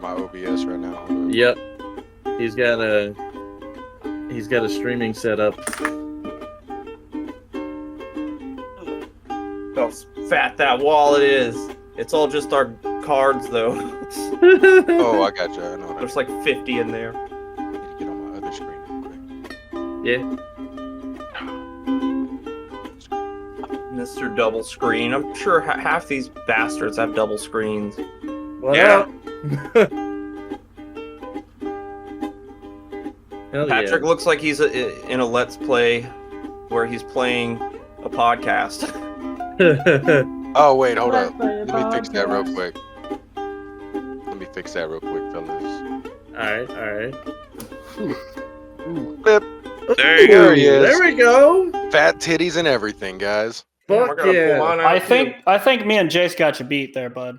my OBS right now. Hold on. Yep. He's got a streaming setup. How fat that wallet is. It's all just our cards, though. Oh, I got you. I know. There's like 50 in there. I need to get on my other screen real quick. Yeah. Mr. Double Screen. I'm sure half these bastards have double screens. What Yeah. up? Hell Patrick looks like he's in a Let's Play where he's playing a podcast. yeah. Oh, wait, hold up. Let me fix that real quick. Fellas. Alright. Flip. There you There go. he is. There we go. Fat titties and everything, guys. We're Fuck gonna pull yeah. on out I too. think me and Jace got you beat there, bud.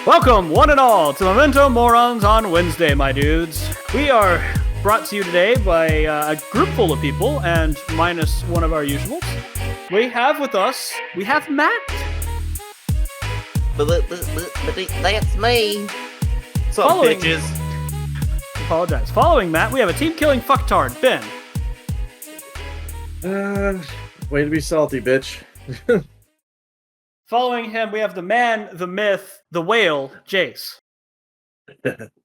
Welcome, one and all, to Memento Morons on Wednesday, my dudes. We are brought to you today by a group full of people, and minus one of our usuals. We have with us, Matt. But that's me. What's up, Following- bitches? Apologize. Following Matt, we have a team-killing fucktard, Ben. Way to be salty, bitch. Following him, we have the man, the myth, the whale, Jase.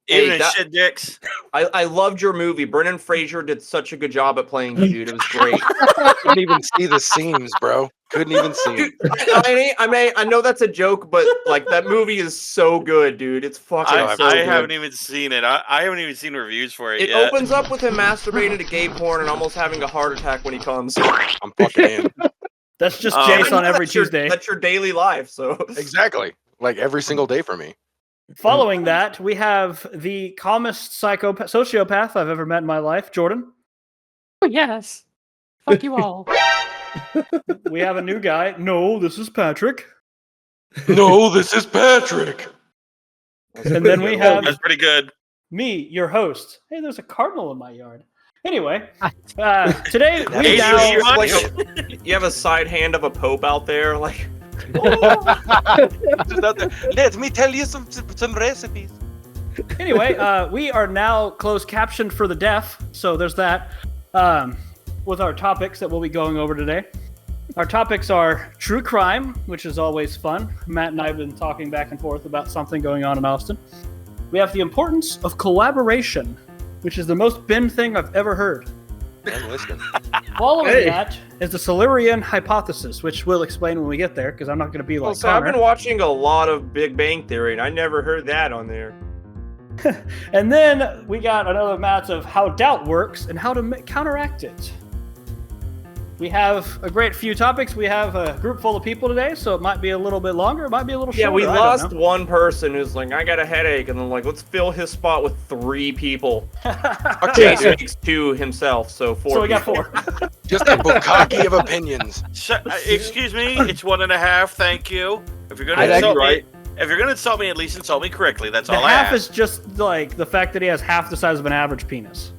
Even that- shit dicks. I loved your movie. Brendan Fraser did such a good job at playing you, dude. It was great. Couldn't even see the seams, bro. Couldn't even see Dude, them. I know that's a joke, but like that movie is so good, dude. It's fucking I so I good. haven't even seen it. I haven't even seen reviews for it It yet. opens up with him masturbating to gay porn and almost having a heart attack when he comes. I'm fucking in. That's just Oh. Jace I know on every that's your- Tuesday. That's your daily life, so. Exactly. Like every single day for me. Following that, we have the calmest sociopath I've ever met in my life, Jordan. Oh, yes. Fuck you all. We have a new guy. No, this is Patrick. No, this is Patrick. And then we have That's pretty good. me, your host. Hey, there's a cardinal in my yard. Anyway, today we Hey, now... you- Like you have a side hand of a pope out there, like. Let me tell you some recipes. Anyway, we are now closed captioned for the deaf, so there's that. With our topics that we'll be going over today. Our topics are true crime, which is always fun. Matt and I have been talking back and forth about something going on in Austin. We have the importance of collaboration, which is the most Ben thing I've ever heard. I'm listening. Following Hey. that is the Silurian Hypothesis, which we'll explain when we get there, because I'm not going to be like So I've Connor. been watching a lot of Big Bang Theory, and I never heard that on there. And then we got another match of how doubt works and how to counteract it. We have a great few topics. We have a group full of people today, so it might be a little bit longer. It might be a little Yeah, shorter. we I don't lost know. one person who's like, I got a headache, and then like, let's fill his spot with 3 people. Jase makes 2 himself, so 4 So we got people. 4. Just a bukkake of opinions. Excuse me, it's 1.5. Thank you. If you're gonna I think insult you're me, right. if you're gonna insult me, at least insult me correctly. That's The all I half ask. is just like the fact that he has half the size of an average penis.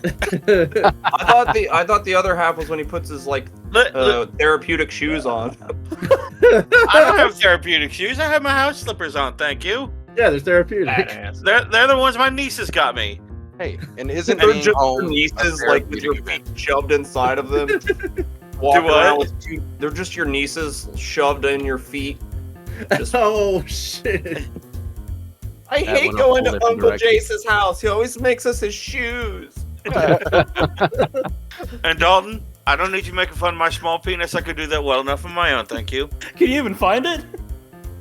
I thought the other half was when he puts his like therapeutic shoes on. I don't have therapeutic shoes. I have my house slippers on. Thank you. Yeah, there's therapeutic. Badass. They're the ones my nieces got me. Hey, and isn't They're being just home your nieces, a like with your therapeutic feet shoved inside of them. Walking what? around with 2. They're just your nieces shoved in your feet. Just, Oh shit. I hate went a going whole to different Uncle direction. Jace's house. He always makes us his shoes. And Dalton, I don't need you making fun of my small penis. I could do that well enough on my own. Thank you. Can you even find it?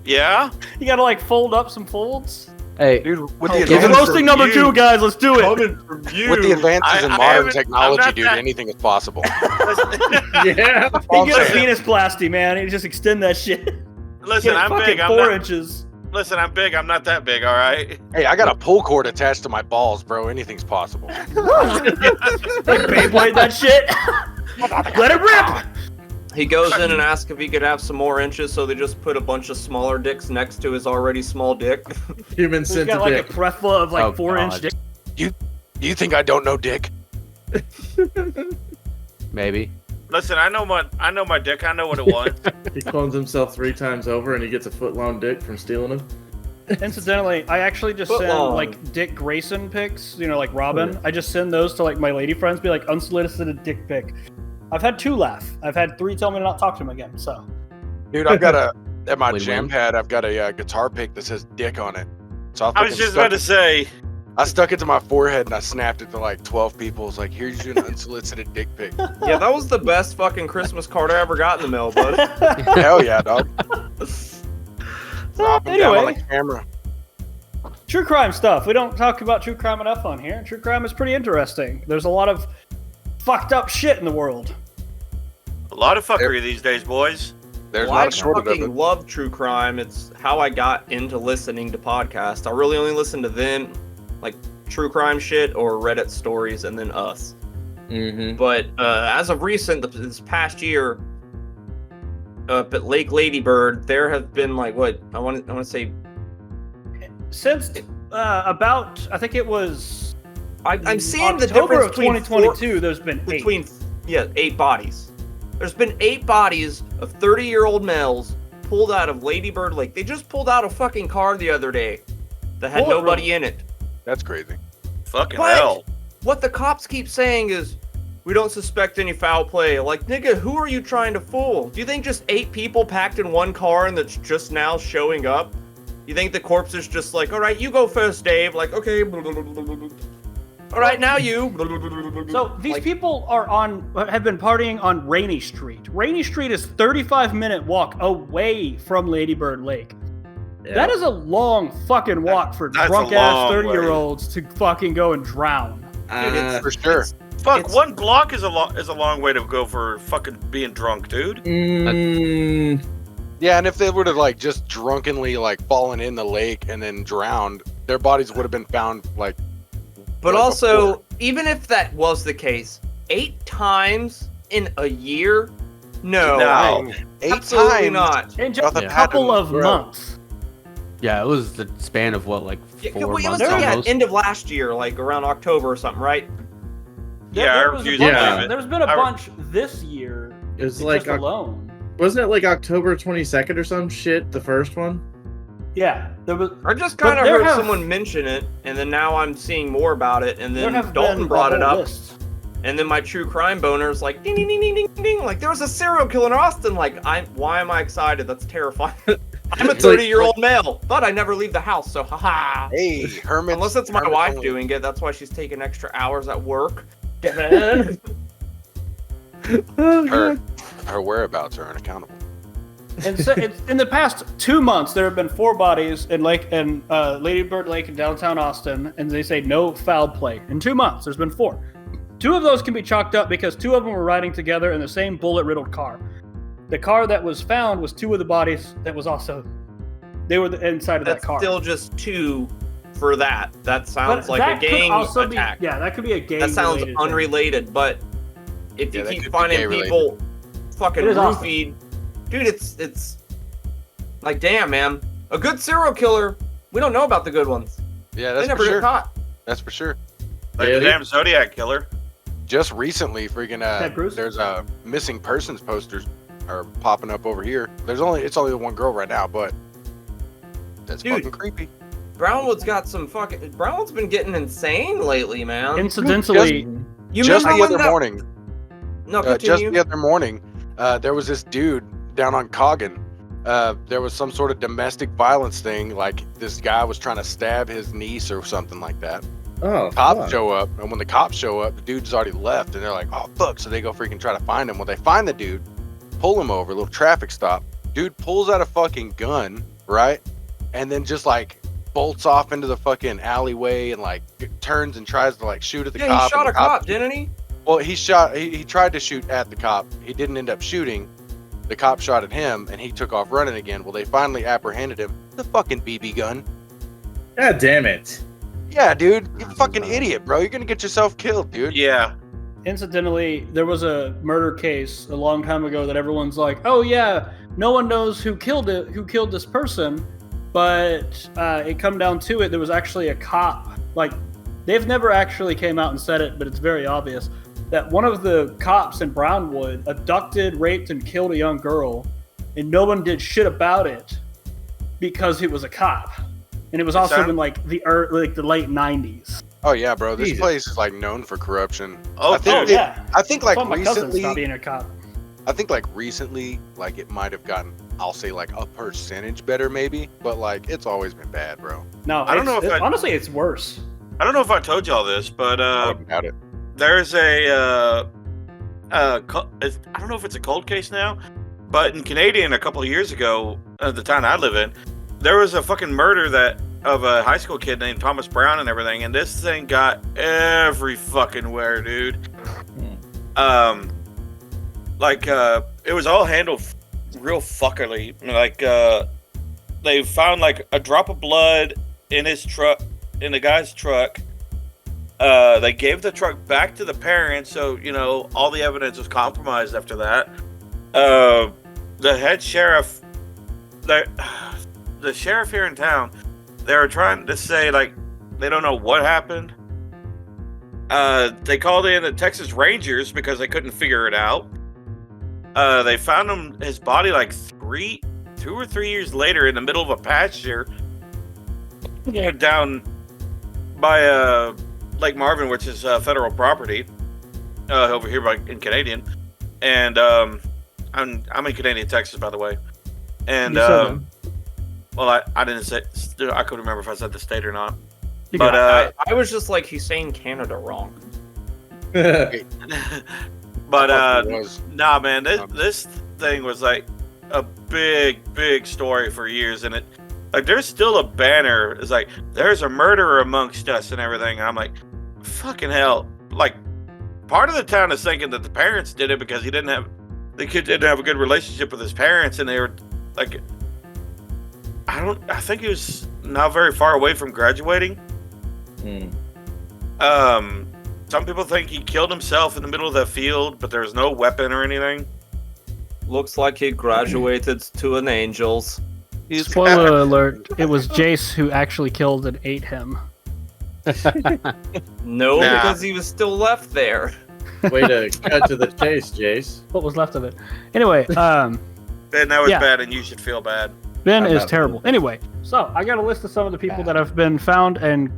Yeah. You gotta like fold up some folds. Hey, Dude, with the It's advances, roasting number you. 2, guys. Let's do it. Coming from you. with the advances in I modern haven't- I'm technology, not dude, that- anything is possible. Yeah. He I'm gets a saying. penis plasty, man. He just extend that shit. Listen, Yeah, I'm fucking big. I'm 4 not. inches. Listen, I'm big. I'm not that big. All right. Hey, I got a pull cord attached to my balls, bro. Anything's possible. Like Beyblade that shit. Let it rip. He goes in and asks if he could have some more inches, so they just put a bunch of smaller dicks next to his already small dick. Human He's got like a centipede. plethora of like Oh, 4-inch God. dick. You think I don't know dick? Maybe. Listen, I know my dick. I know what it was. He clones himself 3 times over, and he gets a foot-long dick from stealing him. Incidentally, I actually just send Footlong. like Dick Grayson pics, you know, like Robin. Oh, yeah. I just send those to like my lady friends, be like unsolicited dick pic. I've had 2 laugh. I've had 3 tell me to not talk to him again. So Dude, I've got at my Win-win. jam pad, I've got a guitar pick that says dick on it. So I was just about to say. I stuck it to my forehead and I snapped it to like 12 people. It's like, here's your unsolicited dick pic. Yeah, that was the best fucking Christmas card I ever got in the mail, bud. Hell yeah, dog. Dropping down on the Anyway, camera. true crime stuff. We don't talk about true crime enough on here. True crime is pretty interesting. There's a lot of fucked up shit in the world. A lot of fuckery these days, boys. There's Well, not I a short of it. fucking love true crime. It's how I got into listening to podcasts. I really only listen to them, like true crime shit or Reddit stories, and then us. Mm-hmm. But as of recent, this past year, up at Lake Ladybird, there have been like what I want to say. Since about, I think it was I'm seeing the October difference of between 2022. There's been 8. between 8 bodies. There's been 8 bodies of 30-year-old males pulled out of Ladybird Lake. They just pulled out a fucking car the other day that had Bullet nobody in it. That's crazy. Fucking What? hell. What the cops keep saying is, we don't suspect any foul play. Like, nigga, who are you trying to fool? Do you think just 8 people packed in one car and that's just now showing up? You think the corpse is just like, all right, you go first, Dave. Like, okay. All right, now you. So these Like, people have been partying on Rainy Street. Rainy Street is 35-minute walk away from Ladybird Lake. That is a long fucking walk for That's a drunk long ass 30-year-olds to fucking go and drown. For sure. Fuck, It's- 1 block is a long way to go for fucking being drunk, dude. Yeah, and if they would have like just drunkenly like fallen in the lake and then drowned, their bodies would have been found like. But like also, before. even if that was the case, 8 times in a year? No. No. 8 Absolutely times. not. In just a Nothing couple happened, of bro. months. Yeah, it was the span of what, like Yeah, 4 it was months yeah, almost. end of last year, like around October or something, right? Yeah, I There was a refuse bunch- to believe it. There's been a I- bunch this year. It was like, just alone. wasn't it like October 22nd or some shit, the first one? Yeah, there was. I just But kind of there heard have- someone mention it, and then now I'm seeing more about it, and There then have Dalton been brought a it whole up, list. and then my true crime boner's like, ding, ding, ding, ding, ding, ding, like, there was a serial killer in Austin, like, why am I excited? That's terrifying. I'm a It's like- 30-year-old male. Thought I never leave the house, so haha. Hey, Hermit. Unless it's my wife doing it, that's why she's taking extra hours at work. Devin. Oh, Her, God. her whereabouts are unaccountable. And so in the past 2 months, there have been 4 bodies in Ladybird Lake in downtown Austin, and they say no foul play. In 2 months, there's been 4. 2 of those can be chalked up because 2 of them were riding together in the same bullet-riddled car. The car that was found was 2 of the bodies that was also. They were inside of That's that car. still just 2 for that. That But sounds like that a could gang also attack. Be, yeah, that could be a gang. That sounds related thing. unrelated, but if Yeah, you that keep could be finding gay-related. people fucking It is awesome. roofied, dude, it's like, damn, man, a good serial killer. We don't know about the good ones. Yeah, They that's never for get sure. caught. That's for sure. Like the Really? damn Zodiac killer. Just recently, freaking Ted Cruz? there's a missing persons posters are popping up over here. It's only the one girl right now, but that's Dude. fucking creepy. Brownwood's got some fucking. Brownwood's been getting insane lately, man. Incidentally, You just remember the when other that? morning, No, just continue. the other morning, there was this dude down on Coggin. There was some sort of domestic violence thing, like this guy was trying to stab his niece or something like that. Oh, Cops fuck. show up, and when the cops show up, the dude's already left, and they're like, "Oh fuck!" So they go freaking try to find him. Well, they find the dude, pull him over, a little traffic stop. Dude pulls out a fucking gun, right, and then just like bolts off into the fucking alleyway and like turns and tries to like shoot at the Yeah, cop. he shot and a the cop cop, didn't he? Well, he tried to shoot at the cop. He didn't end up shooting. The cop shot at him, and he took off running again. Well, they finally apprehended him. The fucking BB gun. God damn it. Yeah, dude. You fucking idiot, bro. You're gonna get yourself killed, dude. Yeah. Incidentally, there was a murder case a long time ago that everyone's like, "Oh yeah, no one knows who killed this person," but it come down to it, there was actually a cop. Like, they've never actually came out and said it, but it's very obvious that one of the cops in Brownwood abducted, raped, and killed a young girl, and no one did shit about it because he was a cop, and it was also in like the late '90s. Oh yeah, bro. This Jesus. place is like known for corruption. Oh, I think dude. I think like my cousin recently, stopped being a cop. I think like recently, like it might have gotten, I'll say like a percentage better maybe, but like it's always been bad, bro. No, I don't know if honestly, it's worse. I don't know if I told y'all this, but About it. there's a I don't know if it's a cold case now, but in Canadian a couple of years ago, the town I live in, there was a fucking murder of a high school kid named Thomas Brown and everything, and this thing got every fucking where, dude. It was all handled real fuckerly. Like, they found like a drop of blood in his truck, in the guy's truck. They gave the truck back to the parents, so all the evidence was compromised after that. The head sheriff, the sheriff here in town, they were trying to say like they don't know what happened. They called in the Texas Rangers because they couldn't figure it out. They found his body like 2 or 3 years later in the middle of a pasture down by Lake Marvin, which is federal property over here in Canadian. And I'm in Canadian, Texas, by the way. And well, I didn't say. I couldn't remember if I said the state or not. But I was just like, he's saying Canada wrong. but It was. nah, man, this thing was like a big story for years, and there's still a banner. It's like there's a murderer amongst us and everything. And I'm like, fucking hell! Like, part of the town is thinking that the parents did it because the kid didn't have a good relationship with his parents, and they were like, I think he was not very far away from graduating. Some people think he killed himself in the middle of the field, but there's no weapon or anything. Looks like he graduated to an Angels. Spoiler alert, it was Jase who actually killed and ate him. No, Nah. because he was still left there. Way to cut to the chase, Jase. What was left of it? Anyway, And that was Yeah. bad, and you should feel bad. Ben I'm is not- terrible. Anyway, so I got a list of some of the people that have been found and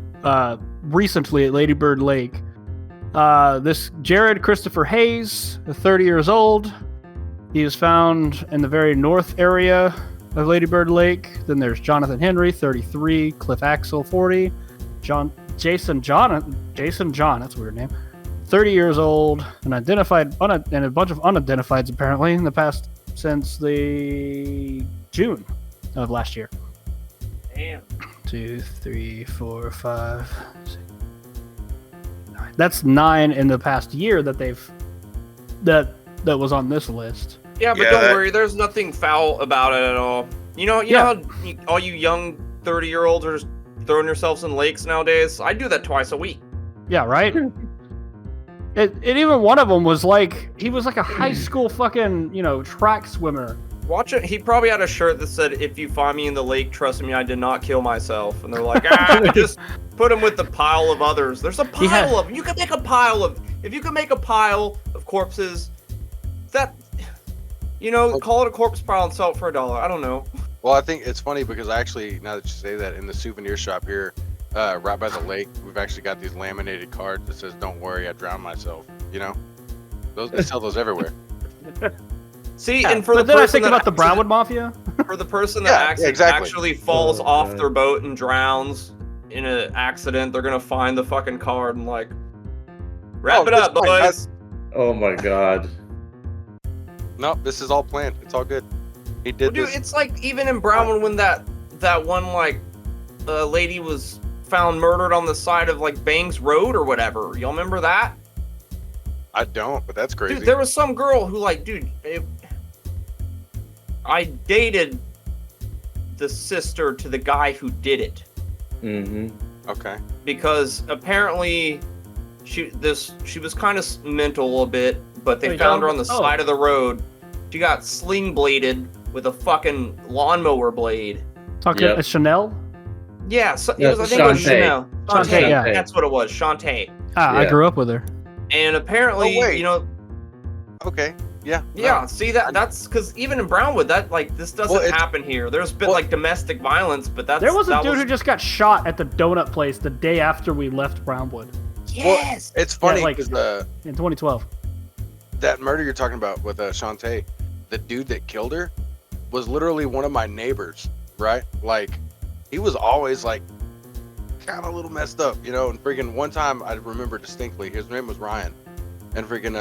recently at Lady Bird Lake. This Jared Christopher Hayes, 30 years old. He is found in the very north area of Lady Bird Lake. Then there's Jonathan Henry, 33, Cliff Axel, 40, Jason John, that's a weird name, 30 years old, and and a bunch of unidentifieds apparently in the past since the June of last year. Damn. 2, 3, 4, 5, 6, 9. That's 9 in the past year that that was on this list. Yeah, but Yeah, don't that- worry. There's nothing foul about it at all. You know how all you young 30-year-olds are just throwing yourselves in lakes nowadays? I do that twice a week. Yeah, right? It even one of them was like, he was like a high school fucking, track swimmer. Watch it. He probably had a shirt that said, "If you find me in the lake, trust me, I did not kill myself." And they're like, just put him with the pile of others. There's a pile of them. You can make a pile of. If you can make a pile of corpses, call it a corpse pile and sell it for $1. I don't know. Well, I think it's funny because actually, now that you say that, in the souvenir shop here, right by the lake, we've actually got these laminated cards that says, "Don't worry, I drowned myself." They sell those everywhere. See, Yeah, and for the but then I person think that about the Brownwood Mafia. for the person that exactly. actually falls Oh, off God. their boat and drowns in an accident, they're gonna find the fucking card and like wrap it up, that's fine. boys. Oh my god. Nope, this is all planned. It's all good. He did Dude, this. it's like even in Brownwood when that one like lady was found murdered on the side of like Bangs Road or whatever. Y'all remember that? I don't, but that's crazy. Dude, there was some girl who like, dude, I dated the sister to the guy who did it. Mm-hmm. Okay. Because apparently she was kind of mental a little bit, but they Wait, found her on the oh. side of the road. She got sling bladed with a fucking lawnmower blade. Talking Yep. a Chanel? Yeah, so, No, I think it was Shantae. Chanel. Shantae, yeah. That's what it was, Shantae. Ah, I Yeah. grew up with her. And apparently, Oh, wait. you know, Okay. Yeah. yeah, see that's because even in Brownwood, that like this doesn't Well, it's- happen here. There's been well- like domestic violence, but that's There was a that dude who just got shot at the donut place the day after we left Brownwood yes. It's funny like- because in 2012. that murder you're talking about with Shantae, the dude that killed her was literally one of my neighbors, right? Like, he was always like kind of a little messed up, you know. And freaking one time I remember distinctly, his name was Ryan, and freaking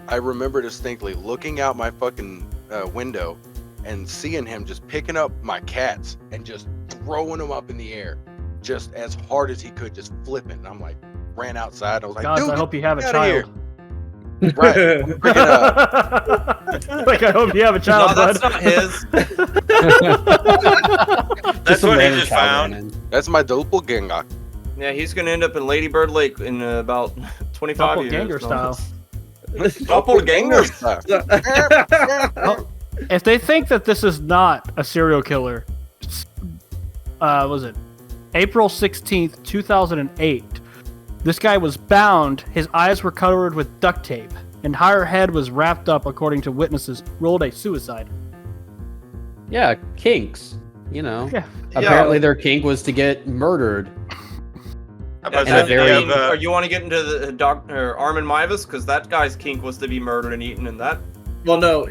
I remember distinctly looking out my fucking window and seeing him just picking up my cats and just throwing them up in the air, just as hard as he could, just flipping. And I'm like, ran outside. I was like, God, dude, I hope you have a get outta here. child. Right. Freaking, Like, I hope you have a No, child, that's bud. not his. That's some what he random just child found. ran in. that's my doppelganger. Yeah, he's gonna end up in Lady Bird Lake in about 25 years. Doppelganger style. Doppelganger. style. If they think that this is not a serial killer, was it April 16th, 2008? This guy was bound, his eyes were covered with duct tape, and entire head was wrapped up, according to witnesses, ruled a suicide. Yeah, kinks. You know. Yeah. Apparently, their kink was to get murdered. But And a very- Or you want to get into the Dr. Armin Mivas? Because that guy's kink was to be murdered and eaten, and that. Well, no,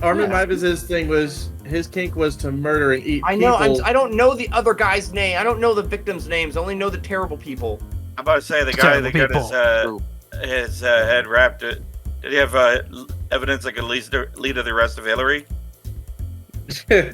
Armin Yeah. Mivas' thing was his kink was to murder and eat I know. people. I don't know the other guy's name. I don't know the victims' names. I only know the terrible people. I'm about to say the guy that got True. his head wrapped. Did he have evidence that could lead to the arrest of Hillary?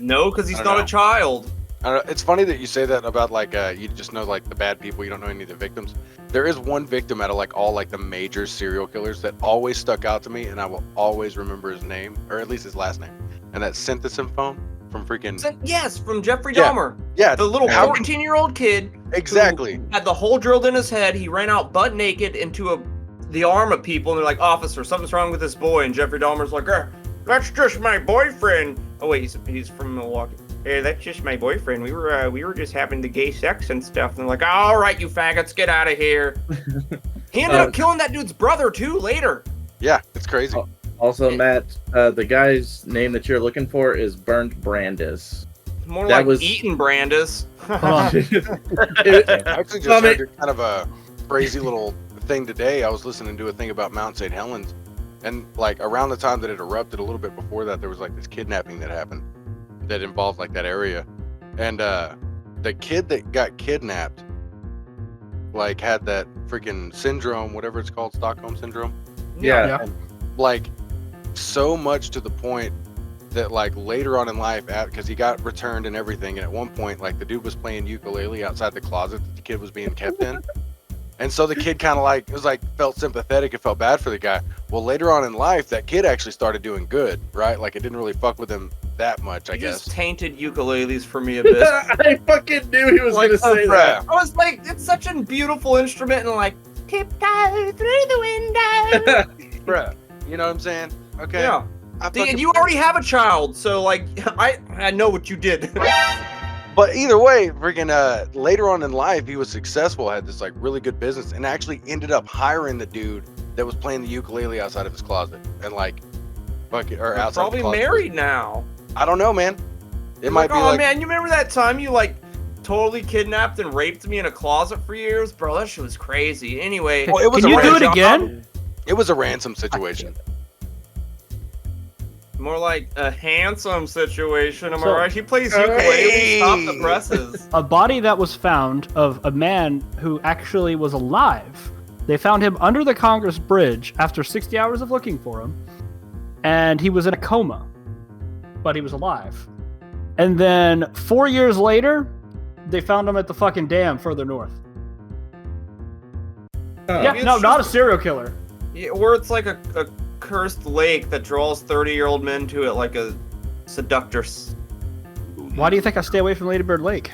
No, because he's I not don't a child. I don't know, it's funny that you say that about like you just know like the bad people, you don't know any of the victims. There is one victim out of like all like the major serial killers that always stuck out to me, and I will always remember his name, or at least his last name, and that's Synthesymphone from freaking Yes, from Jeffrey Yeah. Dahmer. yeah, The little how- 14-year-old kid exactly. who had the hole drilled in his head. He ran out butt naked into the arm of people, and they're like, "Officer, something's wrong with this boy." And Jeffrey Dahmer's like, "That's just my boyfriend." Oh wait, he's from Milwaukee. Hey, that's just my boyfriend. We were just having the gay sex and stuff. And they're like, "All right, you faggots, get out of here." He ended up killing that dude's brother too later. Yeah, it's crazy. Oh. Also, Matt, the guy's name that you're looking for is Bernd Brandis. More That like was- Eaton Brandis. Hold on. It- I actually just Well, I mean- heard kind of a crazy little thing today. I was listening to a thing about Mount St. Helens, and like around the time that it erupted, a little bit before that, there was like this kidnapping that happened that involved like that area, and the kid that got kidnapped like had that freaking syndrome, whatever it's called, Stockholm syndrome, yeah. Yeah. like so much to the point that like later on in life, because he got returned and everything, and at one point like the dude was playing ukulele outside the closet that the kid was being kept in, and so the kid kind of like it was like felt sympathetic and felt bad for the guy. Well, later on in life, that kid actually started doing good, right? Like it didn't really fuck with him that much, I You guess. just tainted ukuleles for me a bit. I fucking knew he was Like, going to say that. I was like, it's such a beautiful instrument, and like, tiptoe through the window. Bruh, you know what I'm saying? Okay. Yeah. I See, fucking- and you already have a child, so like, I know what you did. But either way, freaking later on in life, he was successful, had this like really good business, and actually ended up hiring the dude that was playing the ukulele outside of his closet, and like, fucking or You're outside. probably the closet. married now. I don't know, man. It might be oh like man, you remember that time you like totally kidnapped and raped me in a closet for years, bro? That shit was crazy. Anyway, Well, it was Can a you do it ransom. again? It was a ransom situation. more like a handsome situation. Am So- I right? He plays ukulele. Stop the presses. A body that was found of a man who actually was alive. They found him under the Congress Bridge after 60 hours of looking for him, and he was in a coma, but he was alive. And then 4 years later, they found him at the fucking dam further north. Oh. Yeah, Maybe no, it's not a just- serial killer. Yeah, or it's like a cursed lake that draws 30-year-old men to it, like a seductress. Why do you think I stay away from Ladybird Lake?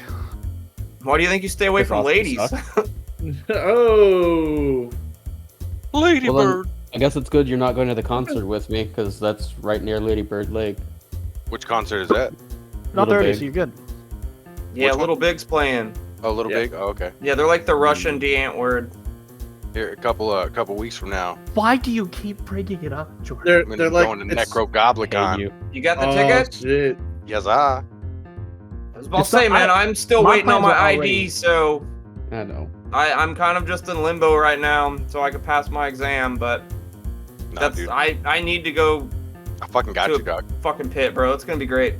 Why do you think you stay away Because from Austin ladies? sucks. Oh. Ladybird. Well, then, I guess it's good you're not going to the concert with me because that's right near Ladybird Lake. Which concert is that? Not Little 30, Big. so you're good. Yeah, Which one? Little Big's playing. Oh, Little Yeah. Big. Oh, okay. Yeah, they're like the Russian D-Antwoord. Here, a couple weeks from now, Why do you keep bringing it up, Jordan? They're, I'm they're like going to it's- Necro Hate Goblicon. you. You got the oh, ticket? shit. Yes, I was about to It's not- say, man, I'm still my waiting on plans my are ID, already- so I know. I'm kind of just in limbo right now, so I can pass my exam. But Nah, dude. I need to go I fucking got to you, dog. fucking pit, bro. It's gonna be great.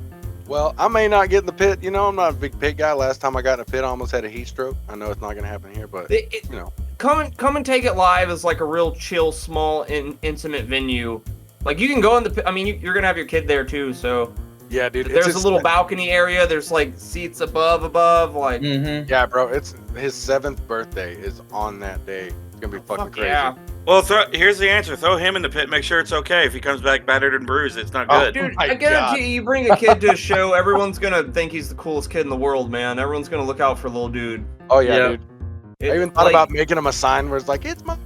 Well, I may not get in the pit. You know, I'm not a big pit guy. Last time I got in a pit, I almost had a heat stroke. I know it's not gonna happen here, but you know. Come and take it live is like a real chill, small, intimate venue. Like you can go in the pit. I mean, you're gonna have your kid there too, so Yeah, dude. there's a little balcony area. There's like seats above. Like Mm-hmm. Yeah, bro. It's his 7th birthday is on that day. It's gonna be fucking fuck crazy. yeah. Well, here's the answer. Throw him in the pit. Make sure it's okay. If he comes back battered and bruised, it's not Oh, good. Dude, my I guarantee God. you bring a kid to a show, everyone's gonna think he's the coolest kid in the world, man. Everyone's gonna look out for little dude. Oh yeah, Yeah. dude. I even thought about making him a sign where it's like, "It's my."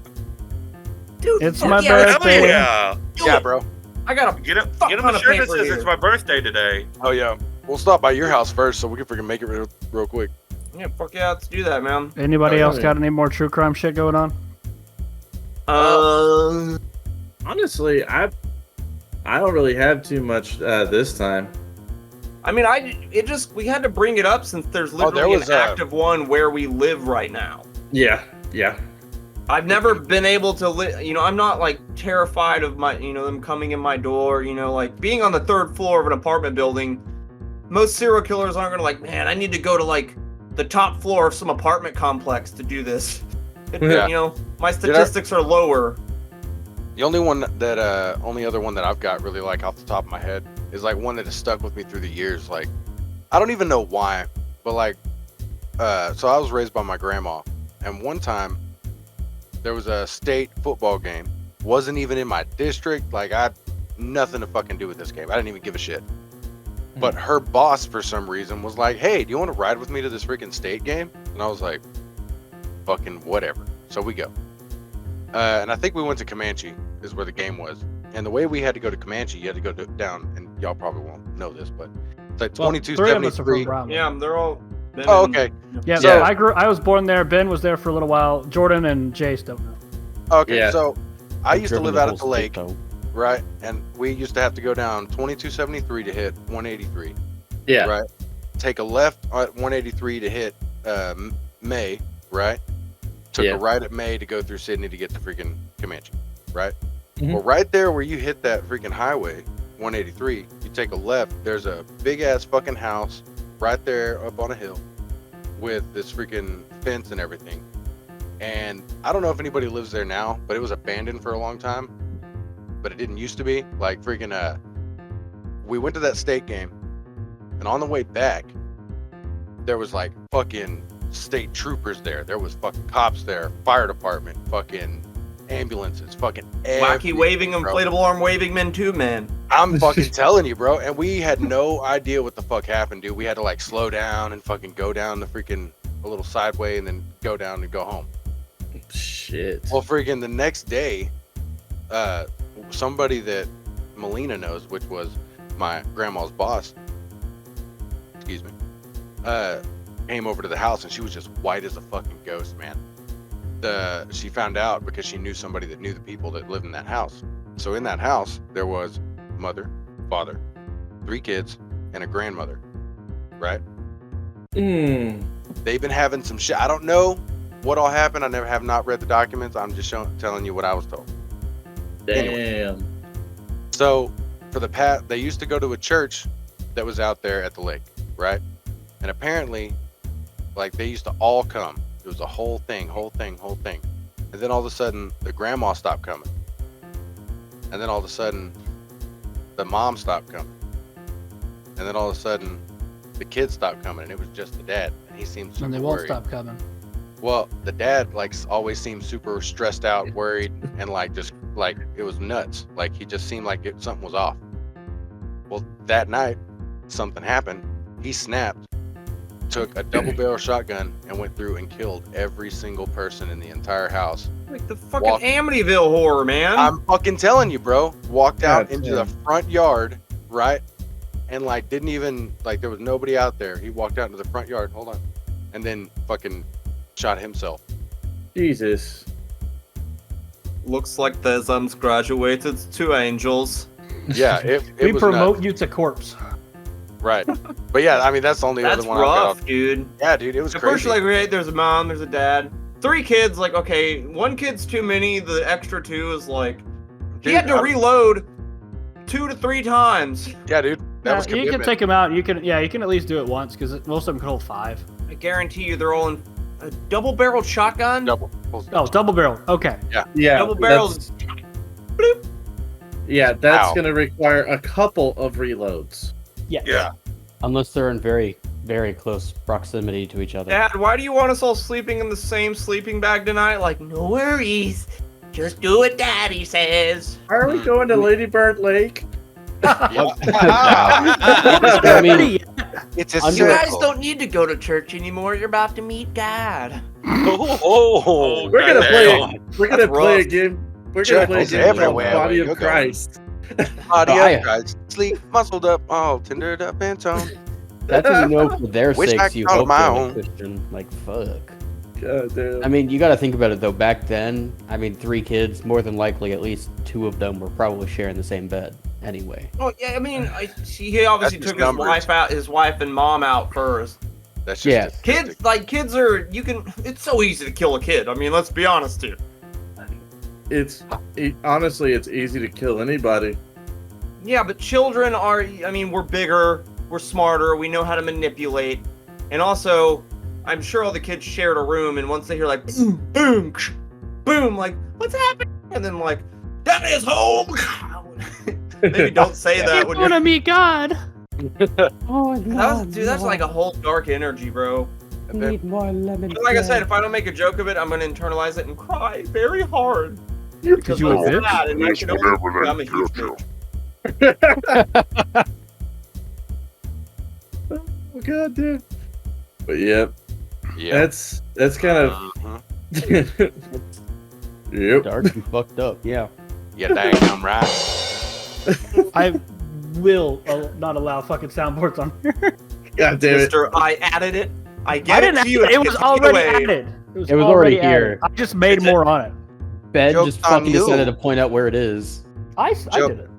dude, It's fuck my yeah, Hell birthday. yeah! do Yeah, it. bro. I got a Get him Fuck a ton of shirt that paper says here. it's my birthday today. Oh yeah. We'll stop by your house first so we can freaking make it real quick. yeah, fuck yeah, let's do that, man. Anybody Oh, yeah, else yeah. got any more true crime shit going on? Honestly, I don't really have too much this time. I mean, we had to bring it up since there's Oh, there literally was an a- active one where we live right now. Yeah. I've never been able to I'm not like terrified of them coming in my door, like being on the 3rd floor of an apartment building. Most serial killers aren't gonna man, I need to go to like the top floor of some apartment complex to do this. Yeah. My statistics are lower. The only other one that I've got really like off the top of my head is like one that has stuck with me through the years. Like, I don't even know why, but like, so I was raised by my grandma, and one time there was a state football game. Wasn't even in my district. Like, I had nothing to fucking do with this game. I didn't even give a shit. But her boss, for some reason, was like, "Hey, do you want to ride with me to this freaking state game?" And I was like, "Fucking whatever." So we go. And I think we went to Comanche, is where the game was. And the way we had to go to Comanche, you had to go down, and y'all probably won't know this, but it's like Well, 3 of us are 2273. from Bromley. Yeah, they're all. been Oh, in- okay. Yeah, So- I was born there. Ben was there for a little while. Jordan and Jase don't know. Okay, Yeah. so I I've used to driven live the out whole at the state, lake, though. right? And we used to have to go down 2273 to hit 183, Yeah. right? Take a left at 183 to hit May, right? Took Yeah. a right at May to go through Sydney to get to freaking Comanche, right? Mhm. Well, right there where you hit that freaking highway, 183, you take a left, there's a big ass fucking house right there up on a hill with this freaking fence and everything. And I don't know if anybody lives there now, but it was abandoned for a long time. But it didn't used to be. Like freaking we went to that state game, and on the way back, there was like fucking state troopers there. There was fucking cops there, fire department, fucking ambulances, fucking Wacky everything, waving, bro. inflatable arm waving men too, man. I'm fucking telling you, bro. And we had no idea what the fuck happened, dude. We had to like slow down and fucking go down the freaking a little sideway and then go down and go home. Shit. Well, freaking the next day, somebody that Melina knows, which was my grandma's boss, excuse me, came over to the house, and she was just white as a fucking ghost, man. She found out because she knew somebody that knew the people that lived in that house. So in that house, there was mother, father, 3 kids, and a grandmother, right? They've been having some shit. I don't know what all happened. I have not read the documents. I'm just telling you what I was told. Damn. So for the they used to go to a church that was out there at the lake, right? And apparently, like, they used to all come. It was a whole thing. And then all of a sudden, the grandma stopped coming. And then all of a sudden, the mom stopped coming. And then all of a sudden, the kids stopped coming, and it was just the dad. And he seemed super And they won't worried. stop coming. Well, the dad like always seemed super stressed out, worried, and like just like it was nuts. Like he just seemed like something was off. Well, that night, something happened. He snapped, took a double barrel shotgun, and went through and killed every single person in the entire house. Like the fucking Amityville horror, man. I'm fucking telling you, bro. Walked out God into damn. the front yard, right? And like didn't even like there was nobody out there. He walked out into the front yard. Hold on. And then fucking shot himself. Jesus. Looks like there's graduated 2 angels. Yeah, it We was promote nuts. you to corpse. Right. But yeah, I mean that's the only That's other one I've got. rough, dude. Yeah, dude, it was At crazy. first, you're like, right, there's a mom, there's a dad. 3 kids, like, okay, 1 kid's too many. The extra 2 is like, he Dude, had to I'm- reload 2 to 3 times. Yeah, dude. That was you commitment. can take them out. You can at least do it once because most of them can hold 5. I guarantee you, they're all in a double-barreled shotgun. double. Oh, double barrel. Okay. Yeah. Double barrels. that's- Yeah, that's Ow. going to require a couple of reloads. Yeah. Unless they're in very, very close proximity to each other. Dad, why do you want us all sleeping in the same sleeping bag tonight? Like, no worries. Just do what Daddy says. Are we going to Lady Bird Lake? I mean, It's a Under- You guys circle. don't need to go to church anymore. You're about to meet God. Oh, We're gonna play. We're gonna That's play a rough. game. We're Church gonna play a is game called everywhere Body where of you go. Christ. body I- of Christ, sleek, muscled up, all tendered up and toned. that's what you know for their Wish I sakes could you call it hope my they're own. a Christian. Like, fuck. God damn. I mean, you gotta think about it though. Back then, I mean, 3 kids, more than likely at least 2 of them were probably sharing the same bed anyway. Oh yeah, I mean, he obviously That's took just his numbers. his wife and mom out first. That's just Yeah. Kids, like kids are, it's so easy to kill a kid. I mean, let's be honest here. Honestly, it's easy to kill anybody. Yeah, but children are, I mean, we're bigger, we're smarter, we know how to manipulate, and also, I'm sure all the kids shared a room, and once they hear like boom, boom, boom, like what's happening, and then like Daddy's home. Maybe don't say that when you're. meet God. Oh, That's like a whole dark energy, bro. And then- more lemon. But like I said, if I don't make a joke of it, I'm gonna internalize it and cry very hard. Because you a I'm bitch. sad, and I can only become a huge bitch. Oh god damn. But yep, Yeah. that's kind of. Mhm. Yep. Dark and fucked up. Yeah. Yeah, dang, I'm right. I will not allow fucking soundboards on here. God damn it. Mister, I added it. I I get didn't it add to you. it. It was already added. It was already here. added. I just made more on it. Ben Joke's just on fucking you. decided to point out where it is. I Joke. did it.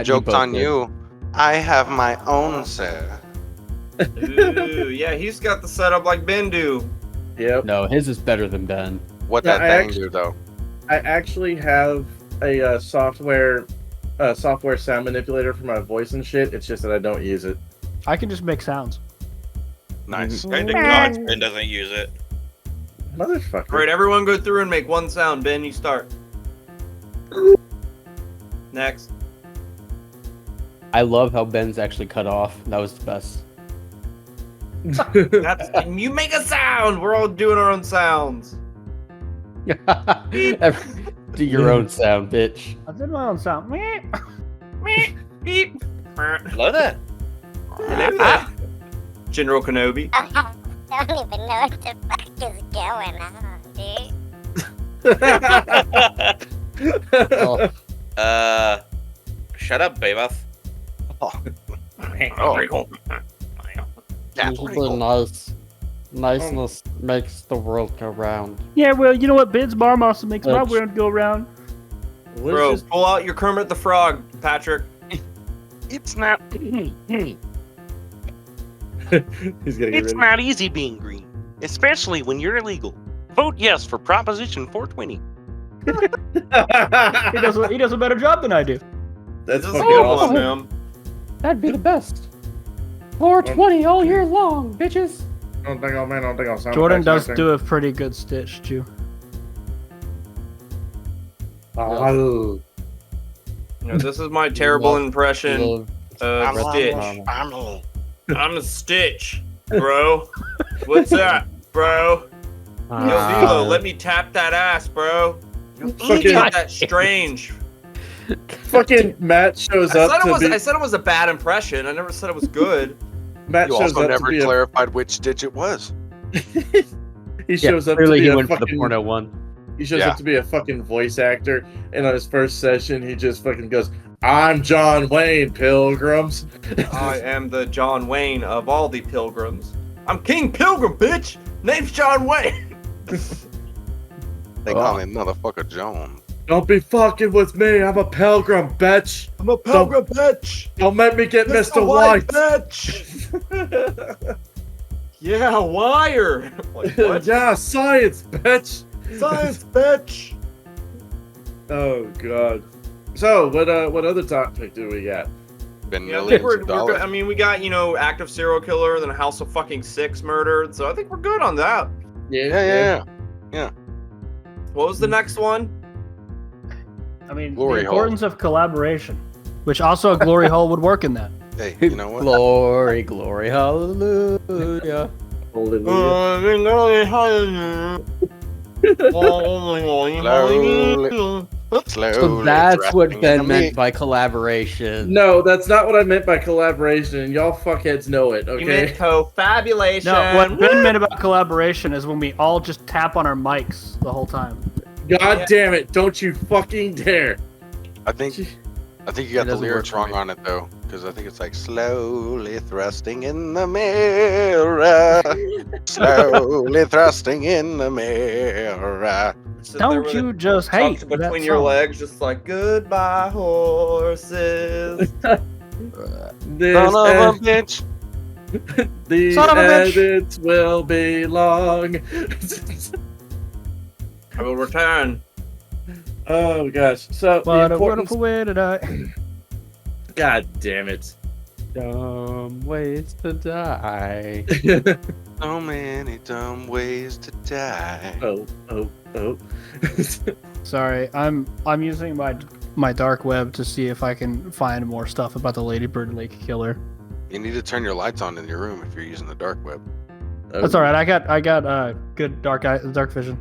Joke's both on did. you. I have my own set. Ooh, yeah, he's got the setup like Ben do. Yep. No, his is better than Ben. What Yeah, that I thing actu- do though? I actually have a software sound manipulator for my voice and shit. It's just that I don't use it. I can just make sounds. Nice. Kind of gods Ben doesn't use it. Motherfucker. All right, everyone go through and make one sound. Ben, you start. Next. I love how Ben's actually cut off. That was the best. That's you make a sound. We're all doing our own sounds. Do your own sound, bitch. I did my own sound. Meh. Beep. Love that. Hello there, General Kenobi. I don't even know what the fuck is going on, dude. Oh, Shut up, Baboth. Oh, this is a nice. Niceness makes the world go round. Yeah, well, you know what? Ben's bar muscle makes my That's- world go round. Bro, pull out your Kermit the Frog, Patrick. It's not. He's gonna get It's ready. not easy being green, especially when you're illegal. Vote yes for Proposition 420. He does a better job than I do. That's This is fucking a good awesome. one, man. That'd be the best. 420 all year long, bitches. Don't think I'll, man. Don't think I'll sound Jordan effects does or do a pretty good stitch too. anything. You know, this is my terrible impression Love of Stitch. I'm I'm a Stitch, bro. What's that, bro? Yo, Vilo, let me tap that ass, bro. Yo, Fucking- tap that strange. Fucking Matt shows up to be. I said it was a bad impression. I never said it was good. Matt You shows also up never to be clarified which stitch it was. He shows up to Clearly, be he a went for the fucking. porno one. He shows Yeah. up to be a fucking voice actor, and on his first session, he just fucking goes, "I'm John Wayne, pilgrims." I am the John Wayne of all the pilgrims. I'm King Pilgrim, bitch. Name's John Wayne. They call him motherfucker Jones. Don't be fucking with me. I'm a pilgrim, bitch. I'm a pilgrim, bitch. Don't make me get Mr. White, White. bitch. Yeah, wire. Like, what? Yeah, science, bitch. Science, bitch. Oh god. So what other topic do we got? Been Yeah, I think millions we're of good. dollars. I mean, we got, active serial killer, then a House of fucking 6 murdered. So I think we're good on that. Yeah. What was the next one? I mean, Glory the hole. importance of collaboration, which also a glory hole would work in that. Hey, you know what? Glory, glory, hallelujah. Slowly So that's what thrusting Ben into meant me. by collaboration. No, that's not what I meant by collaboration. Y'all fuckheads know it, You meant okay? co-fabulation. No, what Ben meant about collaboration is when we all just tap on our mics the whole time. God damn it! Don't you fucking dare! I think you got It the doesn't lyrics work for wrong me. on it though, because I think it's like slowly thrusting in the mirror, slowly thrusting in the mirror. Sit there Don't with you it just hate tucked that between your song. legs, just like goodbye horses. This Son of a bitch. the Son of a bitch. edits will be long. I will return. Oh gosh! So the What a importance. wonderful way to die. God damn it! Dumb ways to die. So many dumb ways to die. oh. Sorry, I'm using my dark web to see if I can find more stuff about the Ladybird Lake Killer. You need to turn your lights on in your room if you're using the dark web. That's all right. I got good dark vision.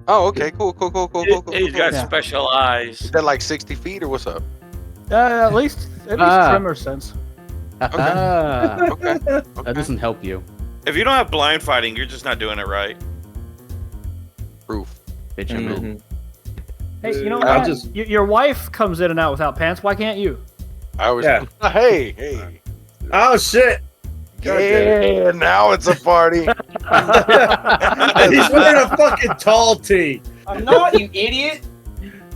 Oh, okay, cool. He's got Yeah. special eyes. Is that like 60 feet or what's up? At least trimmer sense. Ah, Okay. that doesn't help you. If you don't have blind fighting, you're just not doing it right. Proof. Bitch, I'm in. Mhm. Hey, you know I'll what? just- Your wife comes in and out without pants. Why can't you? I always. Yeah. Hey. Oh shit! God damn it. Yeah, now it's a party. He's wearing a fucking tall tee. I'm not, you idiot.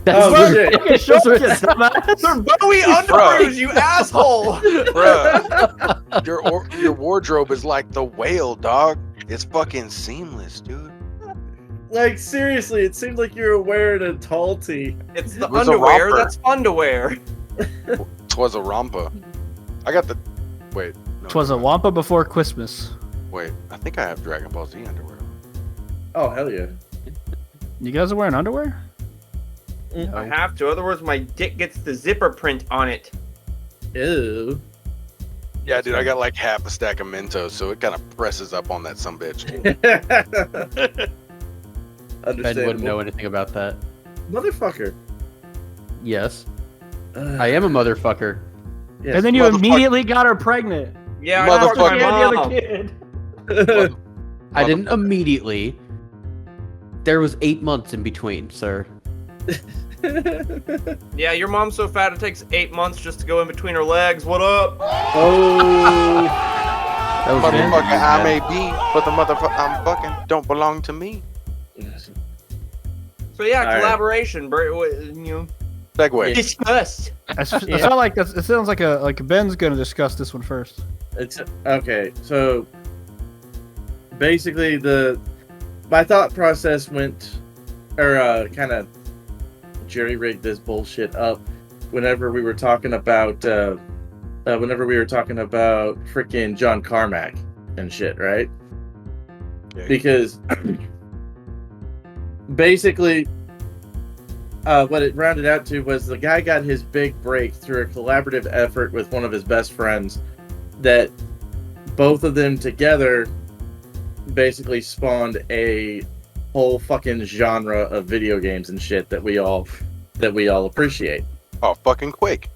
Oh shit! Fucking short, you dumbass. They're Bowie underoos, you asshole. Bruh, your wardrobe is like the whale, dog. It's fucking seamless, dude. Like seriously, it seemed like you were wearing a tall tee. It's the It was a underwear romper. that's fun to wear. Twas a romper. I got the. Wait. No, Twas a Wampa before Christmas. Wait, I think I have Dragon Ball Z underwear. Oh hell yeah! You guys are wearing underwear? I have to, otherwise my dick gets the zipper print on it. Ew. Yeah, dude, I got like half a stack of Mentos, so it kind of presses up on that sumbitch. Ben Understandable. wouldn't know anything about that. Motherfucker. Yes, I am a motherfucker. Yes. And then you Motherfucker. immediately got her pregnant. Yeah, I Motherfucker. talked to And my the other mom. kid. I didn't immediately. There was 8 months in between, sir. Yeah, your mom's so fat it takes 8 months just to go in between her legs. What up? Oh. That was Motherfucker, I bad. may be, but the motherfucker I'm fucking don't belong to me. So yeah, All right. collaboration, bro. You know, Segway. discuss. I felt like it sounds like Ben's gonna discuss this one first. It's okay. So basically, my thought process went, or kind of jerry rigged this bullshit up whenever we were talking about freaking John Carmack and shit, right? Yeah. Because basically, what it rounded out to was the guy got his big break through a collaborative effort with one of his best friends that both of them together basically spawned a whole fucking genre of video games and shit that we all appreciate. Oh, fucking Quake.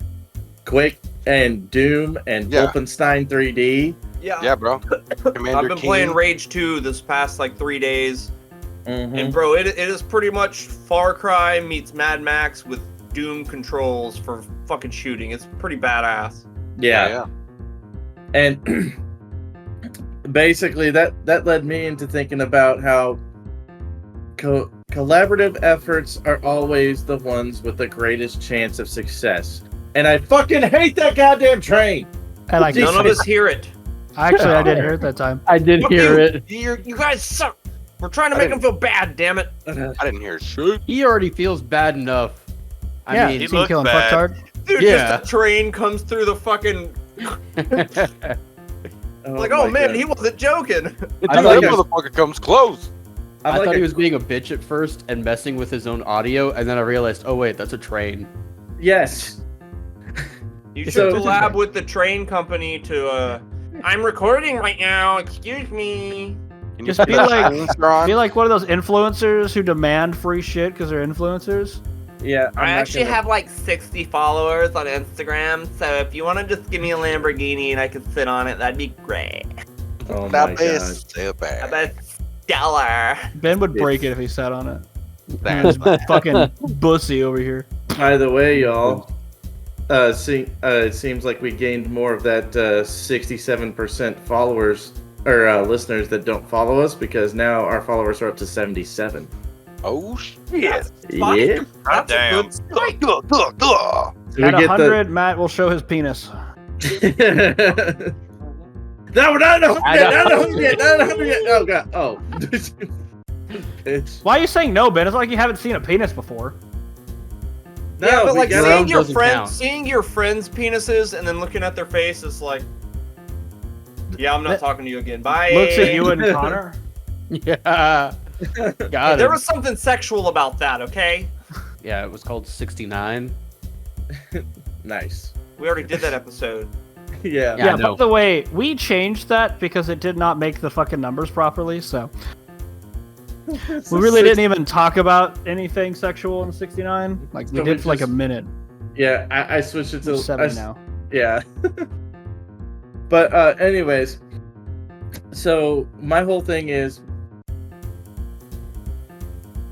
Quake and Doom and Yeah. Wolfenstein 3D. Yeah, bro. Commander I've been King. playing Rage 2 this past like 3 days. Mhm. And bro, it is pretty much Far Cry meets Mad Max with Doom controls for fucking shooting. It's pretty badass. Yeah. And basically that led me into thinking about how collaborative efforts are always the ones with the greatest chance of success. And I fucking hate that goddamn train. And I None of us hear it. actually I didn't hear it that time. I did Fuck hear you. it. You guys suck. We're trying to make them feel bad, damn it. I didn't hear shit. He already feels bad enough. I Yeah, mean, you he seen looked killing bad. fucktard? Dude, Yeah. just a train comes through the fucking like, oh my man, God. he wasn't joking. I That thought, he was, motherfucker comes close. I'm I like thought a- he was being a bitch at first and messing with his own audio, and then I realized, oh wait, that's a train. Yes. You should So- collab with the train company to I'm recording right now, excuse me. Can you Just be put that like- silencer on? Be like one of those influencers who demand free shit because they're influencers. Yeah. I'm I not actually gonna- have like 60 followers on Instagram, so if you want to just give me a Lamborghini and I can sit on it, that'd be great. Oh my That God. is so bad. That's stellar. Ben would break it if he sat on it. That's bad. Fucking bussy over here. By the way, y'all, it seems like we gained more of that 67% followers or listeners that don't follow us because now our followers are up to 77. Oh shit. Yeah. God damn. Duh. So At we get 100, Matt will show his penis. the. No, we're not 100 yet. Not 100 yet. Oh god. Oh. Bitch. Why are you saying no, Ben? It's like you haven't seen a penis before. No, Yeah, but we like got- Your own seeing your doesn't count. seeing your friends' penises and then looking at their face is like, yeah, I'm not That- talking to you again. Bye. Looks at you and Connor. Yeah. Got There it. was something sexual about that, okay? Yeah, it was called 69. Nice. We already did that episode. Yeah. Yeah, I Yeah, by know. the way, we changed that because it did not make the fucking numbers properly, so we really didn't even talk about anything sexual in 69. Like, we So did we for like a just- minute. Yeah, I switched it to 70 now. Yeah. But anyways, so my whole thing is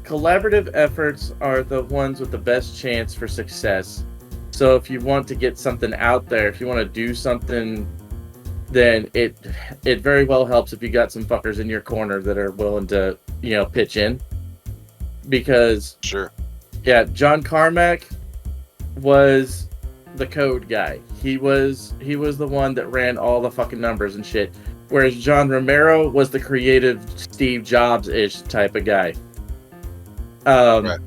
collaborative efforts are the ones with the best chance for success. So if you want to get something out there, if you want to do something, then it very well helps if you got some fuckers in your corner that are willing to, pitch in. Because Sure. yeah, John Carmack was the code guy. He was the one that ran all the fucking numbers and shit. Whereas John Romero was the creative Steve Jobs-ish type of guy. Right.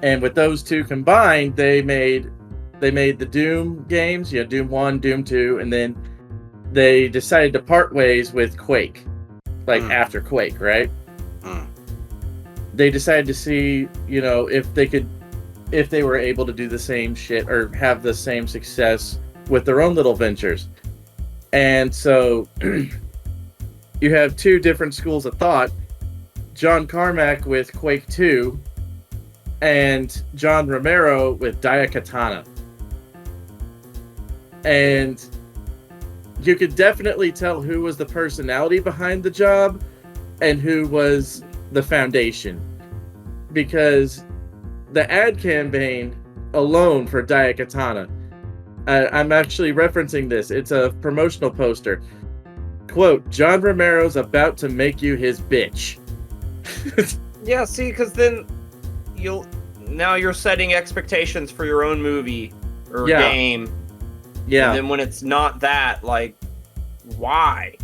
And with those two combined, they made the Doom games, Doom 1, Doom 2, and then they decided to part ways with Quake. Like after Quake, right? Mm. They decided to see, if they were able to do the same shit or have the same success with their own little ventures. And so you have two different schools of thought. John Carmack with Quake 2 and John Romero with Daikatana. And you could definitely tell who was the personality behind the job and who was the foundation. Because the ad campaign alone for Daikatana, I'm actually referencing this. It's a promotional poster. Quote, John Romero's about to make you his bitch. Yeah, see, because then you're setting expectations for your own movie or Yeah. game. Yeah. And then when it's not that, like, why?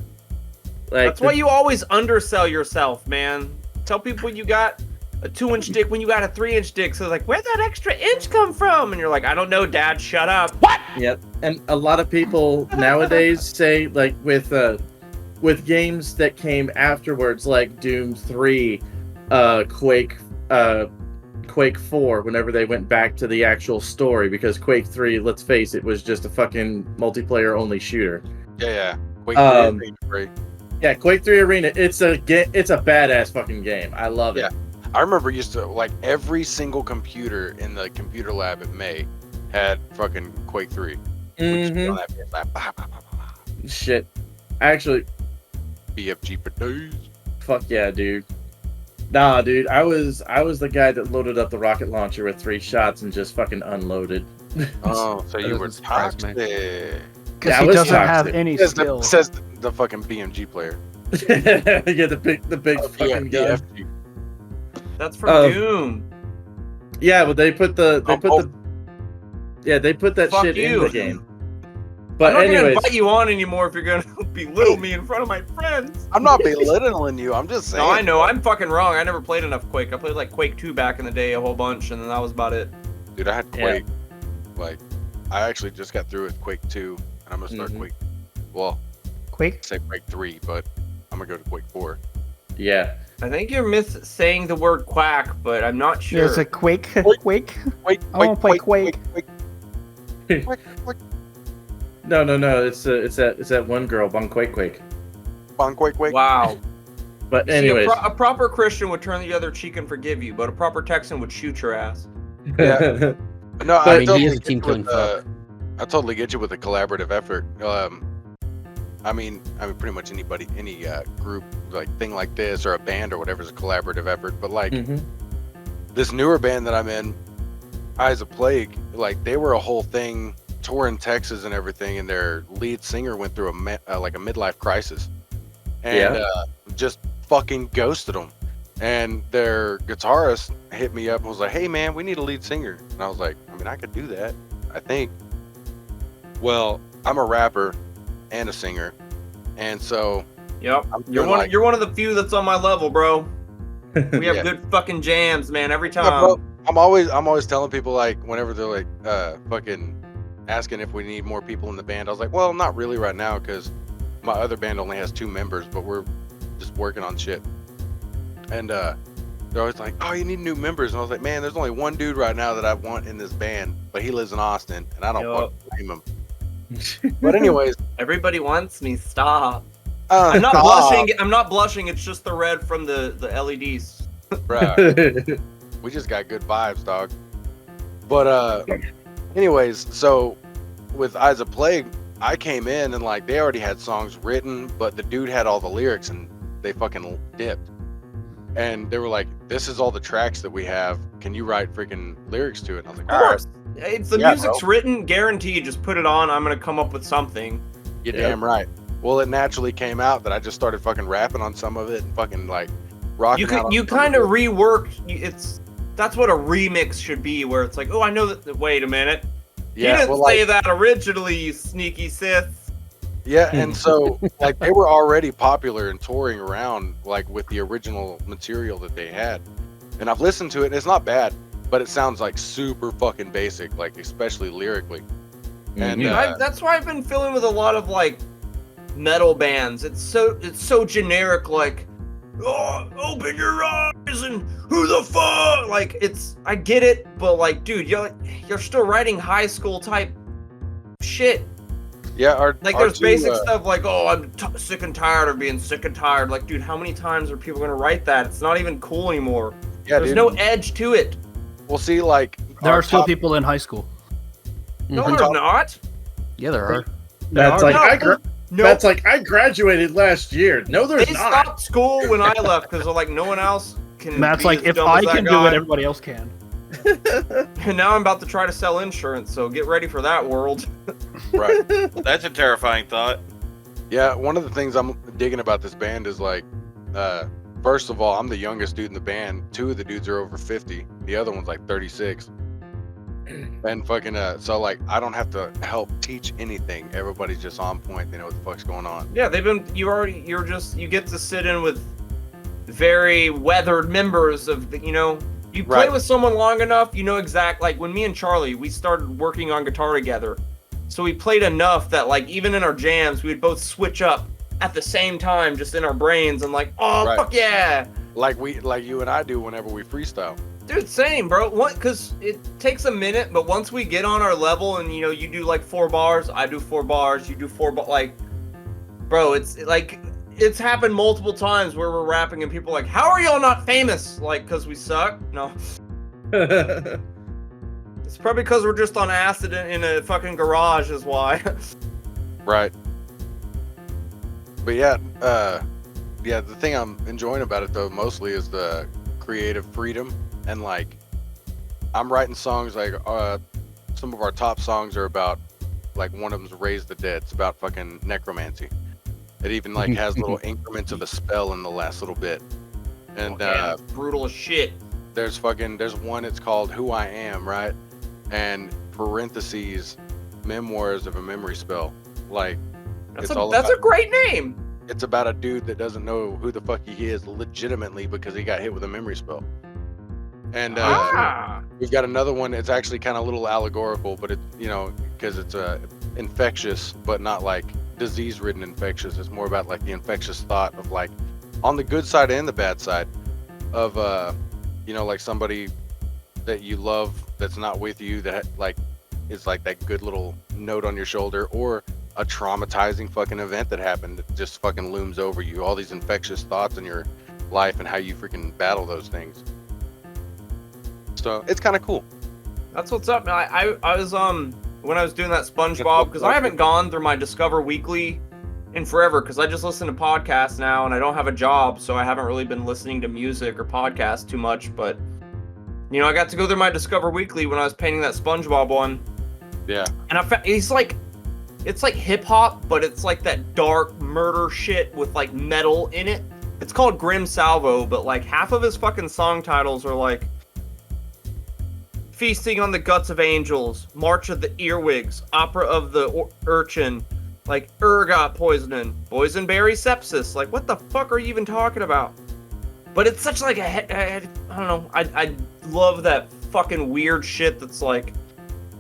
Like That's why you always undersell yourself, man. Tell people you got a 2-inch dick when you got a 3-inch dick. So like, where'd that extra inch come from? And you're like, I don't know, Dad. Shut up. What? Yep. And a lot of people nowadays say, like, with games that came afterwards, like Doom 3, Quake 4, whenever they went back to the actual story, because Quake 3, let's face it, was just a fucking multiplayer only shooter. Yeah. Quake Um, 3. Yeah, Quake 3 Arena, it's a badass fucking game. I love it. Yeah. I remember used to like every single computer in the computer lab at May had fucking Quake 3. Mhm. On that bitch, like, bah, bah, bah, bah, bah. Shit. Actually, BFG for days. fuck yeah, dude. Nah, dude. I was the guy that loaded up the rocket launcher with 3 shots and just fucking unloaded. Oh, so That you were doesn't surprise me. toxic. Because Yeah, I he was doesn't have toxic. any Says skills. the fucking BMG player. Yeah, the big Yeah, fucking gun. BFG. That's from Um, Doom. Yeah, but they put that Fuck shit in you. the game. I'm But not gonna anyways, invite you on anymore if you're gonna belittle me in front of my friends. I'm not belittling you. I'm just saying. No, I know. I'm fucking wrong. I never played enough Quake. I played like Quake 2 back in the day, a whole bunch, and then that was about it. Dude, I had Yeah. Quake. Like, I actually just got through with Quake 2, and I'm gonna start Mhm. Quake. Well, Quake? say Quake 3, but I'm gonna go to Quake 4. yeah. I think you're saying the word quack, but I'm not sure. There's a Quake. Quake. Quake. Quake. I wanna play Quake. Quake. No. It's that one girl, Bong Quake. On Quake. Wow. But See, anyways, a proper Christian would turn the other cheek and forgive you, but a proper Texan would shoot your ass. Yeah. No, But I I mean, totally he is a get team you with, killing fuck. I totally get you with a collaborative effort. I mean, pretty much anybody, any group, like thing like this or a band or whatever is a collaborative effort. But like Mhm. this newer band that I'm in, Eyes of Plague, like they were a whole thing, touring Texas and everything, and their lead singer went through like a midlife crisis, and just fucking ghosted them. And their guitarist hit me up and was like, "Hey man, we need a lead singer." And I was like, "I mean, I could do that, I think." Well, I'm a rapper and a singer, and so Yep. I'm You're doing, one. like- You're one of the few that's on my level, bro. We have Yeah. good fucking jams, man. Every Yeah, time. bro, I'm always telling people, like, whenever they're like fucking asking if we need more people in the band, I was like, well, not really right now, because my other band only has 2 members, but we're just working on shit. And they're always like, oh, you need new members, and I was like, man, there's only one dude right now that I want in this band, but he lives in Austin, and I don't Yup. fucking blame him. But anyways, Everybody wants me. Stop. I'm not stop, blushing. I'm not blushing. It's just the red from the LEDs. bruh. We just got good vibes, dog. But anyways, so with Eyes of Plague, I came in and like they already had songs written, but the dude had all the lyrics and they fucking dipped. And they were like, "This is all the tracks that we have. Can you write freaking lyrics to it?" And I was like, Of "All right, course. If the Yeah, music's written, guaranteed. Just put it on. I'm gonna come up with something. you're Yep. damn right." Well, it naturally came out that I just started fucking rapping on some of it and fucking like rocking out. You kind of reworked. That's what a remix should be, where it's like, oh, I know that. Wait a minute. yeah, You didn't well, say like, that originally, you sneaky Sith. yeah, and so like they were already popular and touring around like with the original material that they had, and I've listened to it and it's not bad, but it sounds like super fucking basic, like especially lyrically. And Mhm. That's why I've been feeling with a lot of like metal bands. It's so generic, like, oh, open your eyes and who the fuck? Like, I get it, but like, dude, you're still writing high school type shit. yeah, Like, there's basic stuff like, oh, I'm sick and tired of being sick and tired. Like, dude, how many times are people gonna write that? It's not even cool anymore. Yeah, There's dude. no edge to it. We'll see, like There our are still top- people in high school. No, Mhm. there's not. Yeah, there are. That's There like are. No. that's like I graduated last year. No, there's They not. stopped school when I left because like no one else can. Matt's be like, as if dumb I as that can do guy. it, everybody else can. And now I'm about to try to sell insurance, so get ready for that world. right. That's a terrifying thought. Yeah, one of the things I'm digging about this band is like, first of all, I'm the youngest dude in the band. 2 of the dudes are over 50. The other one's like 36. And fucking, so like, I don't have to help teach anything. Everybody's just on point. They know what the fuck's going on. Yeah, you get to sit in with very weathered members of the, you play Right. with someone long enough, you know like when me and Charlie, we started working on guitar together. So we played enough that like even in our jams, we'd both switch up at the same time, just in our brains and like, oh, Right. fuck yeah. Like you and I do whenever we freestyle. Dude, same, bro. Because it takes a minute, but once we get on our level and, you do like 4 bars, I do 4 bars, you do 4 bars, like, bro, it's like, it's happened multiple times where we're rapping and people are like, how are y'all not famous? Like, because we suck? No. It's probably because we're just on acid in a fucking garage is why. Right. But yeah, the thing I'm enjoying about it though mostly is the creative freedom, and like I'm writing songs like some of our top songs are about, like one of them's Raise the Dead. It's about fucking necromancy. It even like has little increments of a spell in the last little bit. And that's brutal as shit. there's one, it's called Who I Am, right? And parentheses, Memoirs of a Memory Spell. Like That's a great name. it's about a dude that doesn't know who the fuck he is legitimately because he got hit with a memory spell. And we've got another one. It's actually kind of a little allegorical, but it's, you know, because it's infectious, but not like disease-ridden infectious. It's more about like the infectious thought of like on the good side and the bad side of you know, like somebody that you love that's not with you, that like is like that good little note on your shoulder, or a traumatizing fucking event that happened that just fucking looms over you. All these infectious thoughts in your life and how you freaking battle those things. So it's kind of cool. That's what's up. I was when I was doing that SpongeBob, because I haven't gone through my Discover Weekly in forever, because I just listen to podcasts now and I don't have a job, so I haven't really been listening to music or podcasts too much. But you know, I got to go through my Discover Weekly when I was painting that SpongeBob one. Yeah. And I found it's like hip hop, but it's like that dark murder shit with like metal in it. It's called Grim Salvo, but like half of his fucking song titles are like Feasting on the Guts of Angels, March of the Earwigs, Opera of the Urchin, like ergot poisoning, boysenberry sepsis. Like, what the fuck are you even talking about? But it's such like I don't know. I love that fucking weird shit that's like,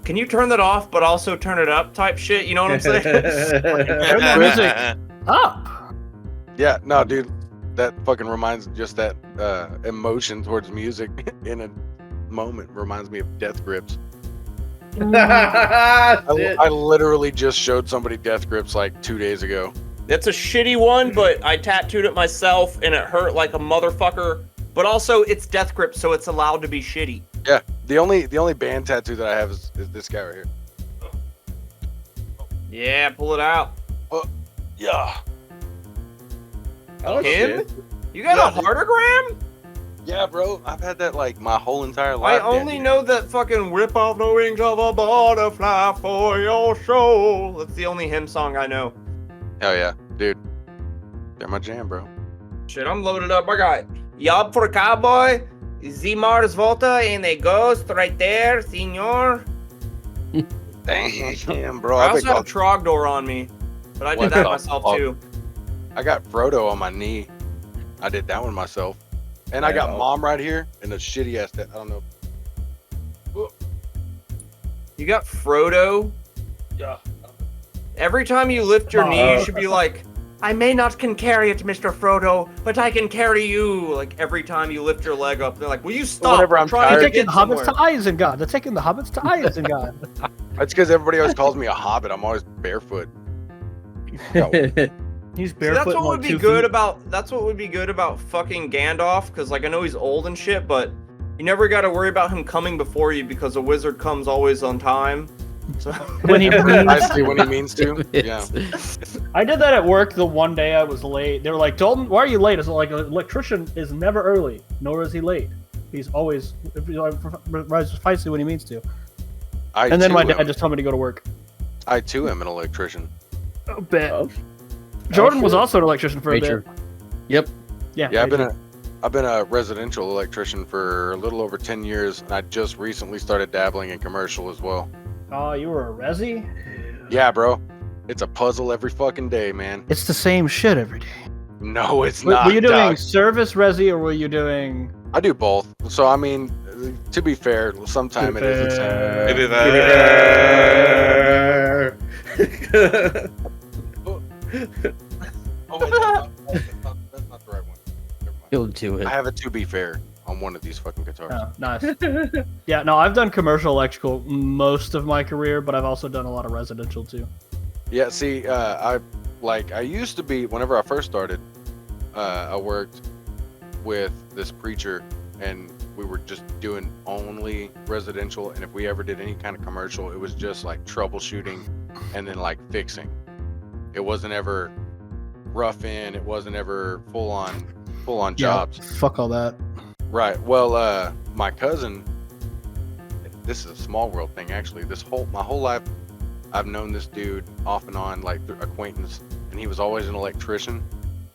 can you turn that off but also turn it up type shit? You know what I'm saying? Turn the music up. Yeah, no, dude, that fucking reminds just that emotion towards music in a moment reminds me of Death Grips. I literally just showed somebody Death Grips like 2 days ago. That's a shitty one, but I tattooed it myself and it hurt like a motherfucker. But also, it's Death Grip, so it's allowed to be shitty. Yeah, the only band tattoo that I have is this guy right here. Yeah, pull it out. Yeah. Oh, Him? shit. You got a heartogram? Yeah, bro. I've had that like my whole entire life. I only know that fucking "Rip Off the Wings of a Butterfly for Your Soul." That's the only hymn song I know. Hell yeah, dude. They're my jam, bro. Shit, I'm loaded up. I got Yob for a Cowboy, Z-Mars Volta, and a Ghost right there, senor. Damn, bro. I also have a Trogdor on me, but I did What that the myself fuck? too. I got Frodo on my knee. I did that one myself. And I got Wow. Mom right here and a shitty ass I don't know. You got Frodo. Yeah. Every time you lift your knee, you should be like, I may not can carry it, Mr. Frodo, but I can carry you. Like every time you lift your leg up, they're like, will you stop? Whenever I'm trying tired- to They're taking get the hobbits somewhere." to Isengard. They're taking the hobbits to Isengard. That's because everybody always calls me a hobbit. I'm always barefoot. He's See, barefoot. that's what and, would like, be 2 good feet. about. That's what would be good about fucking Gandalf, because like I know he's old and shit, but you never got to worry about him coming before you because a wizard comes always on time. So When he breathes. Nicely when he means to. Yeah. I did that at work the one day I was late. They were like, Dalton, why are you late? I was like, an electrician is never early, nor is he late. He's always rises feisty when he means to. And then my dad just told me to go to work. I too am an electrician. Oh, bet. Oh. Jordan Oh, was shit. also an electrician for a Major. bit. Yep. Yeah, Yeah, major. I've been a residential electrician for a little over 10 years, and I just recently started dabbling in commercial as well. Oh, you were a resi? Yeah, bro. It's a puzzle every fucking day, man. It's the same shit every day. No, it's not. Were you doing dog. service resi or were you doing? I do both. So I mean, to be fair, sometimes it is the same. Maybe that. Oh, wait, that's not the right one. Never mind. You'll do it. I have a to be fair on one of these fucking guitars. Oh, nice. Yeah, no, I've done commercial electrical most of my career, but I've also done a lot of residential too. Yeah, see, like I used to be. Whenever I first started, I worked with this preacher, and we were just doing only residential. And if we ever did any kind of commercial, it was just like troubleshooting and then like fixing. It wasn't ever rough in. It wasn't ever full on jobs. Fuck all that. Right. Well, my cousin. This is a small world thing, actually. My whole life, I've known this dude off and on, like through acquaintance, and he was always an electrician.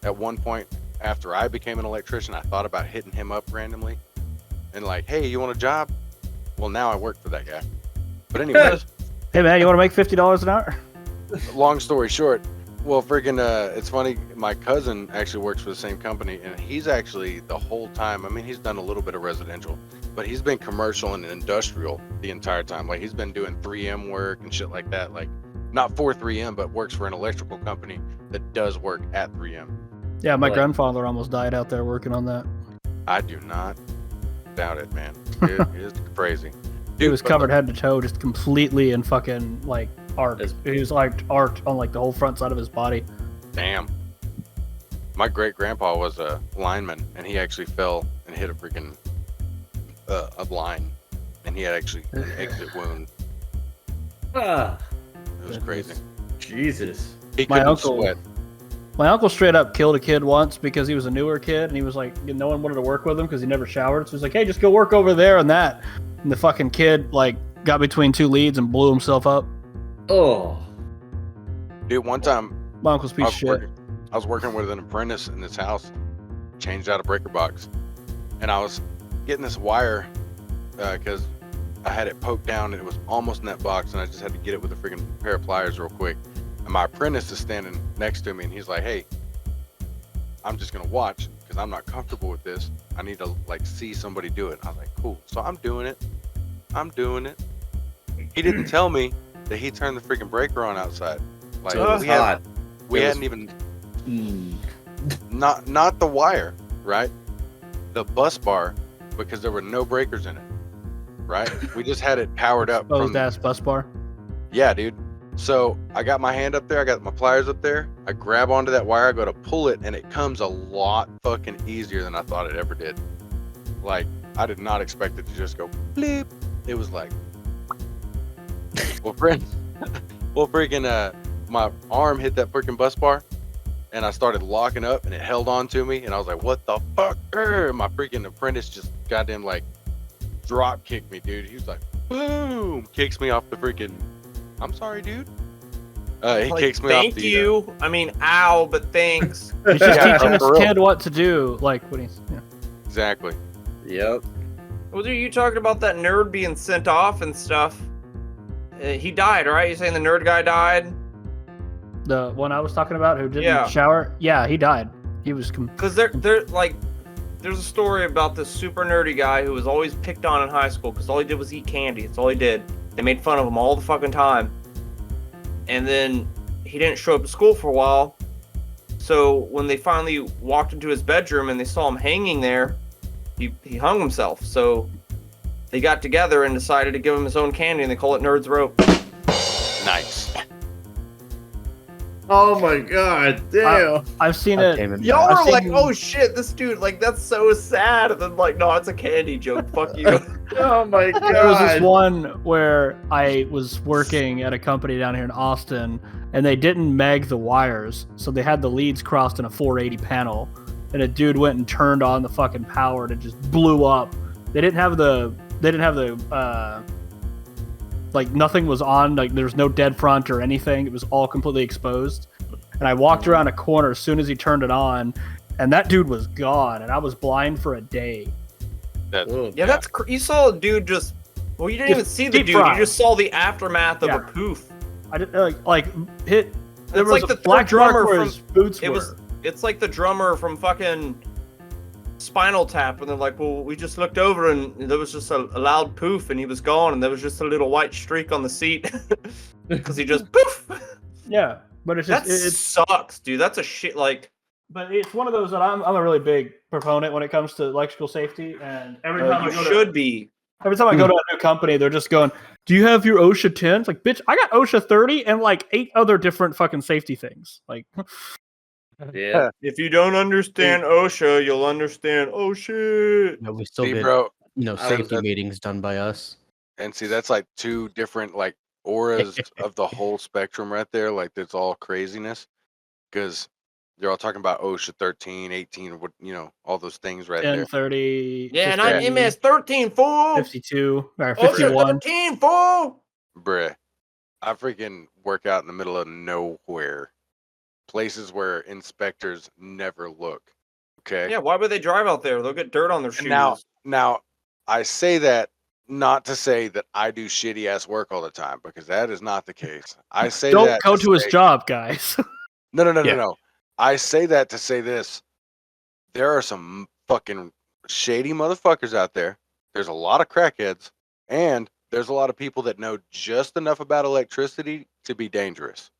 At one point, after I became an electrician, I thought about hitting him up randomly, and like, hey, you want a job? Well, now I work for that guy. But anyways, Hey man, you want to make $50 an hour? long story short, well, freaking, it's funny. My cousin actually works for the same company, and he's actually the whole time. I mean, he's done a little bit of residential, but he's been commercial and industrial the entire time. Like he's been doing 3M work and shit like that. Like not for 3M, but works for an electrical company that does work at 3M. Yeah, my Like- grandfather almost died out there working on that. I do not doubt it, man. It is crazy. He was but covered head to toe, just completely in fucking like art. He was like art on like the whole front side of his body. Damn. My great grandpa was a lineman, and he actually fell and hit a freaking a line, and he had actually an exit wound. Ah, It was crazy. Jesus. He My couldn't uncle- sweat. My uncle straight up killed a kid once because he was a newer kid, and he was like, no one wanted to work with him because he never showered. So he's like, hey, just go work over there and that. And the fucking kid like got between two leads and blew himself up. Oh. Dude, one time My uncle's piece of shit. I was working with an apprentice in this house, changed out a breaker box, and I was getting this wire because I had it poked down and it was almost in that box, and I just had to get it with a freaking pair of pliers real quick. And my apprentice is standing next to me, and he's like, hey, I'm just gonna watch because I'm not comfortable with this. I need to like see somebody do it. I was like, cool. So I'm doing it. He didn't tell me that he turned the freaking breaker on outside. Like So it was we hot. hadn't even not the wire, right? The bus bar, because there were no breakers in it, right? We just had it powered up. Exposed ass bus bar. Yeah, dude. So I got my hand up there, I got my pliers up there, I grab onto that wire, I go to pull it, and it comes a lot fucking easier than I thought it ever did. Like, I did not expect it to just go bleep. It was like, freaking, my arm hit that freaking bus bar, and I started locking up, and it held on to me, and I was like, what the fuck? My freaking apprentice just goddamn, like, drop kicked me, dude. He was like, boom, kicks me off the freaking, I'm sorry, dude. He Like, kicks me thank off the. you. I mean, ow, but thanks. He's just Yeah, teaching for his real. kid what to do. Like what he's. Yeah. Exactly. Yep. Well, dude, you talking about that nerd being sent off and stuff? He died, right? You saying the nerd guy died? The one I was talking about who didn't Yeah. shower. Yeah, he died. He was. Because they're like, there's a story about this super nerdy guy who was always picked on in high school because all he did was eat candy. That's all he did. They made fun of him all the fucking time. And then he didn't show up to school for a while. So when they finally walked into his bedroom and they saw him hanging there, he hung himself. So they got together and decided to give him his own candy, and they call it Nerd's Rope. Nice. Oh my god, damn. I've seen God it. damn it. Y'all I've were like, seen- oh shit, this dude, like, that's so sad. And then, like, no, it's a candy joke. Fuck you. Oh my god. There was this one where I was working at a company down here in Austin, and they didn't meg the wires, so they had the leads crossed in a 480 panel, and a dude went and turned on the fucking power, and it just blew up. They didn't have the like nothing was on, like there was no dead front or anything. It was all completely exposed. And I walked around a corner as soon as he turned it on, and that dude was gone, and I was blind for a day. Whoa. Yeah, that's you saw a dude just. Well, you didn't even Just see the deep dude. fried. You just saw the aftermath of Yeah. a poof. I did like hit. There It's was like a the black drummer mark where from- his boots It were. was. It's like the drummer from fucking Spinal Tap, and they're like, "Well, we just looked over, and there was just a loud poof, and he was gone, and there was just a little white streak on the seat because he just poof." Yeah, but it's just That it sucks, dude. That's a shit. Like, but it's one of those that I'm a really big proponent when it comes to electrical safety, and every time I you go should to be. Every time I go to a new company, they're just going, "Do you have your OSHA 10?" It's like, bitch, I got OSHA 30 and like 8 other different fucking safety things. Like, Yeah. If you don't understand OSHA, you'll understand. Oh shit! No, we still See, get bro, safety that- meetings done by us. and see that's like 2 different like auras of the whole spectrum right there. Like it's all craziness because they're all talking about OSHA 13, 18, what all those things right 10, there. 30, Yeah, and 50, I'm MS-13, fool. 52, or OSHA 51. 13, fool. Bruh, I freaking work out in the middle of nowhere, places where inspectors never look. Okay. Yeah, why would they drive out there? They'll get dirt on their shoes. Now, I say that not to say that I do shitty ass work all the time because that is not the case. I say Don't that go to to his say- job, guys. No. I say that to say this. There are some fucking shady motherfuckers out there. There's a lot of crackheads, and there's a lot of people that know just enough about electricity to be dangerous.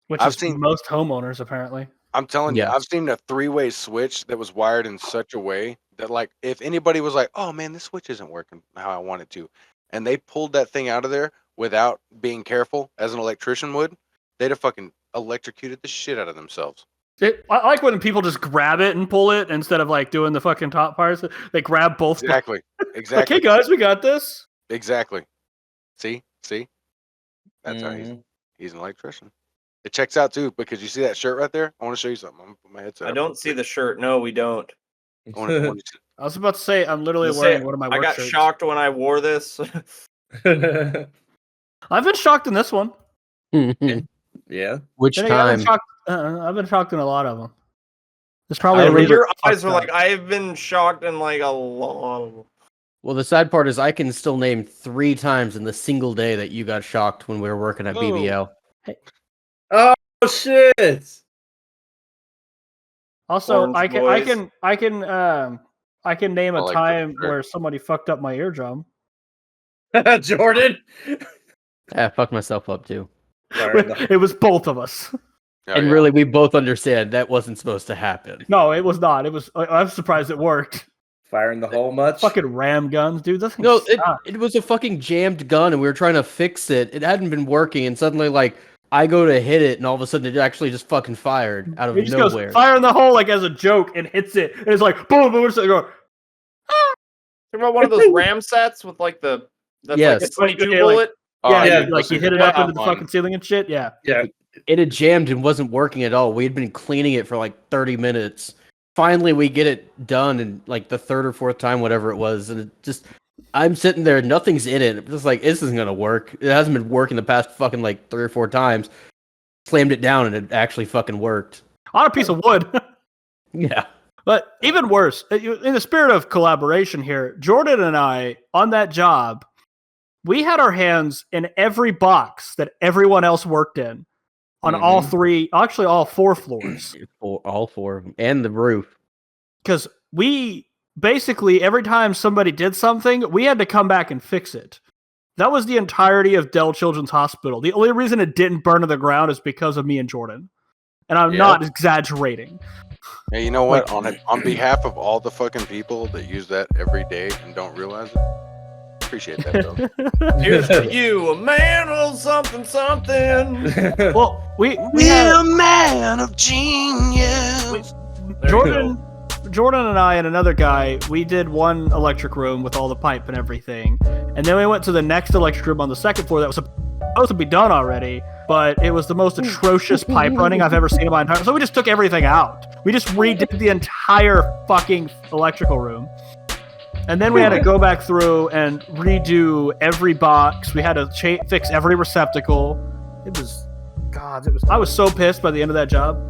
Which I've is seen- most homeowners, apparently. I'm telling you, Yes. I've seen a 3-way switch that was wired in such a way that, like, if anybody was like, "Oh man, this switch isn't working how I want it to," and they pulled that thing out of there without being careful, as an electrician would, they'd have fucking electrocuted the shit out of themselves. I like when people just grab it and pull it instead of like doing the fucking top parts. They grab both. Exactly. Like, Exactly. hey guys, we got this. Exactly. See? That's how Mhm. he's an electrician. It checks out too because you see that shirt right there. I want to show you something. I'm gonna put my headset. I up don't real see quick. the shirt. No, we don't. I want to I was about to say I'm literally Let's wearing say, one of my I work got shirts. shocked when I wore this. I've been shocked in this one. Yeah. Which Then again, I've time? been shocked. I've been shocked in a lot of them. There's probably I a remember- reason. Your eyes fucked were up. like, I've been shocked in like a lot of them. Well, the sad part is I can still name 3 times in the single day that you got shocked when we were working at BBL. Oh shit! Also, Orange I boys. can name I a like time that shirt. where somebody fucked up my eardrum. Jordan. Yeah, I fucked myself up too. It was both of us. Oh, And yeah. really, we both understand that wasn't supposed to happen. No, it was not. It was. I'm surprised it worked. Fire in the hole much? Fucking ram guns, dude. That thing No, sucks. it was a fucking jammed gun, and we were trying to fix it. It hadn't been working, and suddenly, like, I go to hit it, and all of a sudden, it actually just fucking fired out of He just nowhere. goes fire in the hole like as a joke and hits it. And it's like boom, boom. It's like, go, Remember one of those Ram sets with like that's Yes. like a 22 Yeah, like- bullet? Oh, yeah, yeah, like you hit it up into the fucking ceiling and shit. Yeah. Yeah. It had jammed and wasn't working at all. We had been cleaning it for like 30 minutes. Finally, we get it done, and like the 3rd or 4th time, whatever it was, and it just, I'm sitting there, nothing's in it. I'm just like, this isn't gonna work. It hasn't been working the past fucking like 3 or 4 times. Slammed it down, and it actually fucking worked. On a piece of wood. Yeah. But even worse, in the spirit of collaboration here, Jordan and I, on that job, we had our hands in every box that everyone else worked in on all 3, actually all 4 floors. All 4 of them, and the roof. Because we basically, every time somebody did something, we had to come back and fix it. That was the entirety of Dell Children's Hospital. The only reason it didn't burn to the ground is because of me and Jordan. And I'm not exaggerating. Hey, you know what? On behalf of all the fucking people that use that every day and don't realize it, appreciate that, though. Here's to you, a man of something. Well, we had a man of genius. Jordan and I and another guy, we did one electric room with all the pipe and everything. And then we went to the next electric room on the 2nd floor that was supposed to be done already, but it was the most atrocious pipe running I've ever seen in my entire life. So we just took everything out. We just redid the entire fucking electrical room. And then we had to go back through and redo every box. We had to fix every receptacle. It was, God, I was so pissed by the end of that job.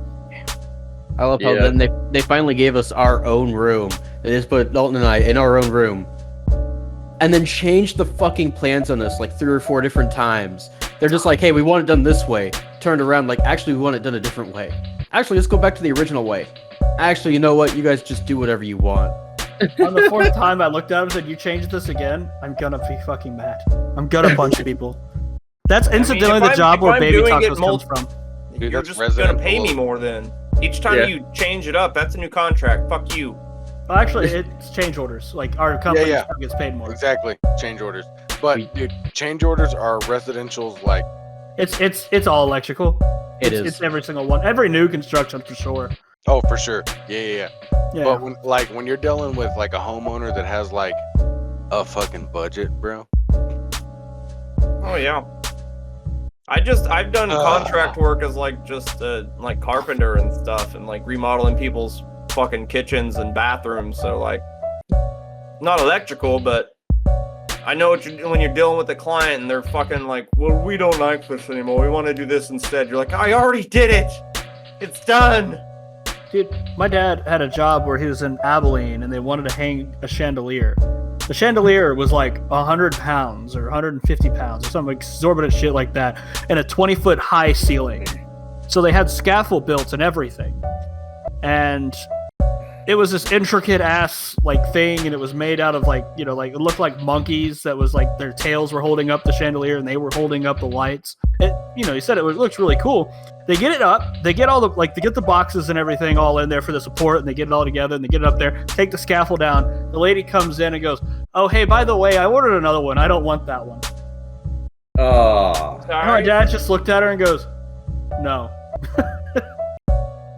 I love how then they finally gave us our own room. They just put Dalton and I in our own room. And then changed the fucking plans on us like 3 or 4 different times. They're just like, hey, we want it done this way. Turned around like, actually, we want it done a different way. Actually, let's go back to the original way. Actually, you know what? You guys just do whatever you want. On the 4th time I looked at him and said, you changed this again? I'm gonna be fucking mad. I'm gonna punch people. That's incidentally the job where Baby Tacos comes from. Dude, You're that's just Resident gonna pay me Evil. more then. Each time you change it up, that's a new contract. Fuck you. Well, actually, it's change orders. Like, our company Yeah. gets paid more. Exactly. change orders. But dude, change orders are residential's like. It's all electrical. It's every single one. Every new construction for sure. Oh, for sure. Yeah. Yeah. But when you're dealing with like a homeowner that has like a fucking budget, bro. Oh yeah. I've done contract work as like just like carpenter and stuff, and like remodeling people's fucking kitchens and bathrooms. So like, not electrical, but I know what you're doing when you're dealing with a client and they're fucking like, well, we don't like this anymore. We want to do this instead. You're like, I already did it. It's done. Dude, my dad had a job where he was in Abilene and they wanted to hang a chandelier. The chandelier was like 100 pounds or 150 pounds or some exorbitant shit like that, and a 20-foot high ceiling. So they had scaffold built and everything. And it was this intricate ass like thing, and it was made out of like, you know, like it looked like monkeys that was like their tails were holding up the chandelier and they were holding up the lights. He said it looks really cool. They get it up, they get all the they get the boxes and everything all in there for the support, and they get it all together and they get it up there, take the scaffold down. The lady comes in and goes, "Oh, hey, by the way, I ordered another one. I don't want that one." Oh. And my dad just looked at her and goes, "No."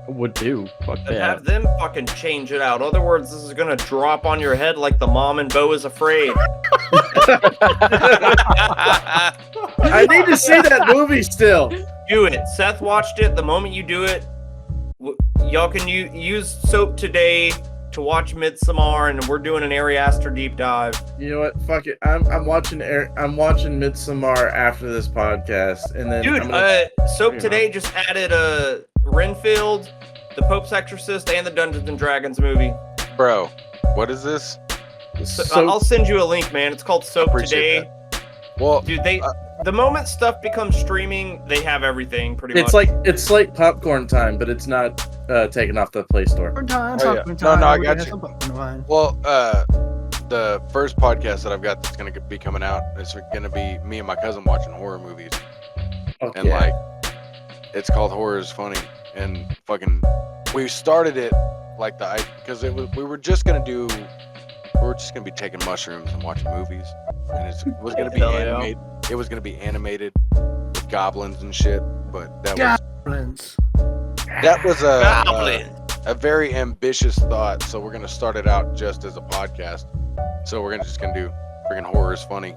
Would do. Fuck And that. have them fucking change it out. Other words, this is gonna drop on your head like the mom and Bo is afraid. I need to see that movie still. Do it. Seth watched it. The moment you do it, y'all can use Soap today to watch Midsommar, and we're doing an Ari Aster deep dive. You know what? Fuck it. I'm watching Midsommar after this podcast, and then Dude, Soap today just added Renfield, the Pope's Exorcist, and the Dungeons and Dragons movie. Bro, what is this? I'll send you a link, man. It's called Soap Appreciate Today. Well, Dude, the moment stuff becomes streaming, they have everything pretty much. It's like popcorn time, but it's not taken off the Play Store. No, I got you. Well, the first podcast that I've got that's gonna be coming out is gonna be me and my cousin watching horror movies, and like, it's called Horror is Funny, and fucking, we started it like because we were just gonna be taking mushrooms and watching movies, and it was gonna be animated. It was gonna be animated with goblins and shit, but that was a very ambitious thought. So we're gonna start it out just as a podcast. So we're just gonna do freaking Horror is Funny.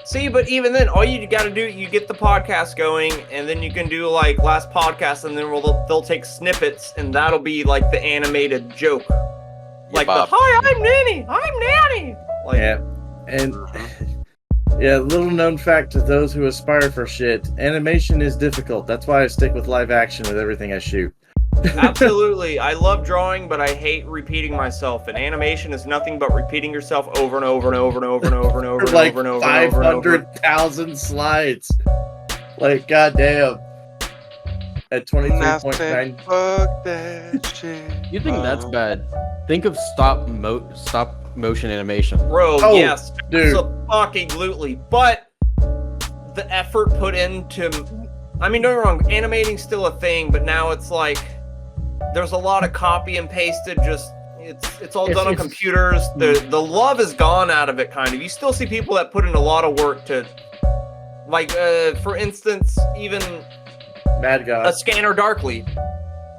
See, but even then, all you gotta do, you get the podcast going, and then you can do like last podcast, and then they'll take snippets, and that'll be like the animated joke. Like the, hi, I'm Nanny. Like, yeah, and yeah, little known fact to those who aspire for shit: animation is difficult. That's why I stick with live action with everything I shoot. Absolutely, I love drawing, but I hate repeating myself. And animation is nothing but repeating yourself over and over and over and over and over and over and like over and over. 500,000 slides. Like, goddamn. At 23.9. Fuck that shit. You think that's bad? Think of stop motion animation. Bro, Oh, yes, dude. absolutely. But the effort put into, I mean, don't get me wrong, animating's still a thing, but now it's like there's a lot of copy and pasted. Just it's all done on computers. The love is gone out of it, kind of. You still see people that put in a lot of work to, like, for instance, even Mad God. A Scanner Darkly.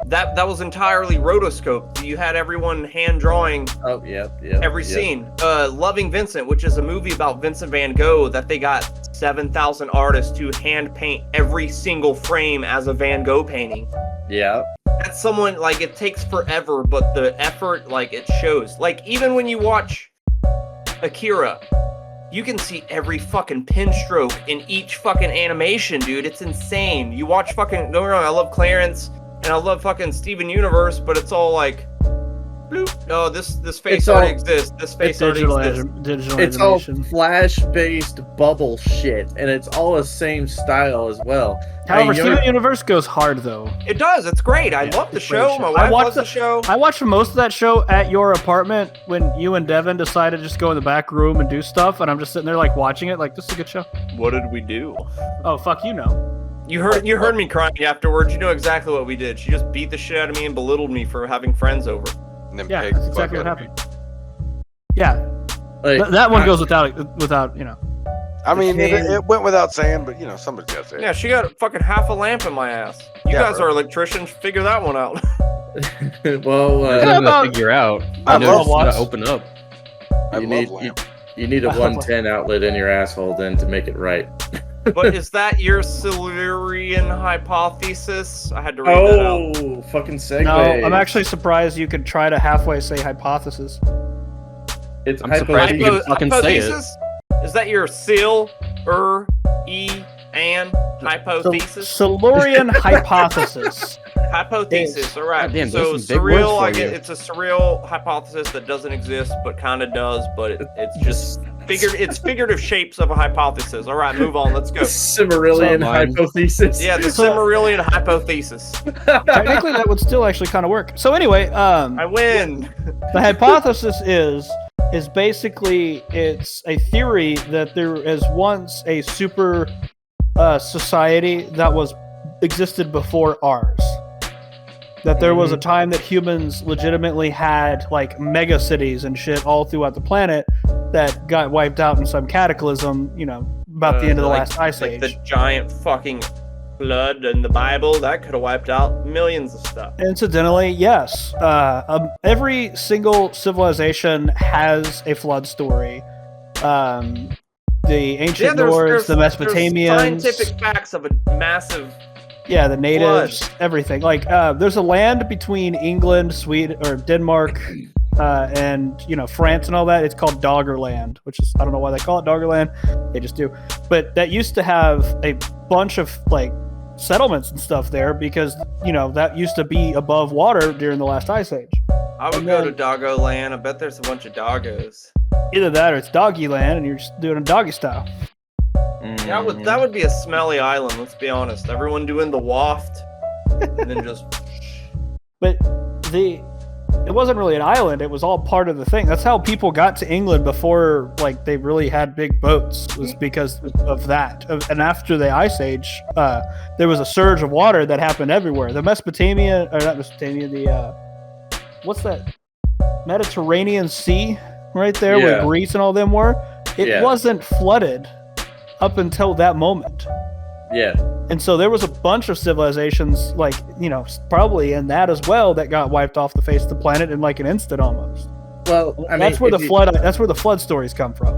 That was entirely rotoscoped. You had everyone hand drawing every scene. Loving Vincent, which is a movie about Vincent van Gogh that they got 7,000 artists to hand paint every single frame as a Van Gogh painting. Yeah. That's someone, like, it takes forever, but the effort, like, it shows. Like, even when you watch Akira, you can see every fucking pin stroke in each fucking animation, dude. It's insane. You watch fucking, don't get me wrong, I love Clarence, and I love fucking Steven Universe, but it's all like, bloop. No, this face already exists. This face already exists. Digital It's animation. all flash-based bubble shit, and it's all the same style as well. However, Steven Universe goes hard though. It does. It's great. I love the show. My wife loves the show. I watched most of that show at your apartment when you and Devin decided to just go in the back room and do stuff, and I'm just sitting there like watching it, like, this is a good show. What did we do? Oh, fuck, you know. You heard me crying afterwards. You know exactly what we did. She just beat the shit out of me and belittled me for having friends over. And then Yeah, that's exactly what happened. Yeah. Like, That one goes without I mean, can- it went without saying, but somebody's got to say it. Yeah, she got fucking half a lamp in my ass. You Yeah, guys bro. are electricians. Figure that one out. well, There's nothing to figure out. I know love it's gonna watts. open up. I you love need lamp. you need a 110 outlet in your asshole then to make it right. But is that your Silurian hypothesis? I had to read that out. Oh, fucking segue. No, I'm actually surprised you could try to halfway say hypothesis. It's I'm surprised you can fucking say it. Hypothesis? Is that your Sil-er-e-an hypothesis? Silurian hypothesis. Hypothesis, all right. God damn, So those are big surreal, words I for get you. it's a surreal hypothesis that doesn't exist, but kind of does. But it's just it's figurative shapes of a hypothesis. All right, move on. Let's go. Silmarillion Mine. hypothesis. Yeah, the Silmarillion hypothesis. Technically, that would still actually kind of work. So anyway, I win. the hypothesis is basically it's a theory that there is once a super society that existed before ours. That there was a time that humans legitimately had like mega cities and shit all throughout the planet that got wiped out in some cataclysm, about the end of the last ice like age. the giant fucking flood in the Bible that could have wiped out millions of stuff. Incidentally, yes. Every single civilization has a flood story. The ancient Nords, the there's Mesopotamians, scientific facts of a massive. yeah, the natives, everything. Like, there's a land between England, Sweden, or Denmark, and France and all that. It's called Doggerland, which is I don't know why they call it Doggerland. They just do. But that used to have a bunch of like settlements and stuff there because that used to be above water during the last ice age. I would And go then- to Doggo Land. I bet there's a bunch of doggos. Either that or it's doggy land and you're just doing a doggy style. That would be a smelly island. Let's be honest. Everyone doing the waft, and then just But it wasn't really an island. It was all part of the thing. That's how people got to England before like they really had big boats was because of that. And after the ice age, there was a surge of water that happened everywhere. The Mesopotamia, or not Mesopotamia, the what's that? Mediterranean Sea right there Yeah. where Greece and all them were. It Yeah. wasn't flooded up until that moment. Yeah. And so there was a bunch of civilizations, like, probably in that as well, that got wiped off the face of the planet in like an instant almost. Well, I mean, That's where if you- that's where the flood stories come from.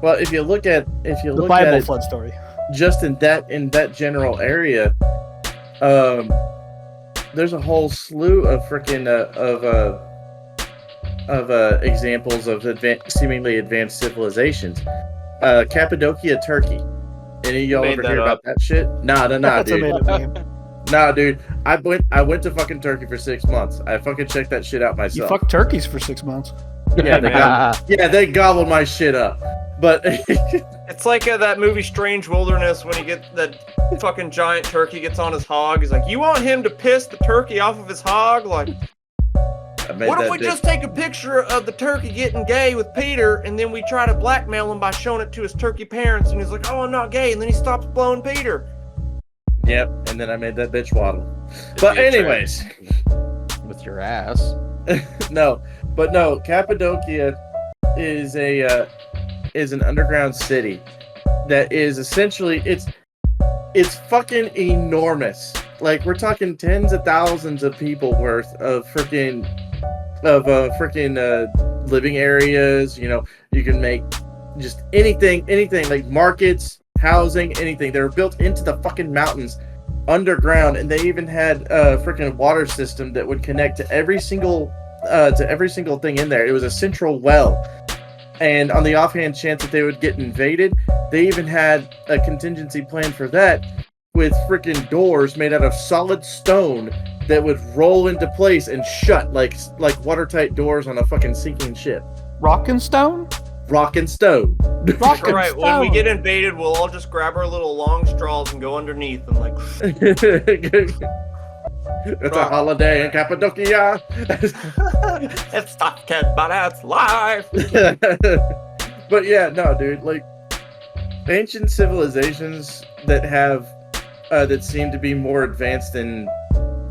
Well, if you look at The at Bible it flood story. just in that general area, there's a whole slew of freaking examples of seemingly advanced civilizations. Cappadocia, Turkey. Any of y'all Made ever that hear up. about that shit? Nah, That's a dude. made-up name. Nah, dude. I went to fucking Turkey for 6 months. I fucking checked that shit out You myself. fucked turkeys for 6 months. Yeah, they gobbled my shit up. But it's like that movie Strange Wilderness when that fucking giant turkey gets on his hog. He's like, "You want him to piss the turkey off of his hog?" Like, I made what if that we dick- just take a picture of the turkey getting gay with Peter, and then we try to blackmail him by showing it to his turkey parents, and he's like, "Oh, I'm not gay," and then he stops blowing Peter. Yep, and then I made that bitch waddle. But be a trend. anyways, With your ass. no, Cappadocia is an underground city that is essentially it's fucking enormous. Like we're talking tens of thousands of people worth of freaking living areas. You can make just anything like markets, housing, anything. They were built into the fucking mountains underground, and they even had a freaking water system that would connect to every single thing in there. It was a central well, and on the offhand chance that they would get invaded, they even had a contingency plan for that with freaking doors made out of solid stone that would roll into place and shut like watertight doors on a fucking sinking ship. Rock and stone? Rock and stone. Rock All and right, stone. when we get invaded, we'll all just grab our little long straws and go underneath and like. It's a holiday in Cappadocia. It's not kid, but it's live. But yeah, no, dude. Like ancient civilizations that have that seem to be more advanced than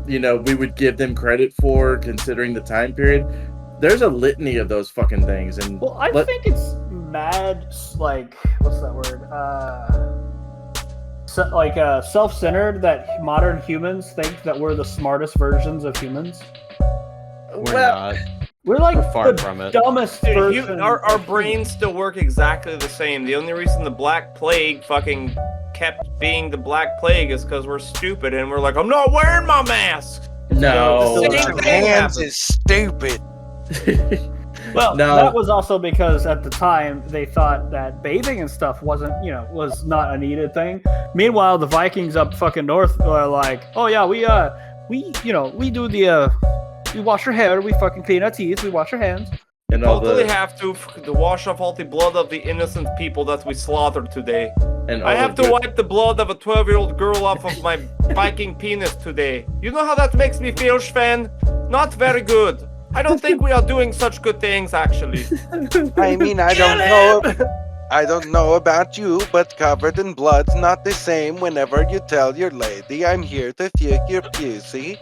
we would give them credit for, considering the time period. There's a litany of those fucking things, and Well, I think it's mad, like, what's that word? Self-centered that modern humans think that we're the smartest versions of humans. We're not. We're like We're far the from it. dumbest Dude, version. our of brains still work exactly the same. The only reason the Black Plague fucking kept being the Black Plague is because we're stupid and we're like, I'm not wearing my mask. No. The same thing Hands happened. is stupid. Well, No. that was also because at the time they thought that bathing and stuff wasn't, was not a needed thing. Meanwhile, the Vikings up fucking north are like, oh yeah, we do the, we wash our hair, we fucking clean our teeth, we wash our hands. And all Totally the have to wash off all the blood of the innocent people that we slaughtered today. and all I have the to good- wipe the blood of a 12-year-old girl off of my Viking penis today. You know how that makes me feel, Sven? Not very good. I don't think we are doing such good things, actually. I mean, I don't know about you, but covered in blood's not the same whenever you tell your lady I'm here to fuck your pussy.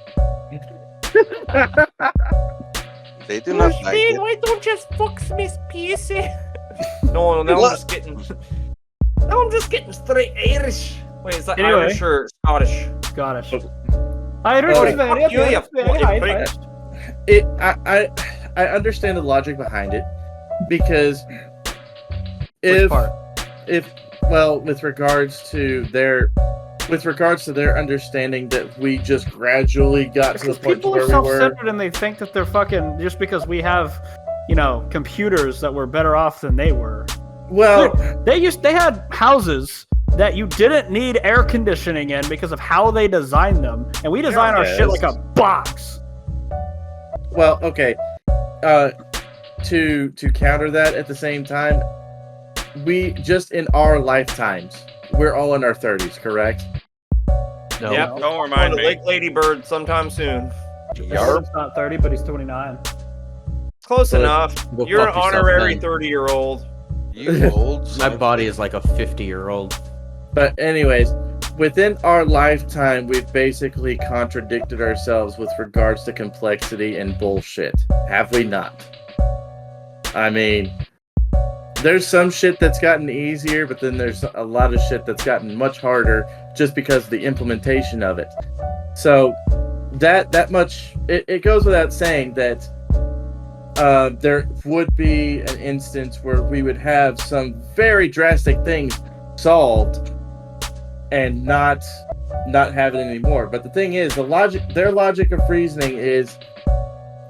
They do not like it. why don't you just fuck Miss Pussy? No, now What? I'm just getting straight Irish. Wait, is that Anyway. Irish or Scottish? Scottish. Irish Oh, is very fuck you, you fucking prick. I understand the logic behind it because Which if part? with regards to their understanding that we just gradually got to the Because point to people where are we were. self-centered and they think that they're fucking just because we have, computers that were better off than they were. Well, They had houses that you didn't need air conditioning in because of how they designed them, and we design our shit like a box. well, okay. To counter that at the same time, we just in our lifetimes, we're all in our 30s, correct? No. Yep. Don't Going remind to me. Lake Ladybird sometime soon. Yarp. He's not 30, but he's 29. Close But enough. go You're an fuck yourself honorary then. 30-year-old. You old My son of- body is like a 50-year-old. But anyways, within our lifetime, we've basically contradicted ourselves with regards to complexity and bullshit. Have we not? I mean, there's some shit that's gotten easier, but then there's a lot of shit that's gotten much harder just because of the implementation of it. So that much, it goes without saying that there would be an instance where we would have some very drastic things solved and not have it anymore. But the thing is, their logic of reasoning is,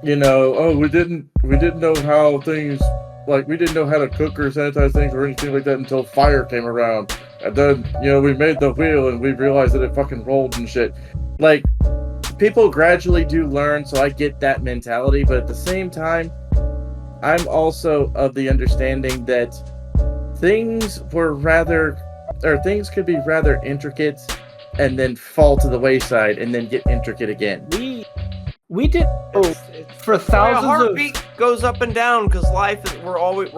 we didn't know how things, like, we didn't know how to cook or sanitize things or anything like that until fire came around. And then, we made the wheel and we realized that it fucking rolled and shit. Like, people gradually do learn, so I get that mentality, but at the same time, I'm also of the understanding that things could be rather intricate and then fall to the wayside and then get intricate again. We did for Our thousands heartbeat goes up and down because life is we're always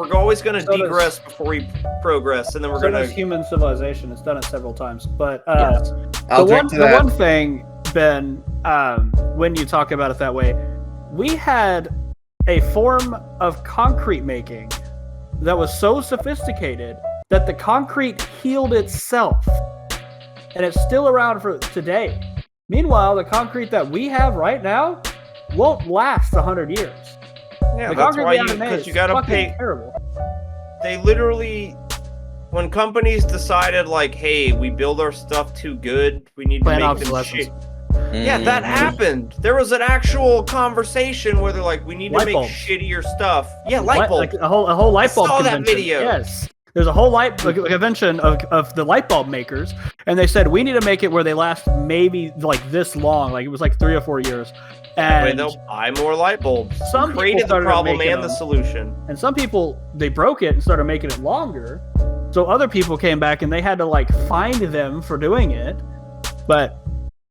going to So does- degress before we progress, and then we're of so going does to. human civilization. It's done it several times, but Yes. the I'll drink one to the that. one thing, Ben, when you talk about it that way, we had a form of concrete making that was so sophisticated that the concrete healed itself, and it's still around for today. Meanwhile, the concrete that we have right now won't last 100 years. Yeah, The that's concrete why we have today because is you got to fucking pay. terrible. They literally, when companies decided like, hey, we build our stuff too good, we need to Plan make them obsolescence. shit. Yeah, that happened. There was an actual conversation where they're like, we need to Light make bulbs. shittier stuff. Yeah, light bulb. Like a whole light bulb saw that convention. video. Yes. There's a whole convention of the light bulb makers, and they said we need to make it where they last maybe like this long, like it was like 3 or 4 years. That way And they'll buy more light bulbs. Some people Created the started problem making and the them. solution. and some people, they broke it and started making it longer. So other people came back and they had to like find them for doing it. But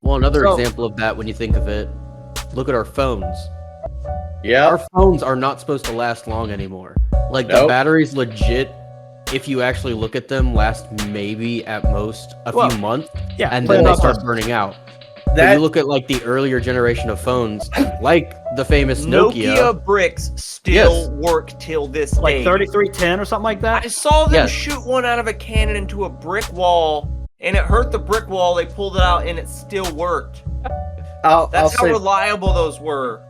Well, another So- example of that, when you think of it, look at our phones. Yeah. Our phones are not supposed to last long anymore. Like, the Nope. batteries legit, if you actually look at them, last maybe at most a Well, few months, yeah, and but then they also- start burning out. But you look at like the earlier generation of phones, like the famous Nokia. bricks still work till this Like day. 3310 or something like that. I saw them Yes. shoot one out of a cannon into a brick wall, and it hurt the brick wall. They pulled it out, and it still worked. I'll That's how say, reliable those were.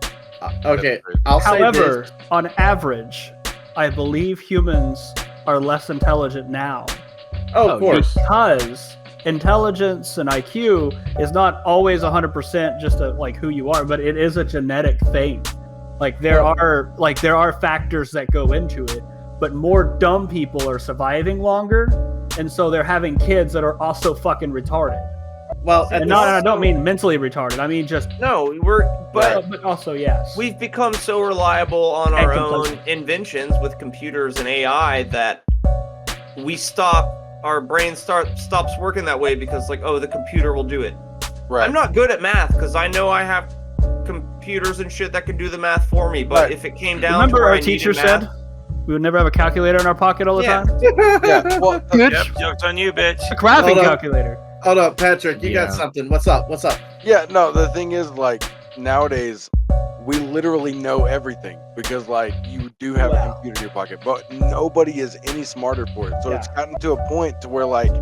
okay. I'll say However, this. on average, I believe humans are less intelligent now Oh, of course. because intelligence and IQ is not always 100% just like who you are, but it is a genetic thing. Like there are factors that go into it, but more dumb people are surviving longer, and so they're having kids that are also fucking retarded. Well, And I don't mean mentally retarded. I mean just No, but also yes. we've become so reliable on our And own complacent. inventions with computers and AI that our brain stops working that way because like, oh, the computer will do it. Right. I'm not good at math because I know I have computers and shit that can do the math for me, but Right. if it came down Remember to where our I teacher needed math, said we would never have a calculator in our pocket all the Yeah. time? Yeah. Well, Yep, joke's on you, bitch. A graphing Hold on. calculator. Hold up, Patrick. You got Yeah. something. What's up? yeah. No, the thing is, like nowadays, we literally know everything because, like, you do have a computer in your pocket, but nobody is any smarter for it. So it's gotten to a point to where, like,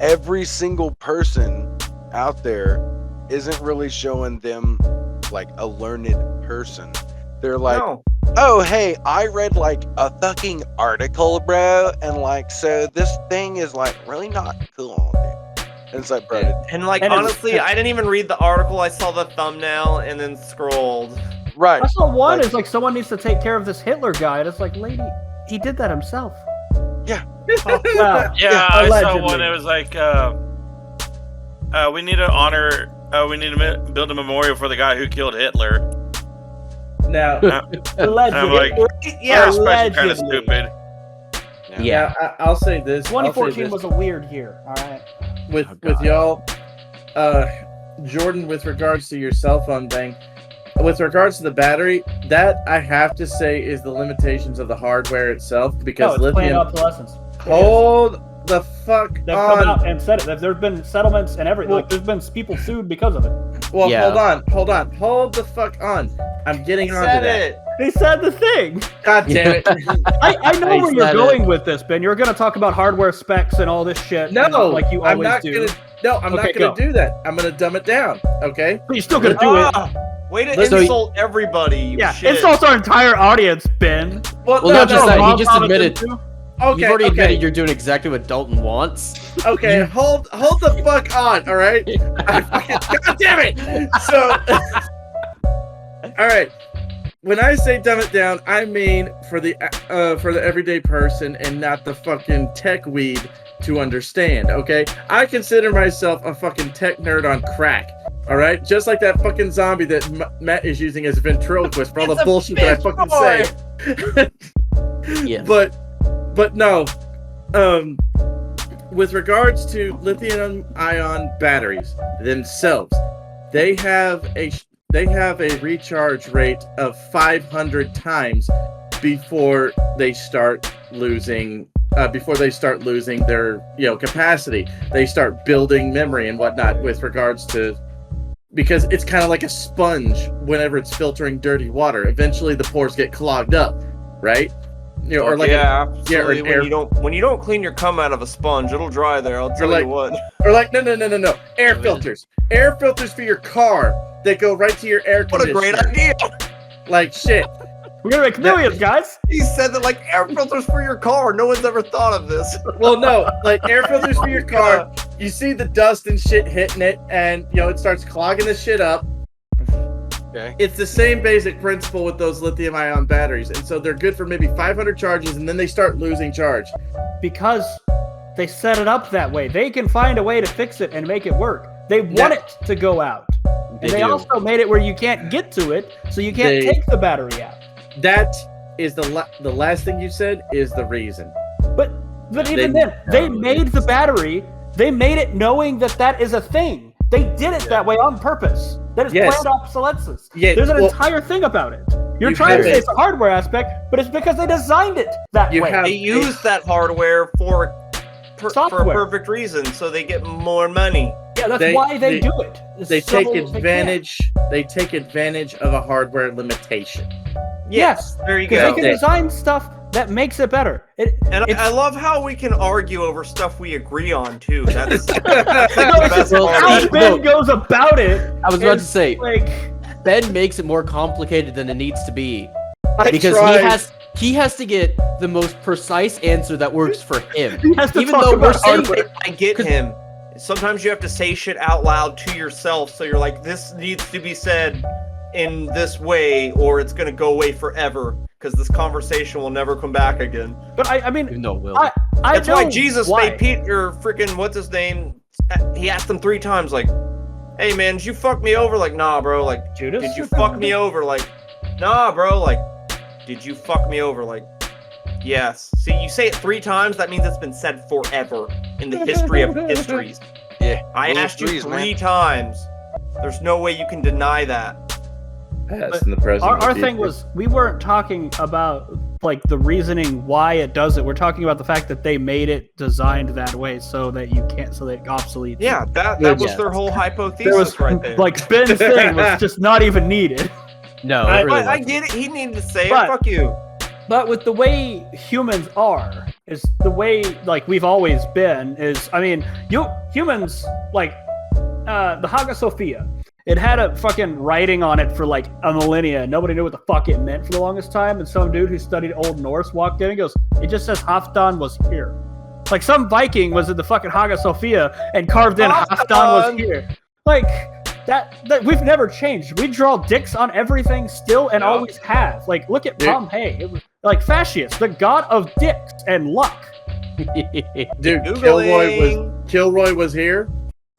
every single person out there isn't really showing them like a learned person. They're like, no. oh, hey, I read like a fucking article, bro, and like, so this thing is like really not cool, dude. And it's like, bro, And like And it's- honestly, I didn't even read the article. I saw the thumbnail and then scrolled. right. I saw one Like- is like someone needs to take care of this Hitler guy, and it's like, lady, he did that himself. Yeah. Well, Yeah, I saw allegedly. one. It was like, we need to build a memorial for the guy who killed Hitler. Now, And I'm allegedly. like, Yeah, that's kind of allegedly. stupid. yeah, I'll say this. I'll say 2014 this. was a weird year. All right. with Oh, with God. y'all, Jordan, with regards to your cell phone thing, with regards to the battery, that I have to say is the limitations of the hardware itself No, because it's planned lithium. obsolescence. Hold the fuck They've come on. out and said it. There's been settlements and everything. Like, there's been people sued because of it. Well, Yeah. hold on, hold the fuck on. I'm getting onto said that. it. They said the thing. God damn it! I know I where you're said going with this, Ben. You're going to talk about hardware specs and all this shit. No, and like you I'm always not do. gonna. No, I'm Okay, not gonna go. do that. I'm gonna dumb it down. Okay. But you're still going to do it. Ah, way to So- insult everybody. You Yeah, shit. insults our entire audience, Ben. Well, Well, no, not just no. that, he Rob just Robinson admitted. too? Okay, You've already okay. admitted you're doing exactly what Dalton wants. Okay, hold the fuck on, all right? God damn it! So, all right. When I say dumb it down, I mean for the everyday person and not the fucking tech weed to understand. Okay, I consider myself a fucking tech nerd on crack. All right, just like that fucking zombie that Matt is using as a ventriloquist for all the bullshit that I fucking say. Yes. But no, with regards to lithium-ion batteries themselves, they have a recharge rate of 500 times before they start losing their capacity. They start building memory and whatnot with regards to, because it's kind of like a sponge. Whenever it's filtering dirty water, eventually the pores get clogged up, right? Or like absolutely. an when you don't clean your cum out of a sponge, it'll dry there. I'll tell like- you what. no, air filters for your car that go right to your air What a conditioner. great idea! Like shit. We're going to make millions, guys. He said that like air filters for your car. No one's ever thought of this. Well, no, like air filters for your car. You see the dust and shit hitting it, and it starts clogging the shit up. Okay. It's the same basic principle with those lithium-ion batteries, and so they're good for maybe 500 charges, and then they start losing charge. Because they set it up that way. They can find a way to fix it and make it work. They want it to go out. And they do. also made it where you can't get to it, so you can't They- take the battery out. That is the last thing you said is the reason. But even then, they made the battery. They made it knowing that is a thing. They did it that way on purpose. That is Yes. planned obsolescence. Yeah, There's an well- entire thing about it. You're You trying to have say it. it's a hardware aspect, but it's because they designed it that You way. have- They use that hardware for for a Software. perfect reason, so they get more money. Yeah, that's why they do it. They take advantage. They take advantage of a hardware limitation. Yes, there you because go. they can design stuff that makes it better. I love how we can argue over stuff we agree on too. That's like the it's best just part. how Ben goes about it. I was about to say, like Ben makes it more complicated than it needs to be. I Because tried. he has to get the most precise answer that works for him. He has to Even talk though we're about saying hardware. I get him. Sometimes you have to say shit out loud to yourself, so you're like, this needs to be said in this way, or it's gonna go away forever, because this conversation will never come back again. But I mean, Even though it will. That's know why Jesus why. made Peter freaking what's his name? He asked him 3 times, like, "Hey man, did you fuck me over?" Like, "Nah, bro." Like, Judas? "Did you fuck me over?" Like, "Nah, bro." Like, "Did you fuck me over?" Like, "Yes." See, you say it 3 times, that means it's been said forever in the history of histories. Yeah. I rule of asked you threes, 3 man. times. There's no way you can deny that. Past and the present. Our the thing future. was, we weren't talking about like the reasoning why it does it. We're talking about the fact that they made it designed that way so that you can't, so that it obsoletes. Yeah, that Yeah. was their whole hypothesis There was right there. like Ben's thing was just not even needed. No, I- it really I wasn't. get it. He needed to say But- it. Fuck you. But with the way humans are, is the way like we've always been. Is I mean, humans like the Hagia Sophia. It had a fucking writing on it for like a millennia. Nobody knew what the fuck it meant for the longest time. And some dude who studied Old Norse walked in and goes, "It just says Halfdan was here." Like some Viking was in the fucking Hagia Sophia and carved in Halfdan was here. Like that we've never changed. We draw dicks on everything still and Yeah. always have. Like look at Dude. Pompeii. It was like Fascius, the god of dicks and luck. Dude, Googling. Kilroy was here.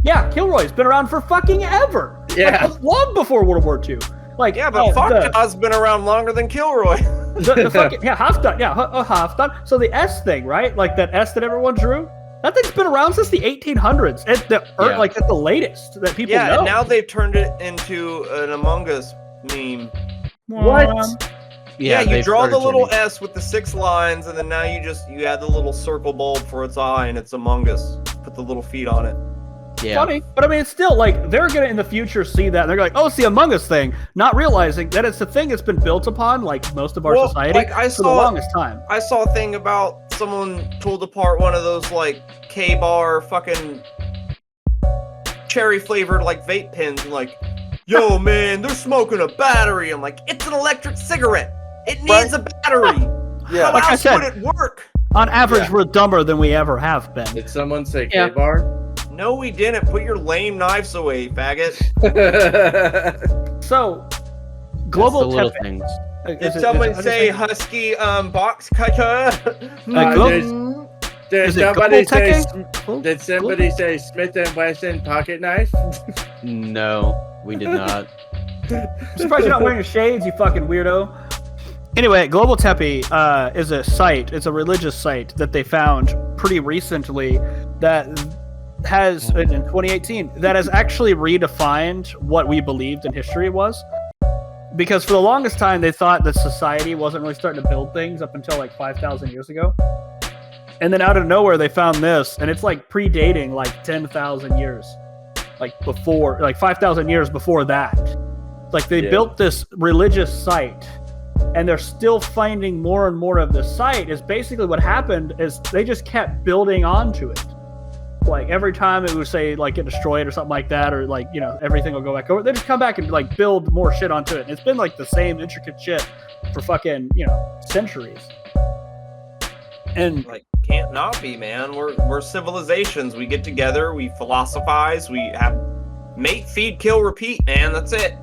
Yeah, Kilroy's been around for fucking ever. Yeah. Like, long before World War II. Like Yeah, but Fuckdaw's been around longer than Kilroy. the fucking Halfdan, Halfdan. So the S thing, right? Like that S that everyone drew. That thing's been around since the 1800s. Like at the latest that people Yeah, know. and now they've turned it into an Among Us meme. What? Yeah, you they've draw the started little turning- S with the 6 lines, and then now you add the little circle bulb for its eye, and it's Among Us. Put the little feet on it. Yeah. Funny, but I mean, it's still like they're gonna in the future see that and they're like, "Oh, it's the Among Us thing," not realizing that it's the thing that's been built upon like most of our Well, society like, I for the saw- longest time. I saw a thing about someone pulled apart one of those like K-bar fucking cherry flavored like vape pens and like, "Yo man, they're smoking a battery." I'm like, "It's an electric cigarette. It needs a battery. Yeah. How Like I else said- would it work?" On average, Yeah. we're dumber than we ever have been. Did someone say Yeah. K-bar? No, we didn't. Put your lame knives away, faggot. So, That's global the little temp- things. Did someone say husky box cutter? Did Is it somebody global say? teching? Did somebody say Smith and Wesson pocket knife? No, we did not. I'm surprised you're not wearing your shades, you fucking weirdo. Anyway, Global Tepe is a site. It's a religious site that they found pretty recently that has, in 2018, that has actually redefined what we believed in history was. Because for the longest time, they thought that society wasn't really starting to build things up until like 5,000 years ago. And then out of nowhere, they found this, and it's like predating like 10,000 years. Like before, like 5,000 years before that. Like they Yeah. built this religious site, and they're still finding more and more of the site. Is basically what happened is they just kept building onto it. Like every time it would say like get destroyed or something like that, or like, you know, everything will go back over. They just come back and like build more shit onto it. And it's been like the same intricate shit for fucking, you know, centuries. And Like, can't not be, man. We're civilizations. We get together, we philosophize, we have mate, feed, kill, repeat, man. That's it.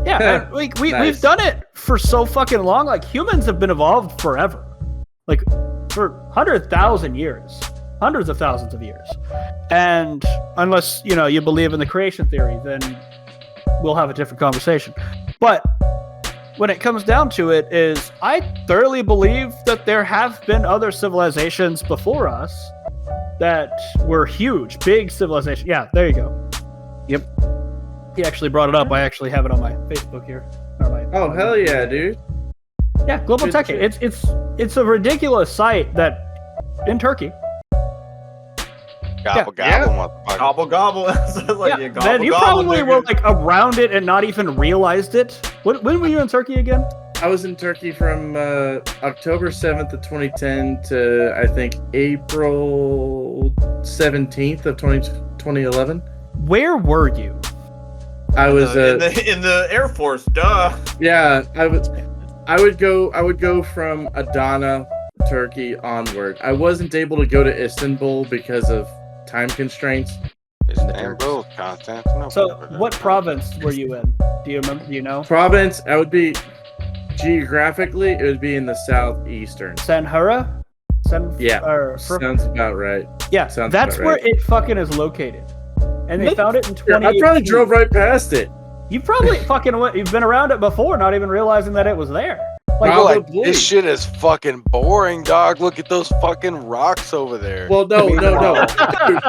yeah, and we've Nice. done it for so fucking long. Like humans have been evolved forever, like for 100,000 years, hundreds of thousands of years. And unless, you know, you believe in the creation theory, then we'll have a different conversation. But when it comes down to it, is I thoroughly believe that there have been other civilizations before us that were huge, big civilizations. Yeah, there you go. Yep. He actually brought it up. I actually have it on my Facebook here. Or my, Oh hell yeah, dude! yeah, Global Good Tech. shit. It's a ridiculous site that in Turkey Gobble Yeah. gobble, motherfucker. Gobble gobble. Sounds like Yeah, gobble, Ben, you gobble, probably nigga. were like around it and not even realized it. When were you in Turkey again? I was in Turkey from October 7th of 2010 to I think April 17th of 2011. Where were you? I was in the Air Force. Duh. yeah, I would go from Adana, Turkey onward. I wasn't able to go to Istanbul because of time constraints. Istanbul, Constantinople. So, what province were you in? Do you remember? Do you know? Province, I would be geographically, it would be in the southeastern. Sanhura? Yeah, Or, sounds about right. yeah, sounds that's about where right. it fucking is located. And they found it in I 2018. probably drove right past it. You probably you've been around it before, not even realizing that it was there. Like, You're like, Probably. this shit is fucking boring, dog. Look at those fucking rocks over there. Well, no. Dude,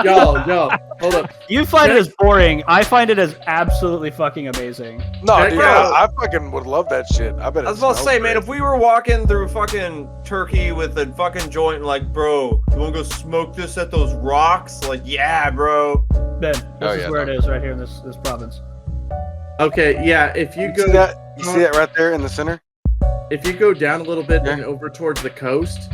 y'all, hold up. you find it as boring. I find it as absolutely fucking amazing. No, Heck dude, no. I fucking would love that shit. I bet. I was about to say, man, if we were walking through fucking Turkey with a fucking joint and like, bro, you wanna go smoke this at those rocks? Like, yeah, bro. Ben, this Oh, is yeah, where no. it is, right here in this province. Okay, yeah, if you You go see that? You see that right there in the center? if you go down a little bit Yeah. and over towards the coast,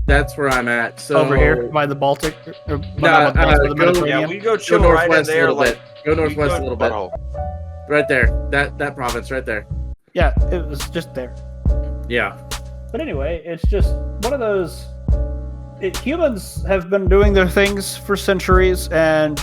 that's where I'm at. So Over here by the Baltic, or Nah, not by the go- Mediterranean. Yeah, we go go chill right in northwest a there. little Like, bit. Go northwest a go- little bit. Butthole. Right there. That province right there. Yeah, it was just there. Yeah. But anyway, it's just one of those. Humans have been doing their things for centuries, and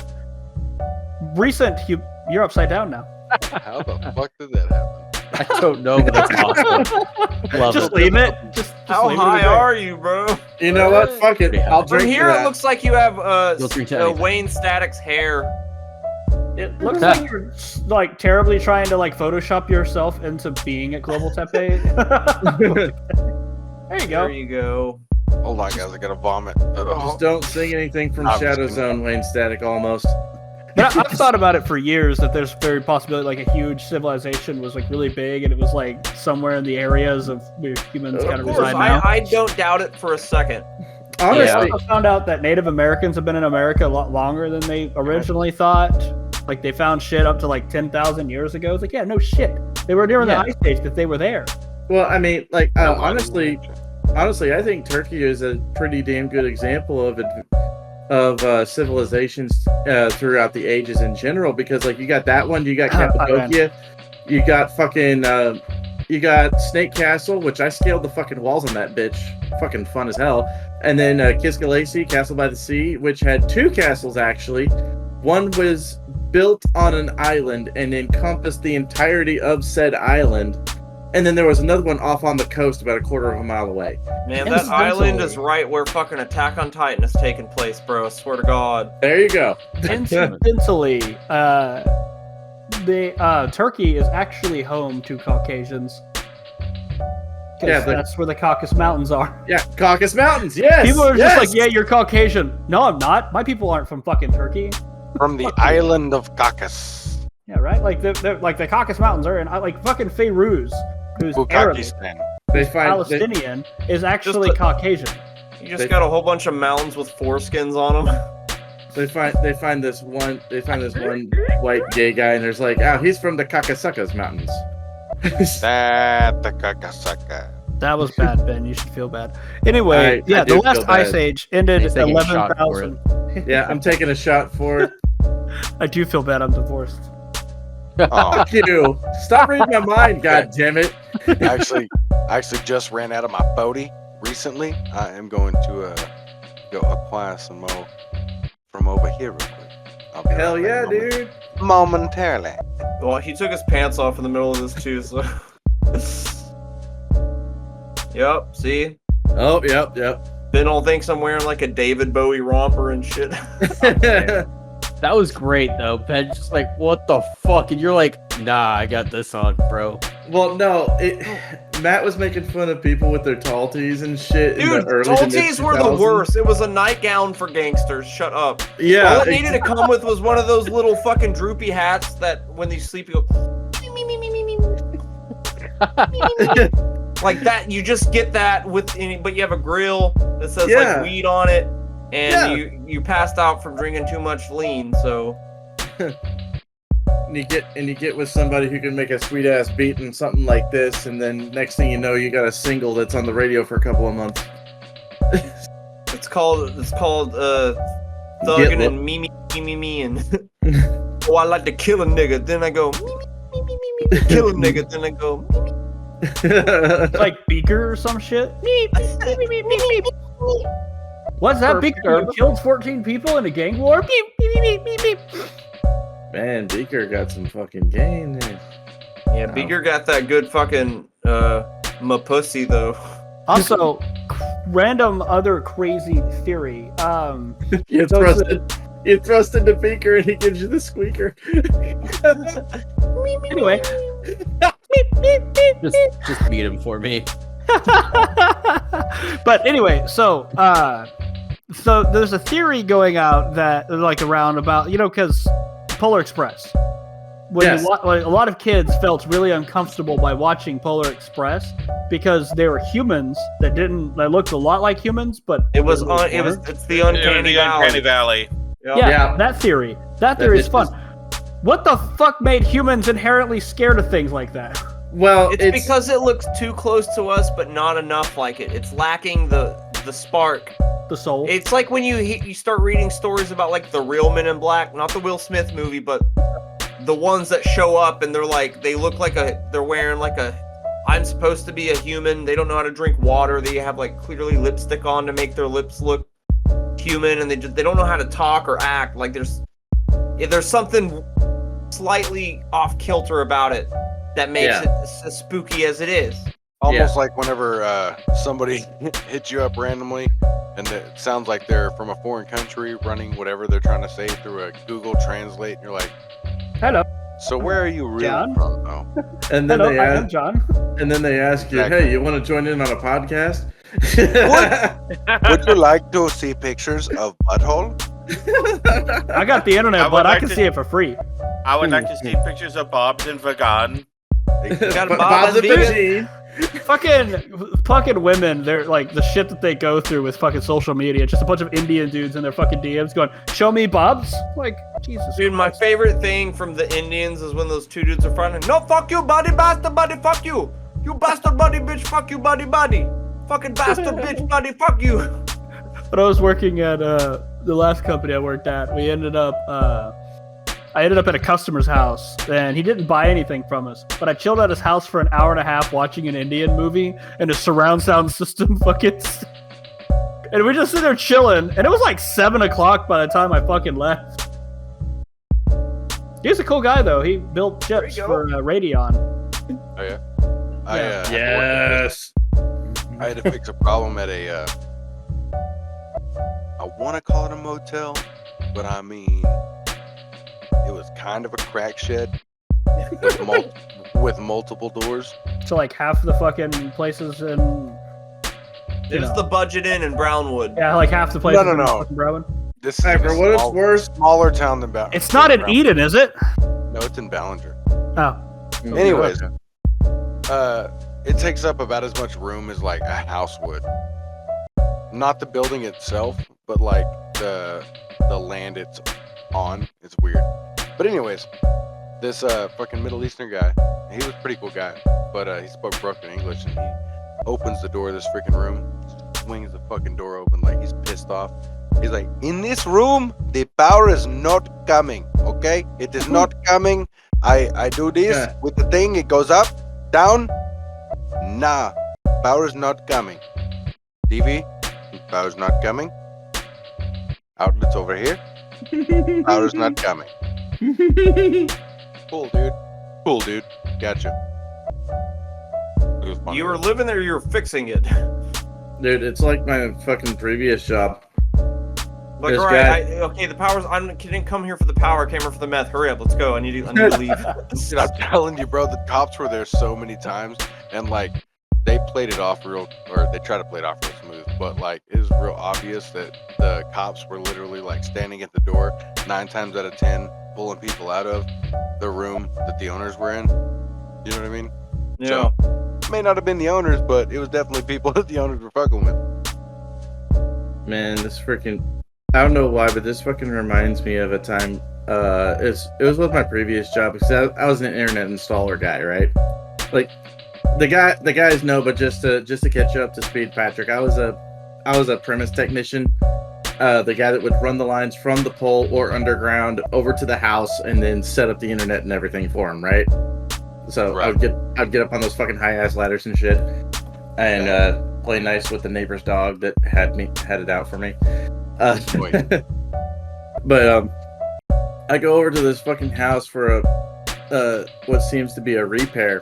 you're upside down now. How the fuck did that happen? I don't know, but that's awesome. Love Just it. leave it. Just how leave it high there. are you, bro? You know what? Fuck it. Pretty high. I'll From drink here, to it that. looks like you have You'll drink to anything. Wayne Static's hair. It looks like you're like terribly trying to like Photoshop yourself into being at Global Tepe. There you go. There you go. Hold on, guys. I gotta vomit. Just don't sing anything from I'm Shadow just Zone, Wayne Static, almost. But I've thought about it for years that there's very possibility like a huge civilization was like really big and it was like somewhere in the areas of where humans Of kind of Of course, reside now. I don't doubt it for a second. I Honestly, also found out that Native Americans have been in America a lot longer than they originally thought. Like they found shit up to like 10,000 years ago. It's like, yeah, no shit. They were during Yeah. the Ice Age that they were there. well, I mean, like, No, honestly, I think Turkey is a pretty damn good example of civilizations throughout the ages in general. Because, like, you got that one, you got Cappadocia, you got fucking, you got Snake Castle, which I scaled the fucking walls on that bitch. Fucking fun as hell. And then Kiskalesi, Castle by the Sea, which had two castles actually. One was built on an island and encompassed the entirety of said island. And then there was another one off on the coast about a quarter of a mile away. Man, that island Incidentally- is right where fucking Attack on Titan is taking place, bro. I swear to God. There you go. Incidentally, Turkey is actually home to Caucasians. 'Cause Yeah, but- that's where the Caucasus Mountains are. Yeah, Caucasus Mountains. Yes. People are yes! just like, yeah, you're Caucasian. No, I'm not. My people aren't from fucking Turkey. From the island of Caucasus. Yeah, right. Like the Caucasus Mountains are, and like fucking Fairuz, who's Arabic, Bukakistan. They find they, Palestinian, is actually Just a- Caucasian. You just got a whole bunch of mountains with foreskins on them. they find this one white gay guy and there's like, oh, he's from the Caucasus Mountains. That the Kakasaka. That was bad, Ben. You should feel bad. Anyway, I yeah, do the last feel bad. Ice Age ended He's taking a shot for 11,000. Yeah, I'm taking a shot for it. I do feel bad. I'm divorced. Oh, Fuck you. Stop reading my mind, god damn it. I actually just ran out of my 40 recently. I am going to go acquire some more from over here real quick. I'll be Hell right yeah, back dude. momentarily. Well, he took his pants off in the middle of this too, so. Yep, see? Oh, yep. Ben all thinks I'm wearing like a David Bowie romper and shit. That was great though. Ben just like, what the fuck? And you're like, nah, I got this on, bro. Well, no, Matt was making fun of people with their tall tees and shit. in Dude, the early tall to tees were the mid-2000s. worst. It was a nightgown for gangsters. Shut up. Yeah. All it needed to come with was one of those little fucking droopy hats that when you sleep you go like that. You just get that with any, but you have a grill that says Yeah. like weed on it. and you passed out from drinking too much lean. So And you get with somebody who can make a sweet ass beat and something like this, and then next thing you know, you got a single that's on the radio for a couple of months. it's called thugging and me and oh, I like to kill a nigga, then I go me, kill a nigga, then I go Like Beaker or some shit. What's that, Beaker? You killed 14 people in a gang war? Man, Beaker got some fucking game there. Yeah, Beaker got that good fucking my pussy though. Also, random other crazy theory. You thrust into Beaker and he gives you the squeaker. Anyway. Just beat him for me. But anyway, so there's a theory going out that like around about, you know, because Polar Express. When a lot of kids felt really uncomfortable by watching Polar Express because they were humans that looked a lot like humans, but it's the uncanny valley. Yeah, that theory is fun. What the fuck made humans inherently scared of things like that? Well, it's because it looks too close to us, but not enough like it. It's lacking the spark, the soul. It's like when you start reading stories about like the real Men in Black, not the Will Smith movie, but the ones that show up and they look like they're wearing like I'm supposed to be a human. They don't know how to drink water. They have like clearly lipstick on to make their lips look human, and they don't know how to talk or act. Like there's something slightly off kilter about it that makes it as spooky as it is. Almost like whenever somebody hits you up randomly and it sounds like they're from a foreign country running whatever they're trying to say through a Google Translate, and you're like, hello. So where are you really John? from, though? And then I am John. And then they ask you, hey, you want to join in on a podcast? Would you like to see pictures of butthole? I got the internet, but I can see it for free. I would like to see pictures of Bob's and Vegan. Got Bob's and Vegan. Fucking women, they're like the shit that they go through with fucking social media. Just a bunch of Indian dudes in their fucking DMs going, show me Bob's? Like, Jesus. Dude, my favorite thing from the Indians is when those two dudes are fronting, no, fuck you, buddy, bastard, buddy, fuck you. You bastard, buddy, bitch, fuck you, buddy. Fucking bastard, bitch, buddy, fuck you. When I was working at the last company I worked at, I ended up at a customer's house, and he didn't buy anything from us, but I chilled at his house for an hour and a half watching an Indian movie, and his surround sound system fucking... And we just sit there chilling, and it was like 7 o'clock by the time I fucking left. He's a cool guy, though. He built chips for Radeon. Oh, yeah? Yes. I had to fix a problem at I want to call it a motel, but I mean... It was kind of a crack shed with multiple doors. So like half the fucking places in... There's the Budget Inn in Brownwood. Yeah, like half the places No. in fucking Brownwood. This is for what it's worth, smaller town than Ballinger. It's not in Eden, is it? No, it's in Ballinger. Oh. Anyways, it takes up about as much room as like a house would. Not the building itself, but like the land it's on. It's weird. But anyways, this fucking Middle Eastern guy, he was a pretty cool guy, but he spoke broken English, and he opens the door of this freaking room, swings the fucking door open like he's pissed off. He's like, in this room, the power is not coming, okay? It is not coming. I do this with the thing, it goes up, down. Nah, power is not coming. TV, power is not coming. Outlets over here. Power's not coming. Cool, dude. Gotcha. It was fun. You were living there, you were fixing it. Dude, it's like my fucking previous job. Like, all right, okay, the power's... I didn't come here for the power, I came here for the meth. Hurry up, let's go. I need to leave. Dude, I'm telling you, bro, the cops were there so many times, and like, they played it off or they tried to play it off real smooth, but like, it was real obvious that the cops were literally like standing at the door 9 times out of 10, pulling people out of the room that the owners were in. You know what I mean? Yeah. So, it may not have been the owners, but it was definitely people that the owners were fucking with. Man, this freaking... I don't know why, but this fucking reminds me of a time. It was with my previous job because I was an internet installer guy, right? Like the guys know, but just to catch you up to speed, Patrick, I was a premise technician. The guy that would run the lines from the pole or underground over to the house and then set up the internet and everything for him, right? So Right. I'd get up on those fucking high ass ladders and shit, and play nice with the neighbor's dog that had it out for me. But I go over to this fucking house for a what seems to be a repair,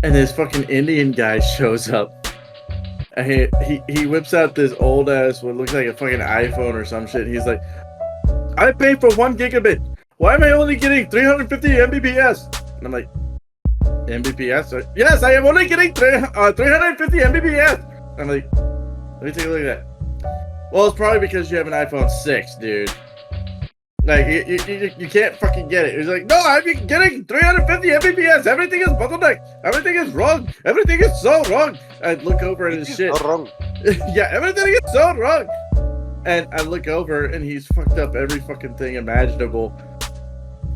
and this fucking Indian guy shows up. And he whips out this old ass what looks like a fucking iPhone or some shit. He's like, I paid for 1 gigabit. Why am I only getting 350 Mbps? And I'm like, Mbps? Yes, I am only getting 350 Mbps. I'm like, let me take a look at that. Well, it's probably because you have an iPhone 6, dude. Like, you can't fucking get it. He's like, no, I'm getting 350 Mbps. Everything is bottleneck. Everything is wrong. Everything is so wrong. I look over at his shit. Wrong. Yeah, everything is so wrong. And I look over and he's fucked up every fucking thing imaginable.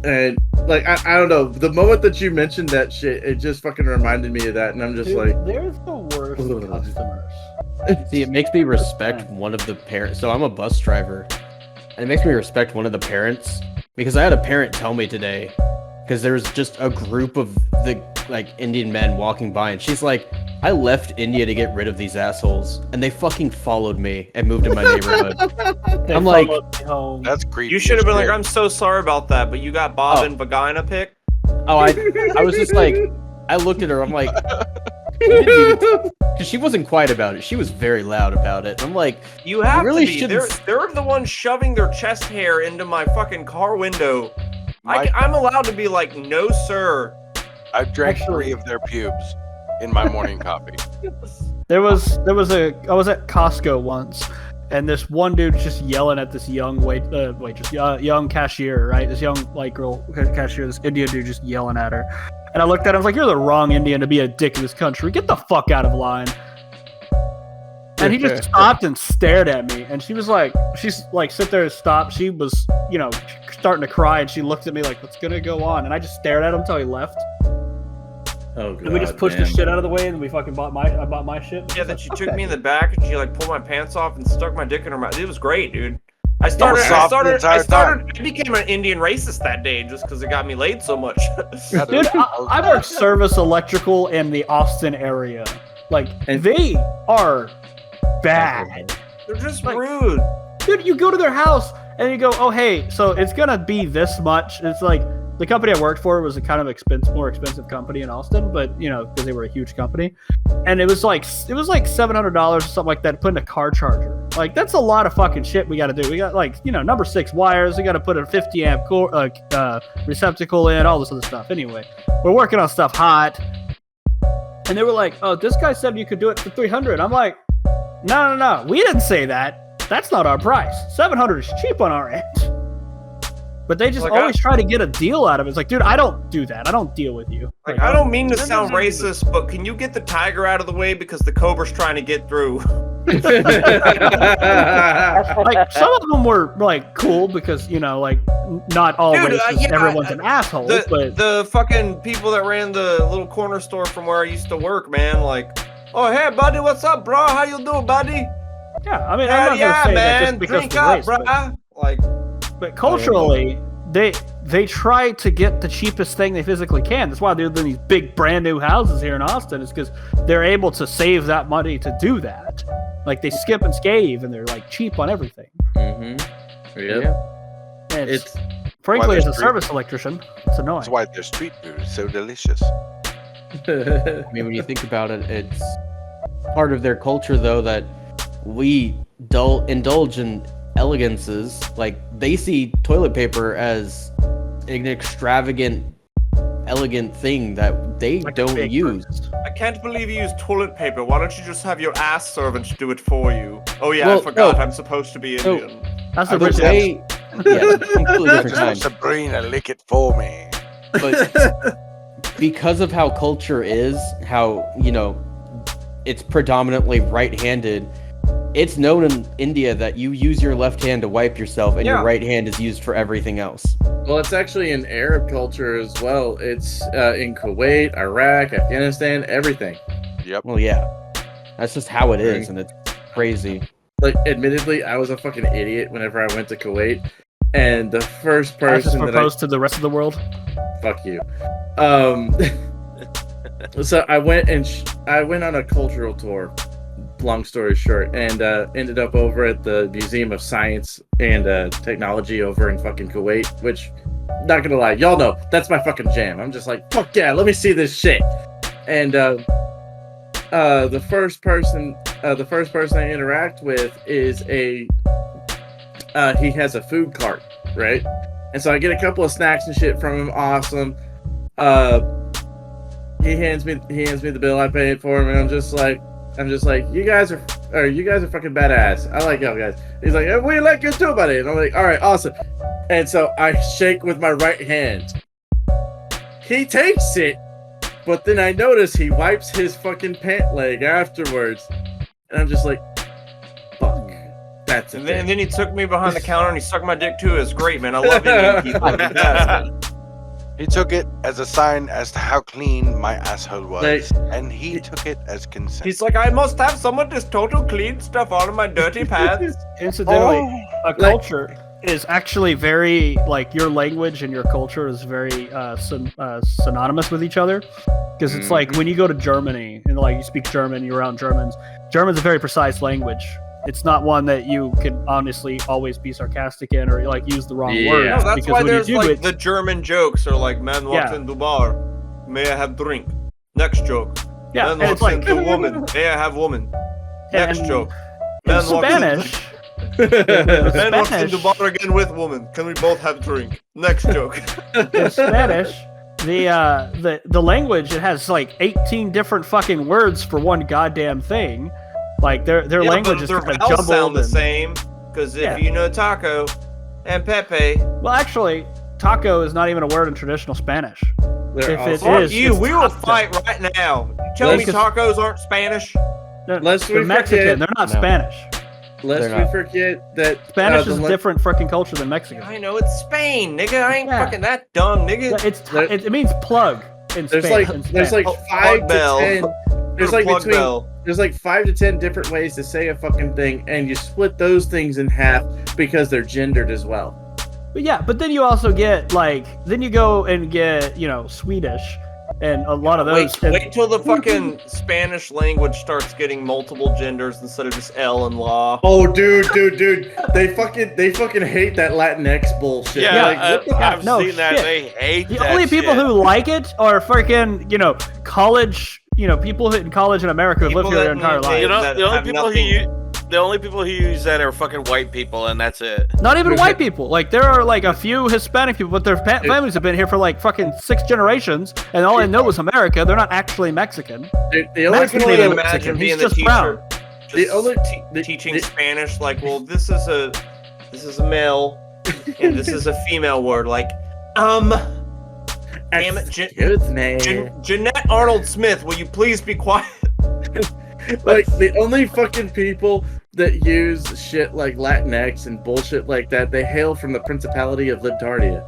And, like, I don't know. The moment that you mentioned that shit, it just fucking reminded me of that. And I'm just Dude, like, they're the worst customers. See, it makes me respect one of the parents. So I'm a bus driver. And it makes me respect one of the parents because I had a parent tell me today because there was just a group of the like Indian men walking by and she's like, I left India to get rid of these assholes and they fucking followed me and moved in my neighborhood. I'm like, That's creepy. You should have been like, as shit. I'm so sorry about that, but you got Bob and vagina pick. oh, I was just like, I looked at her, I'm like, because she wasn't quiet about it. She was very loud about it. I'm like, You have really to be. shouldn't- They're the ones shoving their chest hair into my fucking car window. I'm allowed to be like, no, sir. I've drank 3 of their pubes in my morning coffee. I was at Costco once, and this one dude just yelling at this young young cashier, right? This young white girl cashier, this Indian dude just yelling at her. And I looked at him, I was like, you're the wrong Indian to be a dick in this country. Get the fuck out of line. And he just stopped and stared at me. And she's sit there and stop. She was, starting to cry. And she looked at me like, what's going to go on? And I just stared at him until he left. oh, God. And we just pushed his shit out of the way. And we fucking bought my shit. Yeah, that she took me in the back and she like pulled my pants off and stuck my dick in her mouth. It was great, dude. I became an Indian racist that day just because it got me laid so much. Dude, I work service electrical in the Austin area. Like, they are bad. They're just rude. Dude, you go to their house and you go, oh, hey, so it's going to be this much. It's like, the company I worked for was a kind of more expensive company in Austin, but, because they were a huge company. And it was like $700 or something like that to put in a car charger. Like, that's a lot of fucking shit we got to do. We got, like, number 6 wires. We got to put a 50 amp receptacle in, all this other stuff. Anyway, we're working on stuff hot. And they were like, oh, this guy said you could do it for $300. I'm like, no. We didn't say that. That's not our price. $700 is cheap on our end. But they just always try to get a deal out of it. It's like, dude, I don't do that. I don't deal with you. Like, I don't mean to sound racist, but can you get the tiger out of the way because the cobra's trying to get through? Like, some of them were like cool because not all races. Everyone's an asshole. But the fucking people that ran the little corner store from where I used to work, man, like, oh hey buddy, what's up, bro? How you doing, buddy? Yeah, I mean, I'm not gonna say that just because drink of up, race, bro. Like, but culturally, they try to get the cheapest thing they physically can. That's why they're in these big brand new houses here in Austin. Is because they're able to save that money to do that. Like, they skip and scave, and they're like cheap on everything. Mm-hmm. Yep. And it's frankly, as a service electrician, it's annoying. That's why their street food is so delicious. I mean, when you think about it, it's part of their culture, though, that we indulge in elegances. Like, they see toilet paper as an extravagant, elegant thing that they don't use. I can't believe you use toilet paper. Why don't you just have your ass servant do it for you? Oh yeah, I forgot. I'm supposed to be Indian. That's the way. Yeah, completely different time. Sabrina, lick it for me. But because of how culture is, how it's predominantly right-handed, it's known in India that you use your left hand to wipe yourself, and Yeah. your right hand is used for everything else. Well, it's actually in Arab culture as well. It's in Kuwait, Iraq, Afghanistan, everything. Yep. Well, yeah, that's just how it is, and it's crazy. Like, admittedly, I was a fucking idiot whenever I went to Kuwait, and the first I just person that I proposed to the rest of the world. fuck you. So I went on a cultural tour. Long story short, and ended up over at the Museum of Science and Technology over in fucking Kuwait. Which, not gonna lie, y'all know that's my fucking jam. I'm just like, fuck yeah, let me see this shit. And the first person I interact with is he has a food cart, right? And so I get a couple of snacks and shit from him. Awesome. He hands me the bill. I pay it for him, and I'm just like, you guys are fucking badass. I like y'all guys. He's like, we like you too, buddy. And I'm like, all right, awesome. And so I shake with my right hand. He takes it, but then I notice he wipes his fucking pant leg afterwards, and I'm just like, fuck. That's it. And then he took me behind the counter and he sucked my dick too. It's great, man. I love Indian people. They're the best, man. He took it as a sign as to how clean my asshole was, Like- and he took it as consent. He's like, I must have some of this total clean stuff out of my dirty pants. Incidentally, a like- culture is actually very like your language and your culture is very synonymous with each other, because it's like when you go to Germany and like you speak German, you're around Germans. German's a very precise language. It's not one that you can honestly always be sarcastic in or like use the wrong Yeah. words. No, that's because why when you there's do like it, the German jokes are like, man walks Yeah. in the bar, may I have drink? Next joke. yeah, Man and it's walks like into woman, may I have woman? Next and joke. in Man walks Spanish. Man walks Spanish. into bar again with woman. Can we both have drink? Next joke. In Spanish, the language, it has like 18 different fucking words for one goddamn thing. Like their Yeah, language but is their kind of vowels jumbled. sound the and- same. Because if Yeah. you know taco and pepe, Well, actually, taco is not even a word in traditional Spanish. They're If all- it fuck is, you. it's We will taco. fight right now. Tell me Because- tacos aren't Spanish. They're Lest we Mexican. forget- They're not No. Spanish. Lest They're we not. forget that Spanish the is a la- different freaking culture than Mexican. I know it's Spain, nigga. I ain't Yeah. fucking that dumb, nigga. It's There- it means plug in There's Spain. like in there's like Spanish. Oh, 5 plug to bell. 10. There's Put a like plug between bell. there's like 5 to 10 different ways to say a fucking thing, and you split those things in half because they're gendered as well. But yeah, but then you also get like then you go and get Swedish and a lot of those. Wait till the fucking Spanish language starts getting multiple genders instead of just L and la. Oh, dude, they fucking hate that Latinx bullshit. Yeah, Like, what the I've no seen that. shit. They hate The that only people shit. who like it are freaking college. People who in college in America who live People here their that entire need- life. You know, that the only have people who use that are fucking white people, and that's it. Not even white people. Like there are like a few Hispanic people, but their families have been here for like fucking 6 generations, and all they know is America. They're not actually Mexican. the only Mexican people Can you people that, are imagine Mexican. being He's the just teacher, brown. just The only- teaching the- Spanish? Like, well, this is a male, and this is a female word. Like, damn it, Excuse me. Jeanette Arnold Smith, will you please be quiet? Like, the only fucking people that use shit like Latinx and bullshit like that, they hail from the Principality of Libtardia.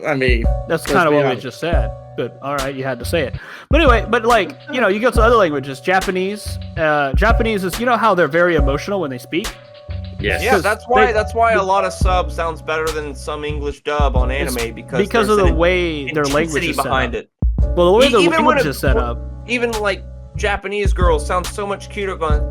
I mean, That's Let's kind of be what we honest. just said. But all right, you had to say it. But anyway, but like you go to other languages. Japanese. Japanese is how they're very emotional when they speak. yes. Yeah, that's why a lot of sub sounds better than some English dub on It's anime because of there's the an way their language intensity is set behind up. it. Well, the way the Even when language it- is set up. Even like Japanese girls sound so much cuter going.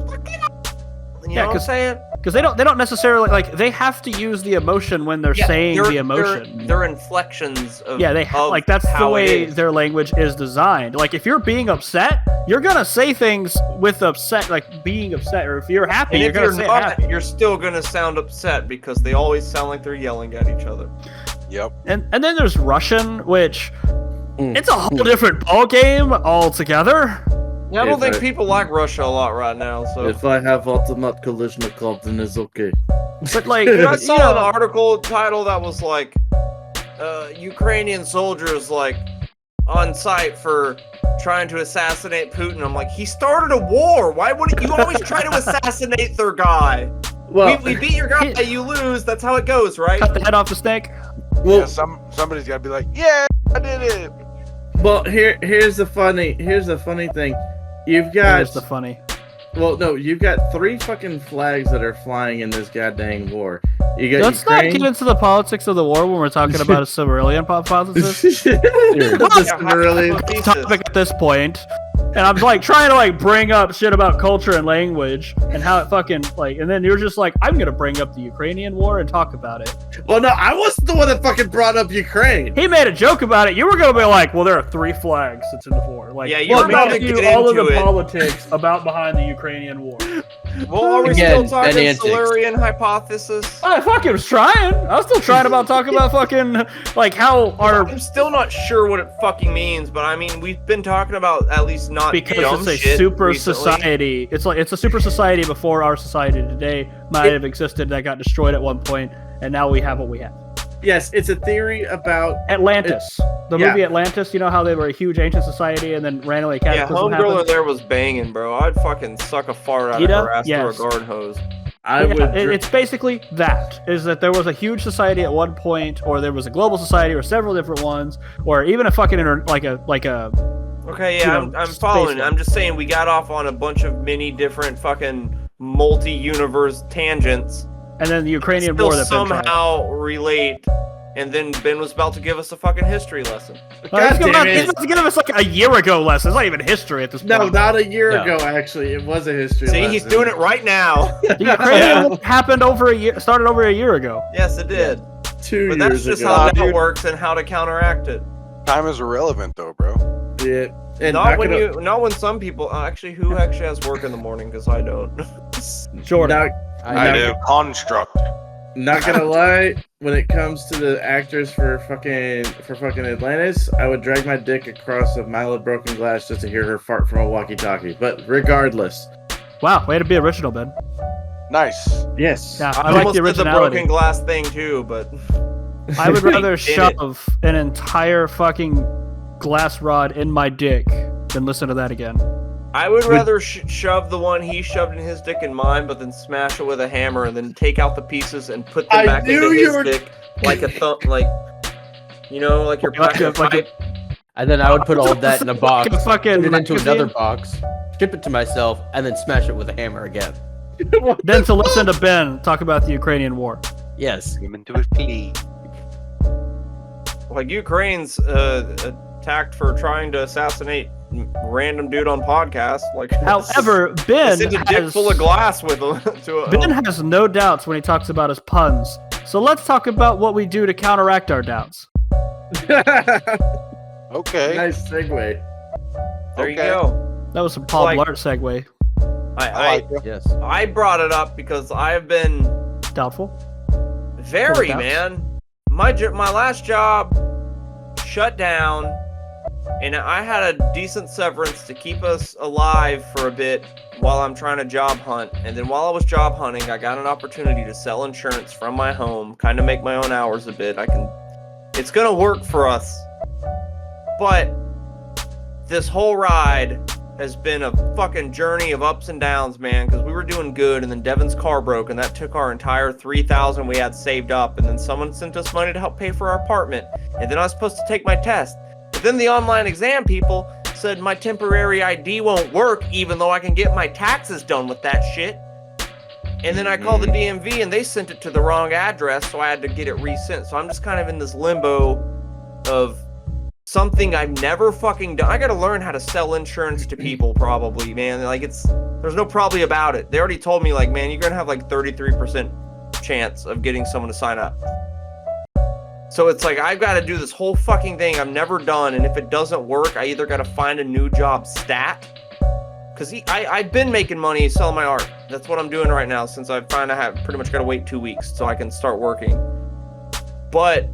You know what I'm saying? Because they don't necessarily they have to use the emotion when they're saying the emotion. They're inflections of Yeah, they of like that's the how it way is. their language is designed. Like if you're being upset, you're gonna say things with upset, like being upset, or if you're happy, And you're if gonna you're say not, happy. you're still gonna sound upset because they always sound like they're yelling at each other. Yep. And then there's Russian, which Mm. it's a whole different ball game altogether. Yeah, I don't If think I- people like Russia a lot right now. So If I have ultimate Kalishnikov, then it's okay. But like Dude, I you saw know, an article title that was like, Ukrainian soldiers like on site for trying to assassinate Putin. I'm like, he started a war. Why wouldn't you always try to assassinate their guy? Well, we beat your guy, you lose. That's how it goes, right? Cut the head off the snake. well, Yeah, somebody's got to be like, yeah, I did it. well. Here's the funny thing. You've got Here's the funny. Well, no, you've got 3 fucking flags that are flying in this goddamn war. You got Let's not Ukraine. get into the politics of the war when we're talking about a Silurian hypothesis. Really? Topic at this point. And I'm like trying to like bring up shit about culture and language and how it fucking like, and then you're just like, I'm gonna bring up the Ukrainian war and talk about it. Well, no, I wasn't the one that fucking brought up Ukraine. He made a joke about it. You were gonna be like, well, there are 3 flags that's in the war. Like, Yeah, you well, were about not to you, get all of into the it. politics about behind the Ukrainian war. Well, are we Again, still talking Ben antics. Silurian hypothesis? I fucking was trying. I was still trying about talking about fucking like how our I'm still not sure what it fucking means, but I mean, we've been talking about at least not because dumb it's a shit super recently. society. It's like it's a super society before our society today might have existed that got destroyed at one point, and now we have what we have. Yes, it's a theory about. Atlantis, the yeah. movie Atlantis. You know how they were a huge ancient society, and then randomly a Yeah, cataclysm homegirl in happened. there was banging, bro. I'd fucking suck a fart out Gita? of her ass Yes. through a garden hose. I Yeah, would. it's basically that is that there was a huge society at one point, or there was a global society, or several different ones, or even a fucking like a Okay, You yeah, know, I'm space following. one. I'm just saying we got off on a bunch of many different fucking multi-universe tangents. and then the Ukrainian Still war that Ben tried. somehow relate. And then Ben was about to give us a fucking history lesson. God damn He's it. about to give us like a year ago lesson. It's not even history at this point. No, not a year No. ago. Actually, it was a history. See, lesson. he's doing it right now. The Ukrainian war happened started over a year ago. Yes, it did. 2 But years that's just ago. how that works and how to counteract it. Time is irrelevant, though, bro. Yeah. And Not when gonna, not when some people actually who actually has work in the morning because I don't. Jordan. I not, do. Construct. not gonna lie, when it comes to the actors for fucking Atlantis, I would drag my dick across a mile of broken glass just to hear her fart from a walkie-talkie. But regardless, Wow, way to be original, Ben. Nice. yes. Yeah, I I like almost the did the originality. broken glass thing too, but I would rather Did it. shove an entire fucking glass rod in my dick than listen to that again. I would rather shove the one he shoved in his dick in mine, but then smash it with a hammer and then take out the pieces and put them I back knew into you his were- dick like a thumb, like you know, like you're Like a- packing a like a- pipe. And then I would put all of that in a box, Like a fucking put it into magazine. another box, ship it to myself, and then smash it with a hammer again. Then to listen to Ben talk about the Ukrainian war. Yes. Him into his plea. Like Ukraine's attacked for trying to assassinate random dude on podcast. Like, However, they Ben sent a dick has, full of glass with him to Ben has no doubts when he talks about his puns. So let's talk about what we do to counteract our doubts. Okay. Nice segue. There you Okay. go. That was some Paul Like- Blart segue. I I, like it. Yes. I brought it up because I've been Doubtful. very, Full of doubts. man. My last job shut down, and I had a decent severance to keep us alive for a bit while I'm trying to job hunt. And then while I was job hunting, I got an opportunity to sell insurance from my home, kind of make my own hours a bit. It's gonna work for us. But this whole ride has been a fucking journey of ups and downs, man, because we were doing good, and then Devin's car broke, and that took our entire $3,000 we had saved up, and then someone sent us money to help pay for our apartment, and then I was supposed to take my test. But then the online exam people said my temporary ID won't work, even though I can get my taxes done with that shit. And then I called the DMV, and they sent it to the wrong address, so I had to get it resent. So I'm just kind of in this limbo of something I've never fucking done. I gotta learn how to sell insurance to people, probably, man. Like, there's no probably about it. They already told me, like, man, you're gonna have like 33% chance of getting someone to sign up. So it's like, I've got to do this whole fucking thing I've never done, and if it doesn't work, I either got to find a new job stat. Because I've been making money selling my art. That's what I'm doing right now, since I find I have pretty much got to wait 2 weeks so I can start working. But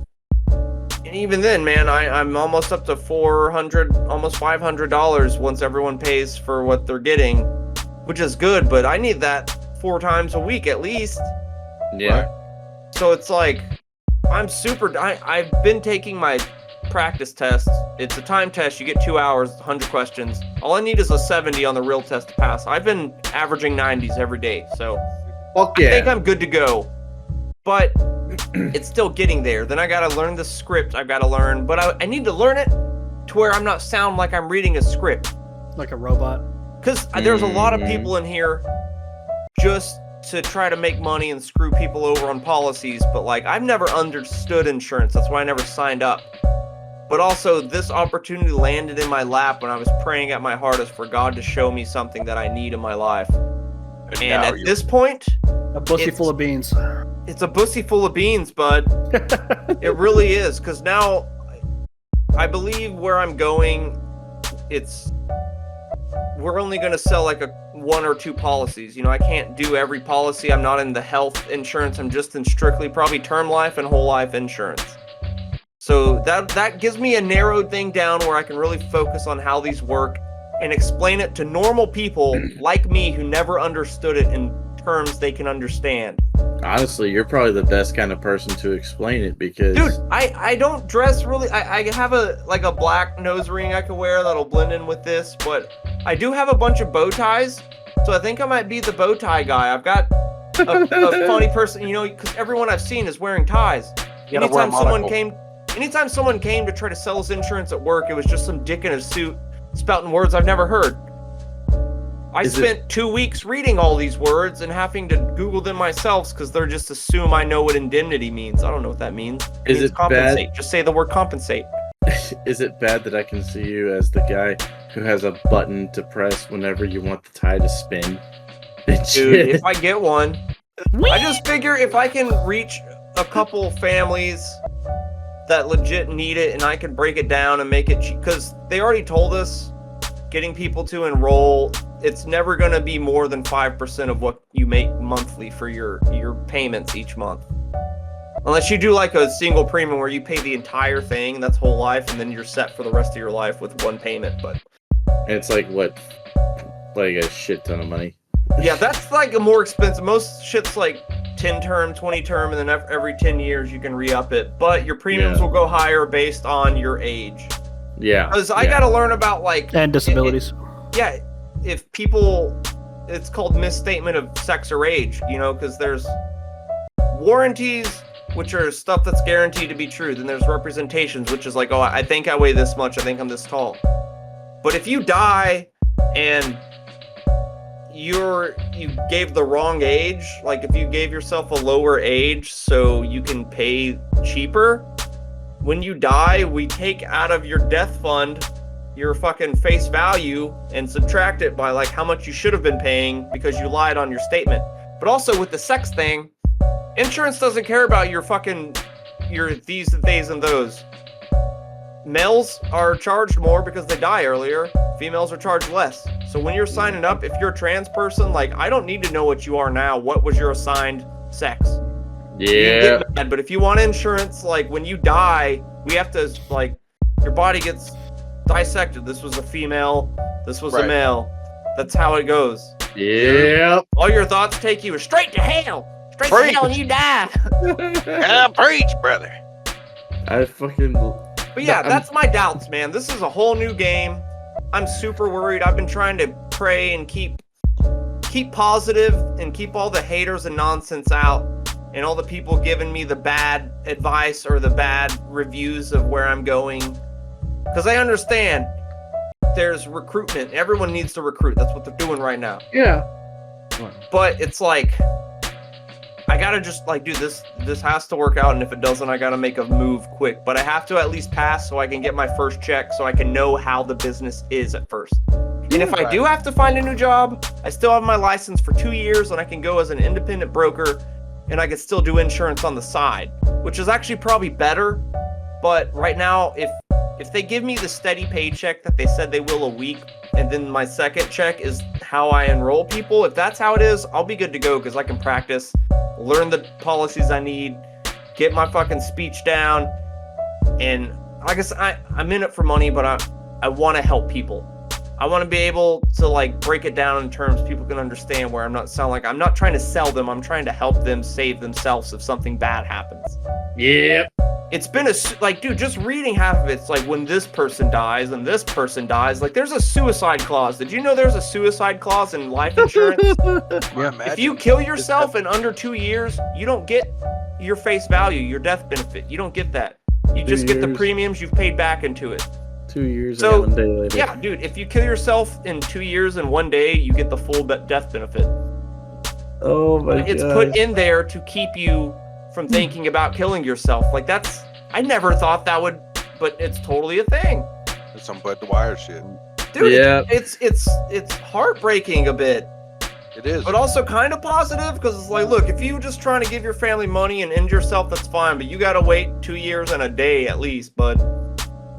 and even then, man, I'm almost up to $400, almost $500 once everyone pays for what they're getting, which is good, but I need that 4 times a week at least. Yeah. So it's like, I've been taking my practice test. It's a time test. You get 2 hours, 100 questions. All I need is a 70 on the real test to pass. I've been averaging 90s every day, so Fuck I yeah. think I'm good to go. But it's still getting there. Then I gotta learn the script. I've gotta learn, but I need to learn it to where I'm not sound like I'm reading a script. Like a robot. Because there's a lot of people in here just to try to make money and screw people over on policies, but like I've never understood insurance. That's why I never signed up. But also this opportunity landed in my lap when I was praying at my hardest for God to show me something that I need in my life. And now at this point, A bussy full of beans. it's a bussy full of beans, bud. It really is, because now I believe where I'm going, we're only going to sell like one or two policies. You know, I can't do every policy. I'm not in the health insurance. I'm just in strictly probably term life and whole life insurance. So that gives me a narrowed thing down where I can really focus on how these work and explain it to normal people like me who never understood it in terms they can understand. Honestly, you're probably the best kind of person to explain it because... Dude, I don't dress really... I have a black nose ring I can wear that'll blend in with this, but I do have a bunch of bow ties, so I think I might be the bow tie guy. I've got a funny person, you know, because everyone I've seen is wearing ties. Anytime someone came to try to sell us insurance at work, it was just some dick in a suit spouting words I've never heard. I spent 2 weeks reading all these words and having to Google them myself because they're just assume I know what indemnity means. I don't know what that means. It means compensate. Bad? Just say the word compensate. Is it bad that I can see you as the guy who has a button to press whenever you want the tie to spin? Dude, if I get one, I just figure if I can reach a couple families that legit need it and I can break it down and make it cheap, because they already told us getting people to enroll, it's never going to be more than 5% of what you make monthly for your payments each month. Unless you do like a single premium where you pay the entire thing, that's whole life, and then you're set for the rest of your life with one payment. But it's like what? Like a shit ton of money. Yeah, that's like a more expensive. Most shit's like 10 term, 20 term, and then every 10 years you can re-up it. But your premiums will go higher based on your age. Yeah. Because I got to learn about like... And disabilities. If people... It's called misstatement of sex or age, you know, because there's warranties, which are stuff that's guaranteed to be true. Then there's representations, which is like, oh, I think I weigh this much. I think I'm this tall. But if you die and you gave the wrong age, like if you gave yourself a lower age so you can pay cheaper, when you die, we take out of your death fund your fucking face value and subtract it by like how much you should have been paying because you lied on your statement. But also with the sex thing, insurance doesn't care about your these, theys, and those. Males are charged more because they die earlier. Females are charged less. So when you're signing up, if you're a trans person, like I don't need to know what you are now. What was your assigned sex? Yeah. But if you want insurance, like when you die, we have to like your body gets dissected. This was a female. This was a male. That's how it goes. Yeah. All your thoughts take you straight to hell. Straight to hell and you die. Preach, brother. I fucking... But yeah, that's my doubts, man. This is a whole new game. I'm super worried. I've been trying to pray and keep positive and keep all the haters and nonsense out and all the people giving me the bad advice or the bad reviews of where I'm going. Because I understand there's recruitment. Everyone needs to recruit. That's what they're doing right now. Yeah. But it's like, I gotta just like, dude, this has to work out, and if it doesn't, I gotta make a move quick. But I have to at least pass so I can get my first check so I can know how the business is at first. And if I do have to find a new job, I still have my license for 2 years and I can go as an independent broker and I can still do insurance on the side, which is actually probably better. But right now, if they give me the steady paycheck that they said they will a week, and then my second check is how I enroll people, if that's how it is, I'll be good to go because I can practice, learn the policies I need, get my fucking speech down, and like I said, I'm in it for money, but I want to help people. I want to be able to like break it down in terms people can understand, where I'm not trying to sell them, I'm trying to help them save themselves if something bad happens. Yep. it's been like, dude, just reading half of it's like when this person dies and this person dies, like there's a suicide clause. Did you know there's a suicide clause in life insurance? Yeah, If you kill yourself in under 2 years, you don't get your face value, your death benefit. You don't get that. You just get the premiums you've paid back into it. 2 years So, and 1 day later. Yeah, dude, if you kill yourself in 2 years and 1 day, you get the full death benefit. Oh my god. It's put in there to keep you from thinking about killing yourself. Like I never thought that would, but it's totally a thing. It's some Bud Dwyer shit. Dude, Yeah. it's heartbreaking a bit, It is. but also kind of positive because it's like, look, if you just trying to give your family money and end yourself, that's fine, but you gotta wait 2 years and a day at least, bud.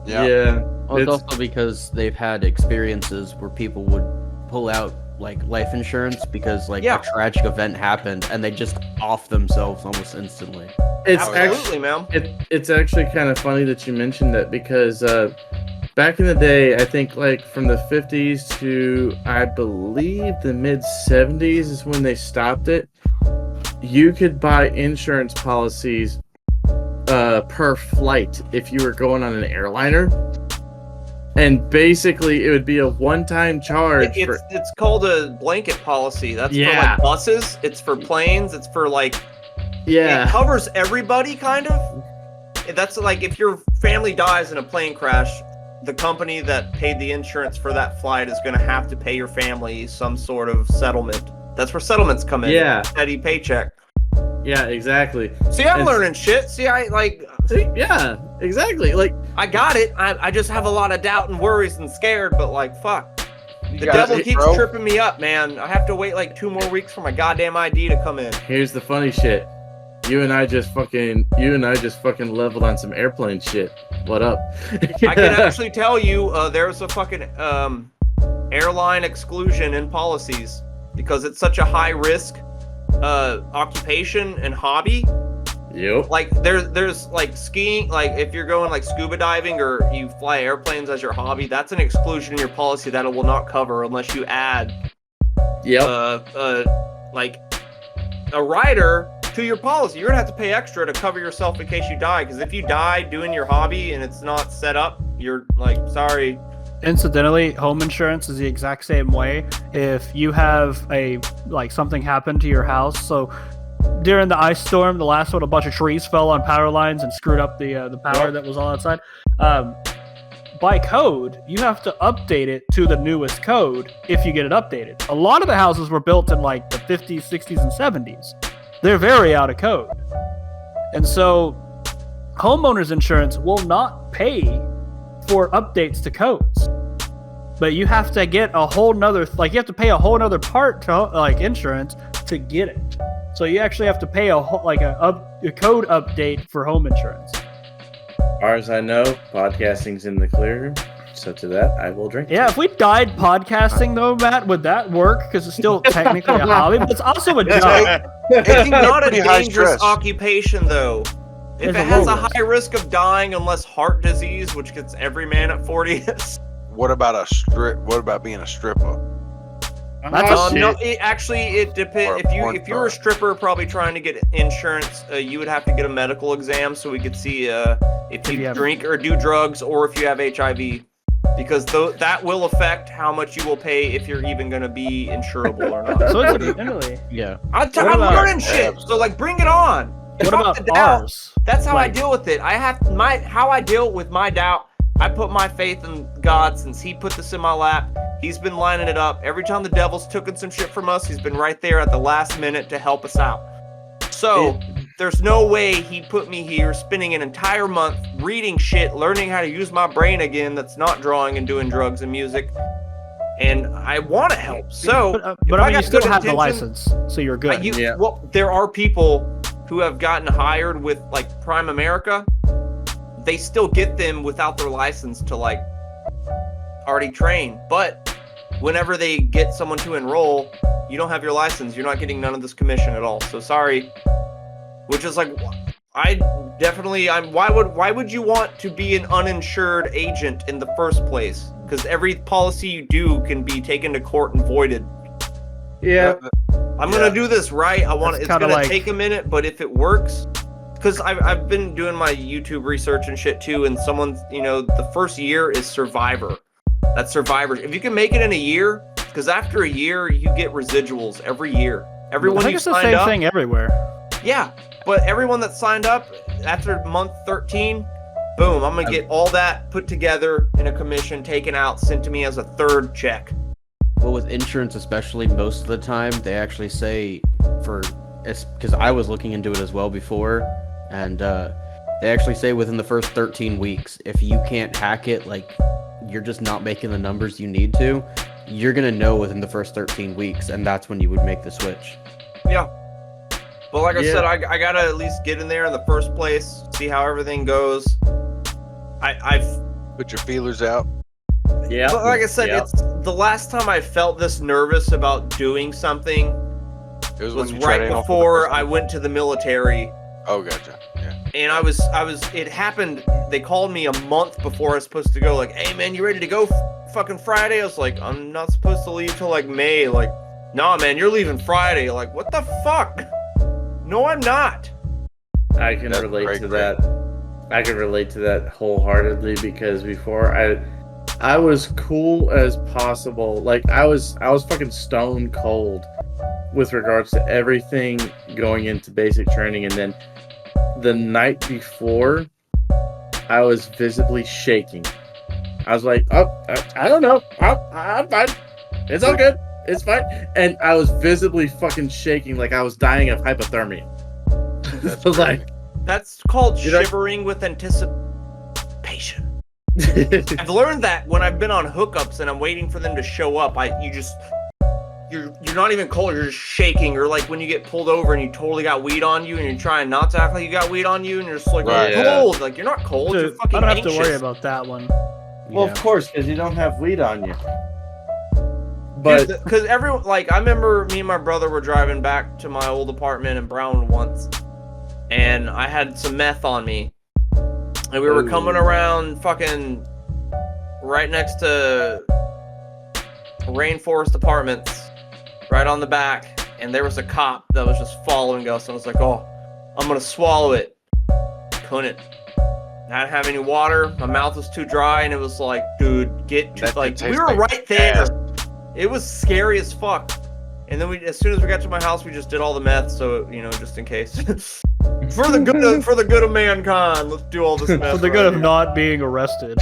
Yeah. Well, it's also because they've had experiences where people would pull out like life insurance because like a tragic event happened and they just off themselves almost instantly. It's Absolutely, man. It's actually kind of funny that you mentioned that because back in the day, I think like from the 50s to I believe the mid 70s is when they stopped it. You could buy insurance policies per flight if you were going on an airliner. And basically, it would be a one-time charge. It's called a blanket policy. That's for like buses. It's for planes. It's for like it covers everybody kind of. That's like if your family dies in a plane crash, the company that paid the insurance for that flight is going to have to pay your family some sort of settlement. That's where settlements come in. Yeah. Steady paycheck. Yeah, exactly. See, I'm learning shit. See, yeah, exactly. Like I got it. I just have a lot of doubt and worries and scared, but like, fuck. The devil keeps tripping me up, man. I have to wait like 2 more weeks for my goddamn ID to come in. Here's the funny shit. You and I just fucking leveled on some airplane shit. What up? I can actually tell you there's a fucking airline exclusion in policies because it's such a high risk occupation and hobby. Yep. Like there's like skiing, like if you're going like scuba diving or you fly airplanes as your hobby, that's an exclusion in your policy that it will not cover unless you add like a rider to your policy. You're gonna have to pay extra to cover yourself in case you die, because if you die doing your hobby and it's not set up, you're like, sorry. Incidentally, home insurance is the exact same way. If you have something happen to your house, so during the ice storm, the last one, a bunch of trees fell on power lines and screwed up the power that was all outside. By code, you have to update it to the newest code if you get it updated. A lot of the houses were built in like the 50s, 60s, and 70s. They're very out of code. And so homeowners insurance will not pay for updates to codes. But you have to get a whole nother, you have to pay a whole nother part to insurance to get it. So you actually have to pay a code update for home insurance. As far as I know, podcasting's in the clear. So to that, I will drink. Yeah, if we died podcasting though, Matt, would that work? Because it's still technically a hobby, but it's also a job. It's not a dangerous occupation though. If it has a high risk of dying, unless heart disease, which gets every man at 40 is. What about being a stripper? No, it depends. If you're a stripper, probably trying to get insurance, you would have to get a medical exam so we could see if you drink or do drugs or if you have HIV, because that will affect how much you will pay if you're even going to be insurable or not. So it's definitely I'm learning shit. So bring it on. What about ours? That's how I deal with it. How I deal with my doubt. I put my faith in God since He put this in my lap. He's been lining it up. Every time the devil's taken some shit from us, he's been right there at the last minute to help us out. So there's no way he put me here spending an entire month reading shit, learning how to use my brain again that's not drawing and doing drugs and music. And I want to help. So, but I mean, you still have the license, so you're good. Well, there are people who have gotten hired with Prime America. They still get them without their license to already train. But whenever they get someone to enroll, you don't have your license. You're not getting none of this commission at all. So sorry. Which is why would you want to be an uninsured agent in the first place? Because every policy you do can be taken to court and voided. Yeah. I'm gonna do this right. It's gonna take a minute, but if it works, because I've been doing my YouTube research and shit too, and someone's, the first year is Survivor. That's Survivor. If you can make it in a year, because after a year you get residuals every year. Everyone I think you it's the signed same up, thing everywhere. yeah, but everyone that signed up after month 13, boom, I'm gonna get all that put together in a commission, taken out, sent to me as a third check. Well, with insurance especially, most of the time, they actually say because I was looking into it as well before, and they actually say within the first 13 weeks, if you can't hack it, like, you're just not making the numbers you need to, you're gonna know within the first 13 weeks, and that's when you would make the switch. Yeah. But like I said, I gotta at least get in there in the first place, see how everything goes. I've Put your feelers out. Yeah. But like I said, it's the last time I felt this nervous about doing something It was, was when you tried right it on for the before first I time. went to the military. Oh, gotcha. Yeah. And it happened, they called me a month before I was supposed to go, like, hey man, you ready to go fucking Friday? I was like, I'm not supposed to leave till like May. Like, nah man, you're leaving Friday. Like, what the fuck? No, I'm not. I can That's relate great, to great. that. I can relate to that wholeheartedly because before I was cool as possible. Like I was fucking stone cold with regards to everything going into basic training, and then the night before I was visibly shaking. I was like, oh, I don't know. I'm fine. It's all good. It's fine. And I was visibly fucking shaking like I was dying of hypothermia. That's So like, That's called Did I- shivering with anticipation. I've learned that when I've been on hookups and I'm waiting for them to show up, you're not even cold, you're just shaking. Or like when you get pulled over and you totally got weed on you and you're trying not to act like you got weed on you and you're just like, Right. I'm cold. Like, you're not cold, you're Dude, fucking I don't have anxious. to worry about that one. Well, Yeah. of course, because you don't have weed on you. But Because everyone, like, I remember me and my brother were driving back to my old apartment in Brown once, and I had some meth on me, and we were coming around fucking right next to Rainforest Apartments, right on the back, and there was a cop that was just following us, and I was like, oh, I'm gonna swallow it. Couldn't. I didn't have any water, my mouth was too dry, and it was like, dude, That like, tastes we were like right there. gas. It was scary as fuck. And then as soon as we got to my house, we just did all the meth, so, just in case. for the good of mankind, let's do all this meth. For the good of not being arrested.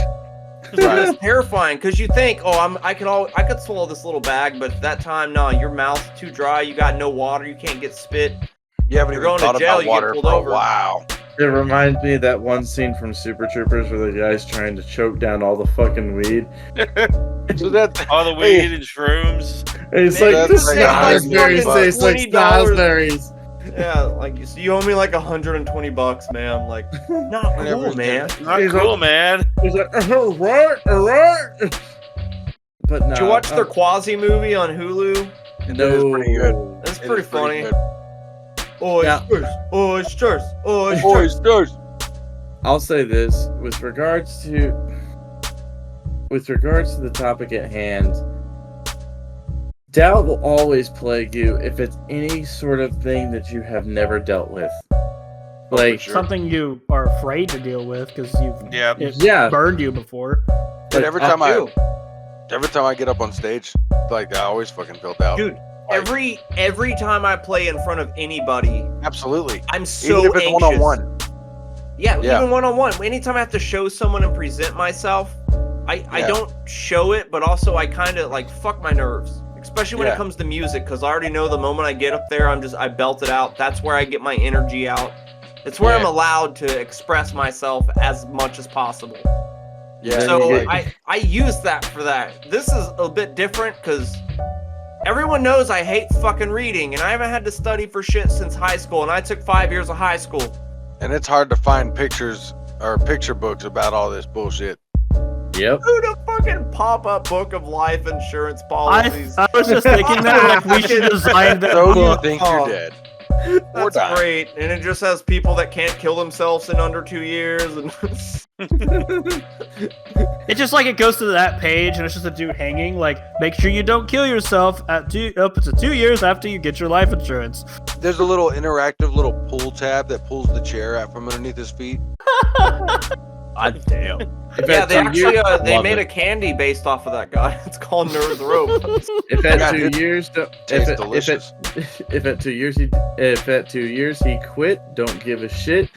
It's terrifying because you think, oh, I could swallow this little bag, but at that time, no, your mouth's too dry, you got no water, you can't get spit. You haven't You're even going to thought jail, about you get water pulled for over. a while. it reminds me of that one scene from Super Troopers where the guy's trying to choke down all the fucking weed. So that All the weed and shrooms. And it's Man, like, that's this like raspberries $100. taste like $20. raspberries. Yeah, like, you owe me like $120, man. I'm like, not Whatever, cool, man. Not He's cool, like- man. He's like, all right. But no. Did you watch their Quasi movie on Hulu? It is pretty good. That's It pretty is funny. good. Oh, Yeah. it's church. Oh, it's church. Oysters. I'll say this with regards to the topic at hand. Doubt will always plague you if it's any sort of thing that you have never dealt with. Like, sure. Something you are afraid to deal with because Yeah. it yeah, burned you before. And every I time do. I get up on stage, like I always fucking feel doubt. Dude, every time I play in front of anybody, Absolutely. I'm so Even if it's anxious. one-on-one. Yeah, Yeah. even one-on-one. Anytime I have to show someone and present myself, I Yeah. don't show it, but also I kind of like fuck my nerves, especially when it Yeah. comes to music, because I already know the moment I get up there, I belt it out. That's where I get my energy out. It's where Yeah. I'm allowed to express myself as much as possible. Yeah. So you I use that for that. This is a bit different because everyone knows I hate fucking reading, and I haven't had to study for shit since high school, and I took 5 years of high school. And it's hard to find pictures or picture books about all this bullshit. yep. Who'd a fucking pop-up book of life insurance policies? I was just thinking that like we should design that So you book. think Oh. you're dead. Or That's die. great. And it just has people that can't kill themselves in under 2 years. And It's just like it goes to that page and it's just a dude hanging. Like, make sure you don't kill yourself up to 2 years after you get your life insurance. There's a little interactive little pull tab that pulls the chair out from underneath his feet. God damn. yeah, they actually they Love made it. a candy based off of that guy. It's called Nerd's Rope. If at Yeah, 2 dude. years, Tastes delicious. if at 2 years he quit, don't give a shit.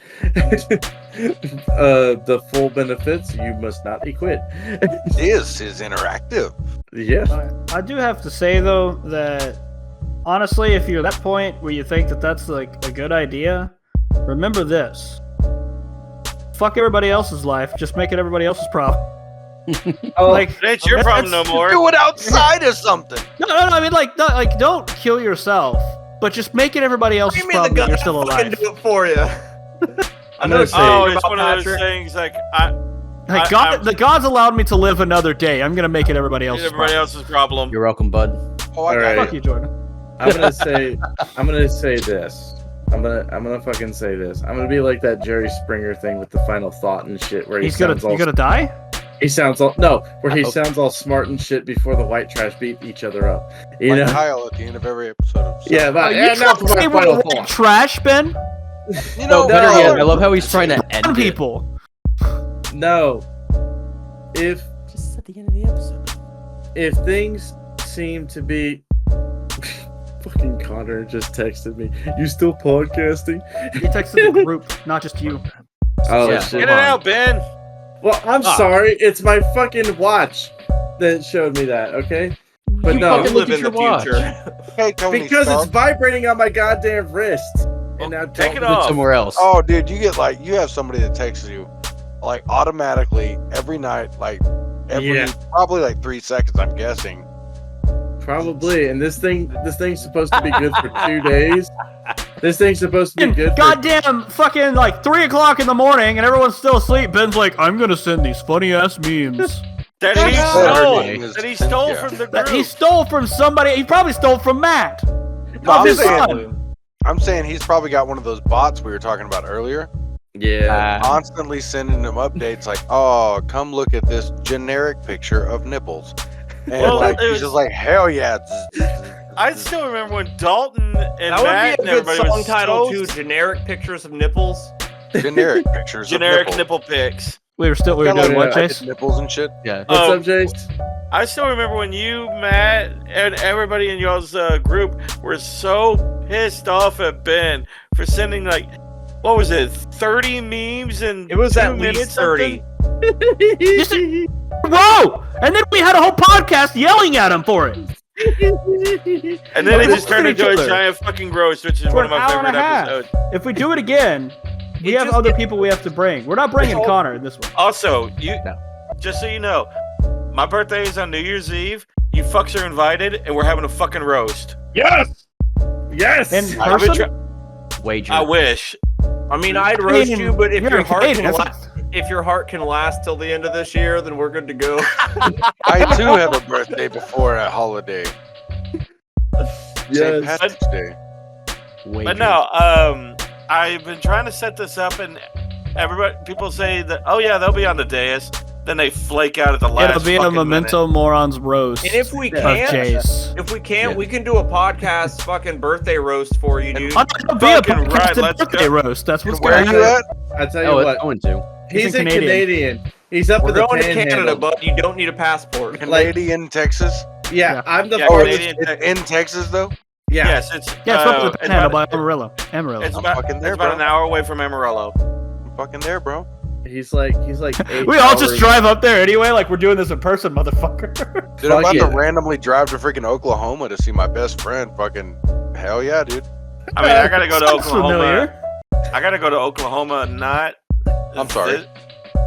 The full benefits, you must not be quit. This is interactive. Yeah. I do have to say though that honestly, if you're at that point where you think that that's like a good idea, remember this: fuck everybody else's life, just make it everybody else's problem. Like, It ain't your problem no more. Do it outside of something. no, I mean, like, don't kill yourself, but just make it everybody else's You mean the problem guy that you're still fucking alive. do it for you? I'm gonna say, Oh, About it's one of those Patrick. things like Like, the gods allowed me to live another day. I'm gonna make it everybody else's everybody problem. else's problem. You're welcome, bud. Oh, I got Alright. Fuck you, Jordan. I'm gonna say this. I'm gonna fucking say this. I'm gonna be like that Jerry Springer thing with the final thought and shit, where He's gonna die. he sounds all smart and shit before the white trash beat each other up. You like know? Kyle at the end of every episode of Yeah, Are but you yeah, trying now to for say my we're final white thought. trash, Ben? You No, know, better no, yet, I love how he's trying to end Ten it. people. No, if Just at the end of the episode. if things seem to be. Fucking Connor just texted me. You still podcasting? He texted the group, not just you. Oh Yeah. shit. Get it out, Ben. Well, I'm sorry. It's my fucking watch that showed me that. Okay, but You no, fucking live look in at the your watch. future. Hey, Tony because it's Stark. vibrating on my goddamn wrist. And now Take it don't- off. Somewhere else. Oh, dude, you get like you have somebody that texts you like automatically every night, like every Yeah. probably like 3 seconds. I'm guessing. Probably. And this thing's supposed to be good for 2 days. This thing's supposed to be good. Goddamn, fucking like 3 o'clock in the morning, and everyone's still asleep. Ben's like, I'm gonna send these funny ass memes That His he better stole. name is That he stole Cynthia. from the that he group. stole from somebody. He probably stole from Matt. No, Of I'm his saying- son. I'm saying he's probably got one of those bots we were talking about earlier, Yeah. constantly sending him updates like, "Oh, come look at this generic picture of nipples," and Well, like it he's was- just like, "Hell yeah!" I still remember when Dalton and That Matt would and be a good everybody song was title so too. Generic pictures of nipples. generic pictures, generic of nipple pics. We were Got, doing like, what, yeah, Chase? nipples and shit. Yeah. What's Oh. up, Jace? I still remember when you, Matt, and everybody in y'all's group were so pissed off at Ben for sending like, what was it, 30 memes in It was 2 at minutes? least 30. Whoa! And then we had a whole podcast yelling at him for it. And then it We're just turned looking at into a each other. giant fucking roast, which is For one of an my hour and favorite a half. episodes. If we do it again, we It have just other gets- people we have to bring. We're not bringing Oh. Connor in this one. Also, No. just so you know, my birthday is on New Year's Eve. You fucks are invited, and we're having a fucking roast. Yes. Yes. In I've been person? Wager. I wish. I mean, I'd roast you, but if You're your heart Canadian, can that's- last, if your heart can last till the end of this year, then we're good to go. I too have a birthday before a holiday. St. Yes. Patrick's Day. Wager. But no, I've been trying to set this up, and people say that, oh yeah, they'll be on the dais. Then they flake out at the last. It'll be a fucking Memento Morons roast And if we of can't, Jase. we can do a podcast fucking birthday roast for you, dude. It'll be a Fucking right, podcasted let's birthday go. roast. That's what's Where are going you on. at? I tell you Oh, it's what. going to. He's a a Canadian. Canadian. He's up We're in the going to Canada, panhandle. but you don't need a passport. Canadian, Texas. Yeah, Yeah. I'm the Yeah, Oh, farthest. Canadian it's Texas. in Texas though. Yeah. Yes, it's Yeah, it's up in the it's panhandle by about, Amarillo. Amarillo. it's I'm about, fucking there, it's about bro. an hour away from Amarillo. I'm fucking there, bro. He's like 8 We all just hours- drive up there anyway, like we're doing this in person, motherfucker. Dude, I'm Fuck about to yeah. randomly drive to freaking Oklahoma to see my best friend. Fucking hell yeah, dude. I mean, I gotta go to Sounds Oklahoma. familiar. I gotta go to Oklahoma, not. I'm sorry.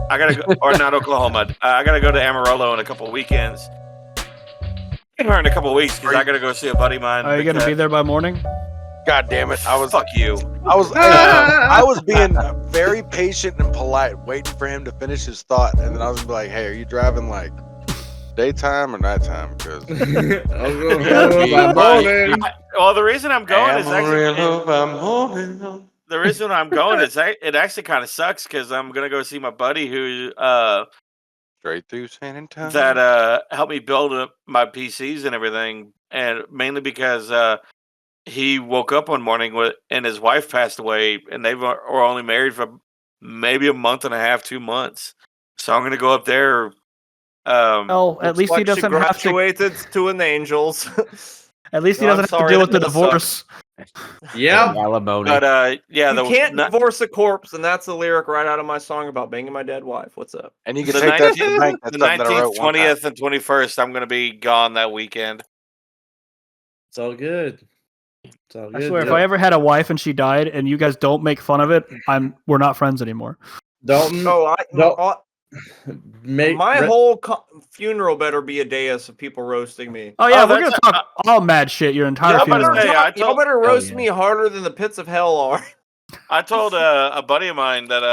I gotta go, or not Oklahoma. I gotta go to Amarillo in a couple weekends. Or in a couple weeks, because I gotta go see a buddy of mine. Are you gonna be there by morning? God damn it! I was Fuck you. I was being very patient and polite, waiting for him to finish his thought, and then I was gonna be like, "Hey, are you driving like daytime or nighttime? Because Well, the reason I'm going is the reason I'm going is it actually kind of sucks because I'm gonna go see my buddy who straight through San Antonio that helped me build up my PCs and everything, and mainly because he woke up one morning and his wife passed away, and they were only married for maybe a month and a half, 2 months. So I'm gonna go up there. Oh, at least he doesn't have to. Graduated to an angels. At least he doesn't have to deal with the divorce. Yeah. Alimony. But yeah, you can't divorce a corpse, and that's a lyric right out of my song about banging my dead wife. What's up? and you can take that to the bank. The That's something that I 19th, wrote one time. 20th, and 21st, I'm gonna be gone that weekend. It's all good. It's all good. I swear, if I ever had a wife and she died, and you guys don't make fun of it, we're not friends anymore. Dalton. My whole funeral better be a dais of people roasting me. Oh yeah, we're gonna talk all mad shit your entire funeral. Y'all better roast me harder than the pits of hell are. I told a buddy of mine that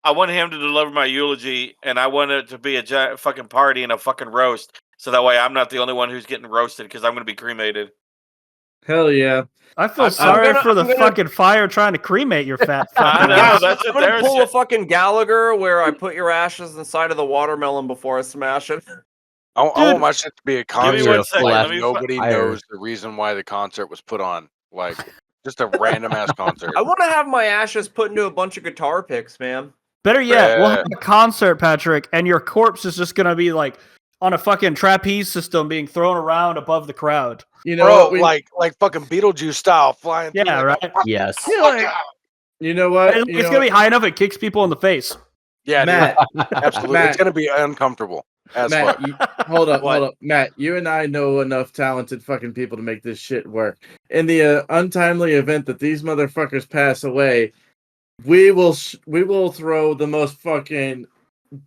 I wanted him to deliver my eulogy, and I wanted it to be a giant fucking party and a fucking roast, so that way I'm not the only one who's getting roasted because I'm going to be cremated. Hell yeah! I feel sorry for the fucking fire trying to cremate your fat. I know, that's I'm gonna pull a fucking Gallagher where I put your ashes inside of the watermelon before I smash it. I want my shit to be a concert. Like, nobody knows the reason why the concert was put on. Like, just a random ass concert. I want to have my ashes put into a bunch of guitar picks, man. Better yet, we'll have a concert, Patrick, and your corpse is just gonna be like on a fucking trapeze system being thrown around above the crowd. You know, like fucking Beetlejuice style flying. Yeah, through right. Yes. You know what? It's gonna be high enough it kicks people in the face. Yeah, Matt, absolutely. Matt, it's gonna be uncomfortable. Matt, hold up. Matt, you and I know enough talented fucking people to make this shit work. In the untimely event that these motherfuckers pass away, we will throw the most fucking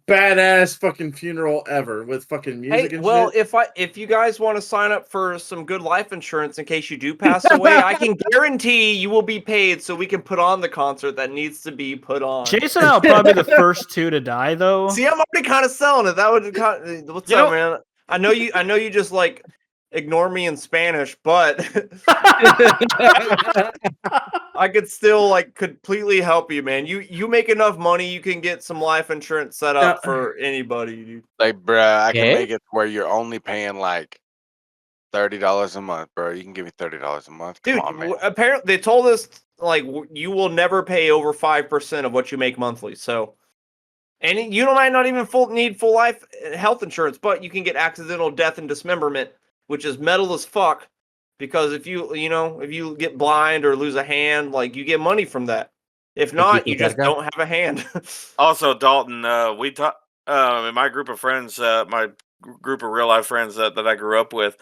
badass fucking funeral ever with fucking music and shit. If you guys want to sign up for some good life insurance in case you do pass away, I can guarantee you will be paid so we can put on the concert that needs to be put on. Jason and I'll probably be the first two to die though. See, I'm already kind of selling it. That would what's up, man? I know you just like ignore me in Spanish, but I could still like completely help you, man. You make enough money, you can get some life insurance set up for anybody, dude. Like, bruh, I can make it where you're only paying like $30 a month, bro. You can give me $30 a month, dude. Come on, man. Apparently, they told us like you will never pay over 5% of what you make monthly. So, and you might not even need full life health insurance, but you can get accidental death and dismemberment, which is metal as fuck, because if you get blind or lose a hand, like you get money from that. If not, you just don't have a hand. Also, Dalton, we talked in my group of friends, my group of real life friends that I grew up with.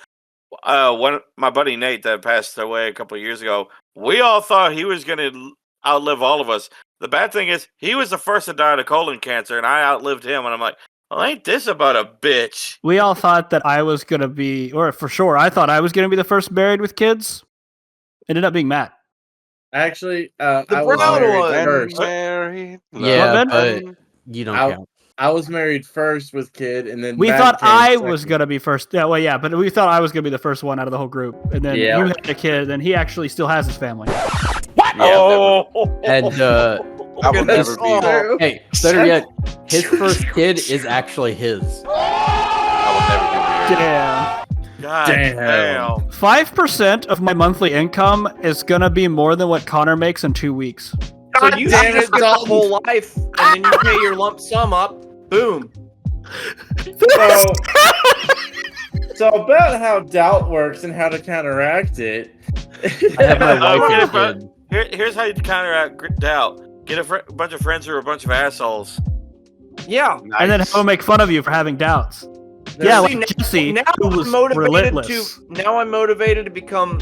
My buddy Nate that passed away a couple of years ago. We all thought he was going to outlive all of us. The bad thing is, he was the first to die of colon cancer, and I outlived him. And I'm like, well, ain't this about a bitch? We all thought that I was going to be, or for sure, I thought I was going to be the first buried with kids. It ended up being Matt. Actually, the I was married first. Yeah, but you don't count. I was married first with kid, and then we thought I was going to be first. Yeah, well, yeah, but we thought I was going to be the first one out of the whole group. And then you had a kid, and he actually still has his family. What? Yeah, and I will never be there. Hey, better yet, his first kid is actually his. I will never be there. Damn. God damn. 5% of my monthly income is going to be more than what Connor makes in 2 weeks. So you just get the whole life, and then you pay your lump sum up. Boom. So about how doubt works and how to counteract it. I have my wife and kid. Here's how you counteract doubt. Get a bunch of friends who are a bunch of assholes. Yeah. Nice. And then he'll make fun of you for having doubts. Yeah, like Jesse, who was relentless. Now I'm motivated to become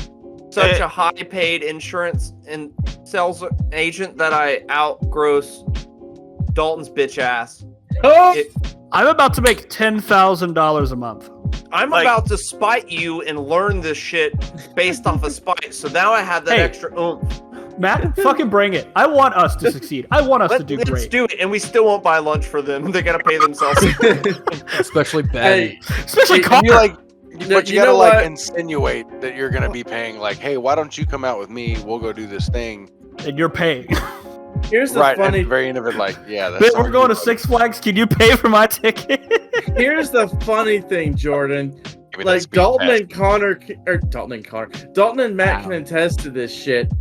such a high-paid insurance and sales agent that I outgross Dalton's bitch ass. I'm about to make $10,000 a month. I'm about to spite you and learn this shit based off of spite. So now I have that extra oomph. Matt, fucking bring it. I want us to succeed. I want us to do Let's great. do it, and we still won't buy lunch for them. They gotta pay themselves. Especially Ben. Especially And Connor. you like, but you you gotta know like what? insinuate that you're gonna be paying. Like, hey, why don't you come out with me? We'll go do this thing. And you're paying. Here's the Right at funny. the very end of it, like, yeah, that's. Ben, all we're going to you- Six Flags. Can you pay for my ticket? Here's the funny thing, Jordan. Give me that Like speed Dalton pass. and Connor, or Dalton and Matt can attest to this shit.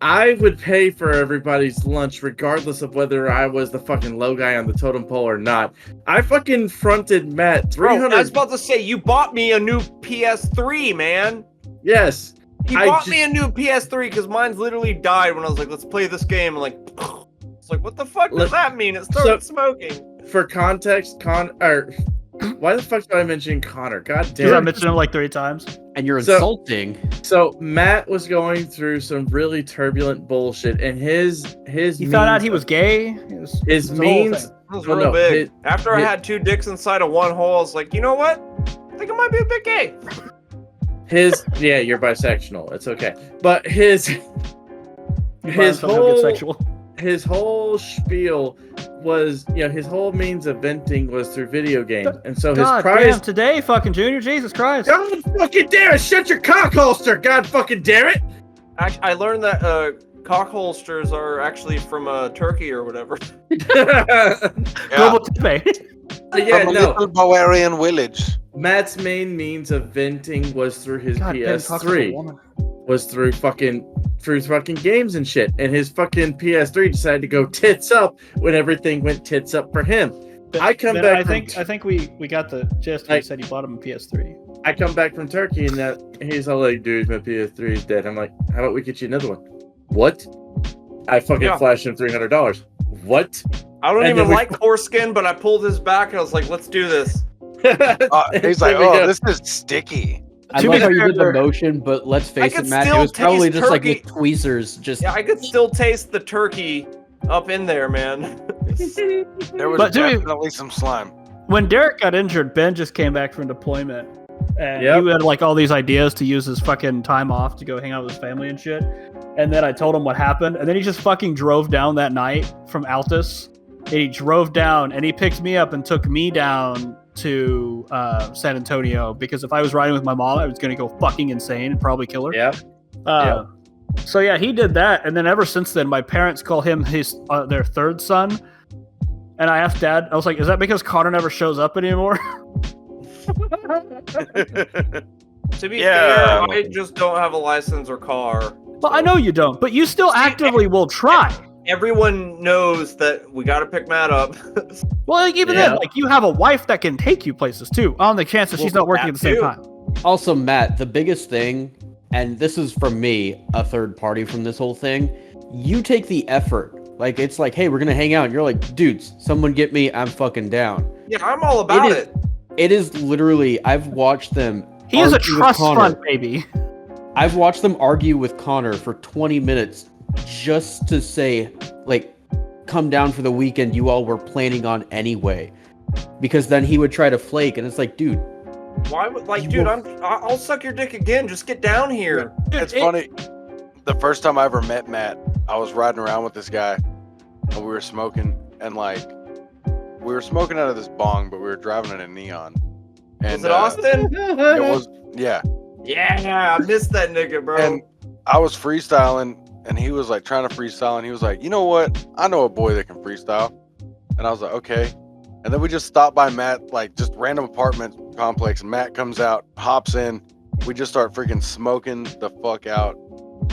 I would pay for everybody's lunch regardless of whether I was the fucking low guy on the totem pole or not. I fucking fronted Matt Bro, I was 300. about to say, you bought me a new PS3, man. Yes. You I bought ju- me a new PS3 because mine's literally died when I was like, let's play this game. And like, it's like, what the fuck does that mean? It started smoking. For context, why the fuck did I mention Connor? God Because I damn. mentioned him like 3 times. And you're So- insulting. So Matt was going through some really turbulent bullshit, and his He found out he was gay. his it was a whole means. thing. It was Well, real no, big. After I it- had 2 dicks inside of one hole, I was like, you know what? I think I might be a bit gay. Yeah, you're bisexual. It's okay. But his His whole sexual. his whole spiel was, his whole means of venting was through video games, and so his God prize. damn, today, fucking Junior, Jesus Christ. God fucking damn it! Shut your cock holster! God fucking damn it! I learned that cock holsters are actually from Turkey or whatever. Yeah, Global Tipe. Yeah, from a no. little Bavarian village. Matt's main means of venting was through his God, Ben talks like a PS3. woman. Was through fucking games and shit, and his fucking PS3 decided to go tits up when everything went tits up for him. I come Ben, back. I think we got the gist. He said he bought him a PS3. I come back from Turkey, and that he's all like, "Dude, my PS3 is dead." I'm like, "How about we get you another one?" What? I fucking flashed him $300. What? I don't And even then we- like foreskin, but I pulled his back and I was like, let's do this. He's like, There we oh, go. this is sticky. I To love be how you did the fair- motion, but let's face could it, Matt, it still was probably taste just like turkey. with tweezers. Just Yeah, I could still taste the turkey up in there, man. There was But to be- definitely some slime. When Derek got injured, Ben just came back from deployment. And Yep. he had like all these ideas to use his fucking time off to go hang out with his family and shit. And then I told him what happened. And then he just fucking drove down that night from Altus. And he drove down and he picked me up and took me down to San Antonio, because if I was riding with my mom, I was going to go fucking insane and probably kill her. Yeah. So yeah, he did that. And then ever since then, my parents call him their third son. And I asked Dad, I was like, is that because Connor never shows up anymore? To be Yeah. fair, I just don't have a license or car. Well, I know you don't, but you still actively will try. Everyone knows that we got to pick Matt up. Well, like, even Yeah. then, like you have a wife that can take you places too, on the chance that she's Well, not working at the same that time. also, Matt, the biggest thing, and this is from me, a third party from this whole thing, you take the effort. Like, it's like, hey, we're going to hang out. And you're like, dudes, someone get me. I'm fucking down. Yeah, I'm all about it. It is literally, I've watched them. He is a argue with trust Connor. fund baby. I've watched them argue with Connor for 20 minutes just to say, like, come down for the weekend you all were planning on anyway. Because then he would try to flake, and it's like, dude. Why would You dude? will- I'll suck your dick again. Just get down here. It's funny. The first time I ever met Matt, I was riding around with this guy, and we were smoking, and like, we were smoking out of this bong, but we were driving in a Neon. And, Was it Austin? It was, yeah. Yeah, I missed that nigga, bro. And I was freestyling, and he was like trying to freestyle, and he was like, you know what? I know a boy that can freestyle. And I was like, okay. And then we just stopped by Matt, like just random apartment complex, and Matt comes out, hops in. We just start freaking smoking the fuck out,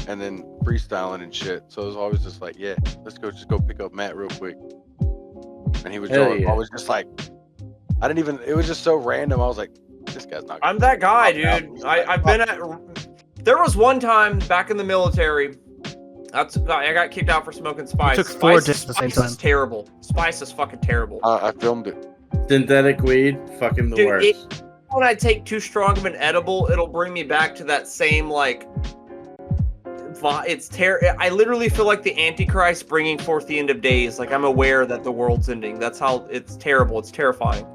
and then freestyling and shit. So it was always just like, yeah, let's just go pick up Matt real quick. And he was Hell yeah. always just like, I didn't even, it was just so random. I was like, this guy's not. I'm that guy, Pop out. dude. I've been at. There was one time back in the military. I got kicked out for smoking spice. took 4 Spice- dicks at the same Spice is time. terrible. Spice is fucking terrible. I filmed it. Synthetic weed, fucking the Dude, worst. when I take too strong of an edible, it'll bring me back to that same like. It's I literally feel like the Antichrist bringing forth the end of days. Like I'm aware that the world's ending. That's how it's terrible. It's terrifying.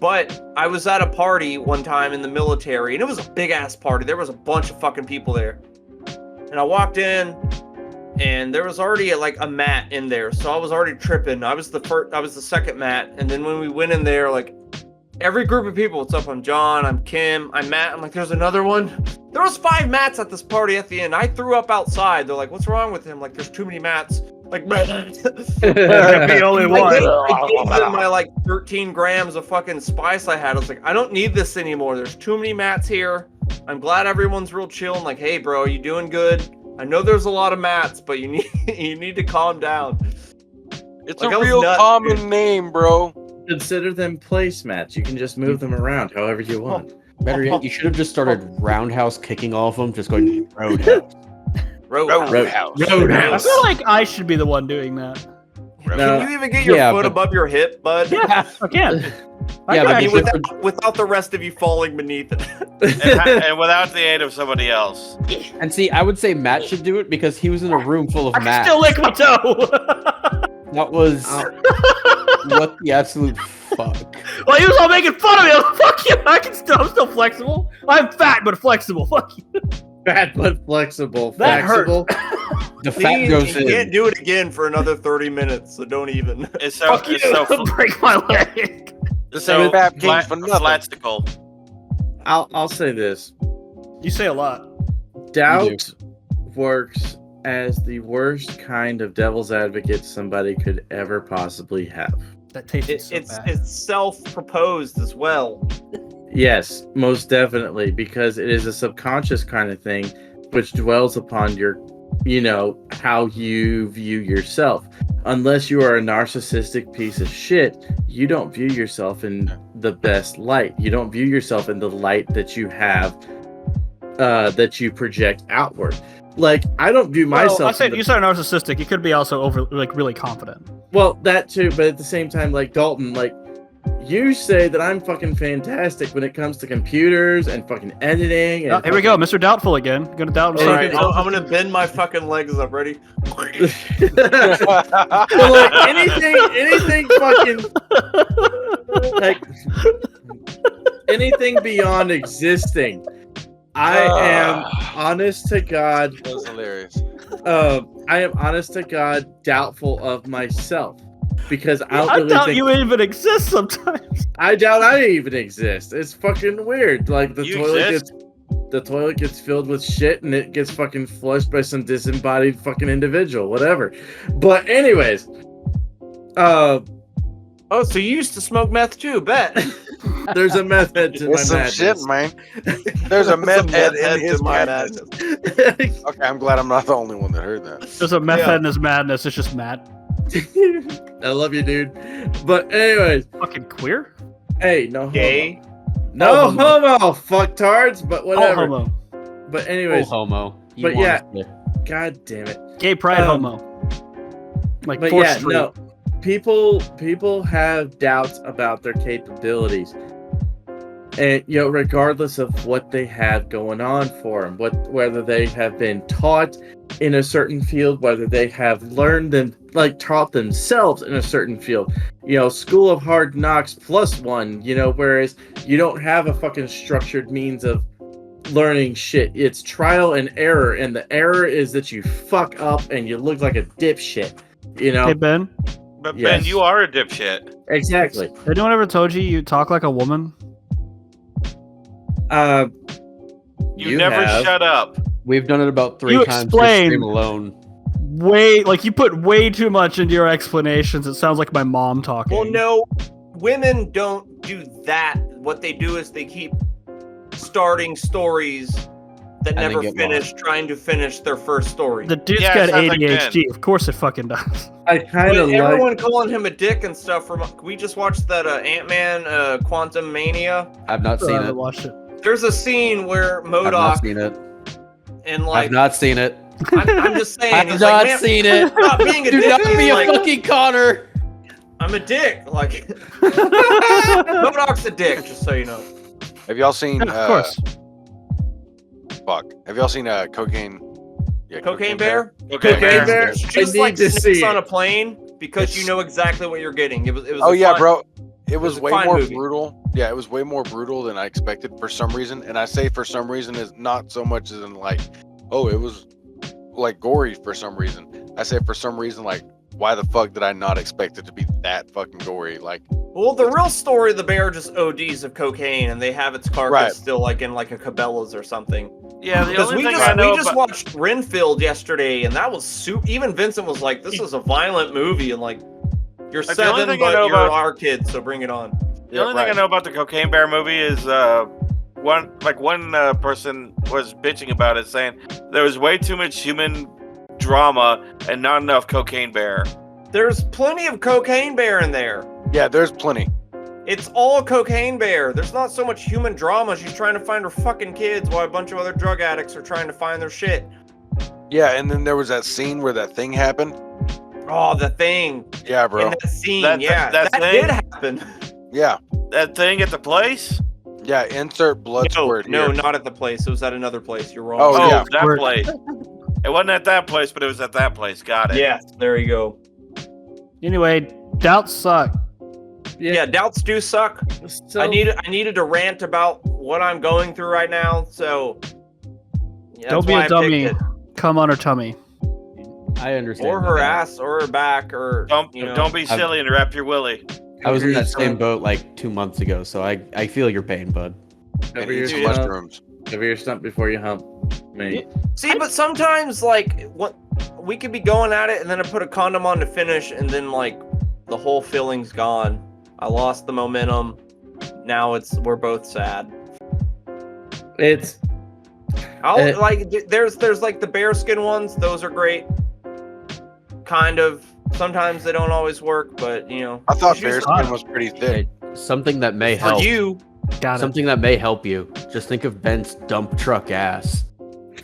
But I was at a party one time in the military, and it was a big ass party. There was a bunch of fucking people there. And I walked in, and there was already like a mat in there, so I was already tripping. I was the second mat, and then when we went in there, like every group of people, what's up? I'm John, I'm Kim, I'm Matt. I'm like, there's another one. There was 5 mats at this party at the end. I threw up outside. They're like, what's wrong with him? Like, there's too many mats. Like, The only one. I gave them my like 13 grams of fucking spice I had. I was like, I don't need this anymore. There's too many mats here. I'm glad everyone's real chill. I'm like, hey, bro, are you doing good? I know there's a lot of mats, but you need to calm down. It's Like, a I was real nuts, common dude. name, bro. Consider them placemats. You can just move them around however you want. Better yet, you should have just started roundhouse kicking all of them, just going roadhouse. Roadhouse. I Roadhouse. feel like I should be the one doing that. No. Can you even get your Yeah, foot but- above your hip, bud? Yeah, I can. Yeah, but I you mean, should- without the rest of you falling beneath it. and without the aid of somebody else. And see, I would say Matt should do it because he was in a room full of I can Matt. still lick my toe. That was what the absolute fuck. Well, he was all making fun of me. I was like, fuck you. I'm still flexible. I'm fat but flexible. Fuck you. Fat but flexible. That hurt. Flexible. The fat Please, goes you can't in. do it again for another 30 minutes, so don't even. It's so Fuck it's you. so Break my leg. it's Same so Bap Kings flat, for nothing. flatstical. I'll say this. You say a lot. Doubt works as the worst kind of devil's advocate somebody could ever possibly have. That tasted It's so bad. it's self-proposed as well. Yes, most definitely, because it is a subconscious kind of thing which dwells upon your, how you view yourself. Unless you are a narcissistic piece of shit, you don't view yourself in the best light. You don't view yourself in the light that you have, that you project outward. Like, I don't view myself. Well, I said in the- you said narcissistic. You could be also really confident. Well, that too, but at the same time, like Dalton, like you say that I'm fucking fantastic when it comes to computers and fucking editing. And Here we go, Mr. Doubtful again. Gonna doubt him. All right, I'm gonna bend my fucking legs up. Ready? Well, like anything fucking like anything beyond existing. I am honest to God. That was hilarious. I am honest to God doubtful of myself because I don't I really doubt think you even exist sometimes. I doubt I even exist. It's fucking weird. Like the You toilet gets filled with shit and it gets fucking flushed by some disembodied fucking individual, whatever. But anyways, Oh, so you used to smoke meth too? Bet. there's a method to my There's some madness. shit, man. There's a meth head in his my madness. Okay, I'm glad I'm not the only one that heard that. There's a meth Yeah. head in his madness. It's just Matt. I love you, dude. But anyways, Fucking queer. hey, no Gay. homo. No homo, fucktards, but All whatever. homo. But Oh, anyways, homo. You but want yeah. us to- god damn it. Gay pride Um, homo. Like But 4th yeah, Street. no. People have doubts about their capabilities. And regardless of what they have going on for them, whether they have been taught in a certain field, whether they have learned them, like taught themselves in a certain field, School of Hard Knocks +1, whereas you don't have a fucking structured means of learning shit. It's trial and error, and the error is that you fuck up and you look like a dipshit. Hey Ben, But Yes. Ben, you are a dipshit. Exactly. anyone ever told you talk like a woman? You never have. shut up. We've done it about 3 You times. explain. Stream alone. You put way too much into your explanations. It sounds like my mom talking. Well, no, women don't do that. What they do is they keep starting stories that And then never get finish, trying to finish their first story. The dude's Yeah, got it sounds like ADHD. Of course it fucking does. I kind of With like. everyone calling him a dick and stuff. We just watched that Ant-Man Quantum Mania. I've not I seen haven't it. watched it. There's a scene where I've not MODOK seen it. and I've not seen it. I'm just saying. I've he's not like, man, seen it. stop being a Do dick. not He's be a like, fucking Connor. I'm a dick. Like, MODOK's a dick, just so you know. Have y'all seen? Yeah, of course. Fuck. Have y'all seen Cocaine? Yeah, Cocaine Bear? Okay, Cocaine Bear. Bear? It's I just need like to snakes see on it. a plane because you know exactly what you're getting. It was Oh a yeah, fun- bro. It was was a way fine more movie. brutal. Yeah, it was way more brutal than I expected for some reason. And I say for some reason is not so much as in like, oh, it was like gory for some reason. I say for some reason, like, why the fuck did I not expect it to be that fucking gory? Like, Well, the real story, the bear just ODs of cocaine, and they have its carcass Right. still like in like a Cabela's or something. Yeah, the Because only we thing just I know we just about, watched Renfield yesterday, and that was super. Even Vincent was like, "This is a violent movie," and like, "You're Like, the only 7, thing I but know you're about- our kid, so bring it on." the only thing I know about the Cocaine Bear movie is one person was bitching about it, saying there was way too much human drama and not enough Cocaine Bear. There's plenty of Cocaine Bear in there. yeah, there's plenty. It's all Cocaine Bear. There's not so much human drama. She's trying to find her fucking kids while a bunch of other drug addicts are trying to find their shit. Yeah, and then there was that scene where that thing happened. Oh, the thing. Yeah, In bro. that scene, That- yeah. that That thing? did happen. Yeah, That thing at the place? yeah. Insert blood squirt No, here. not at the place. It was at another place. You're wrong. Oh, Oh, yeah. that Word. place. It wasn't at that place, but it was at that place. Got it. Yes, there you go. Anyway, doubts suck. Yeah, doubts do suck. So, I needed to rant about what I'm going through right now, so yeah, Don't that's be why a I dummy. picked it. Come on her tummy. I understand. Or her that. ass, or her back, or Don't you know. don't be silly and wrap your willy. I was in that Cover your same boat like 2 months ago, so I feel your pain, bud. And Cover eat your some stump. mushrooms. Cover your stump before you hump. Me. See, but sometimes like what we could be going at it, and then I put a condom on to finish, and then like the whole feeling's gone. I lost the momentum. Now we're both sad. It's There's like the bearskin ones. Those are great. Kind of. Sometimes they don't always work, but you know. I thought it's usually- bearskin was pretty thick. Something that may for help. you. Got it. Something that may help you. Just think of Ben's dump truck ass.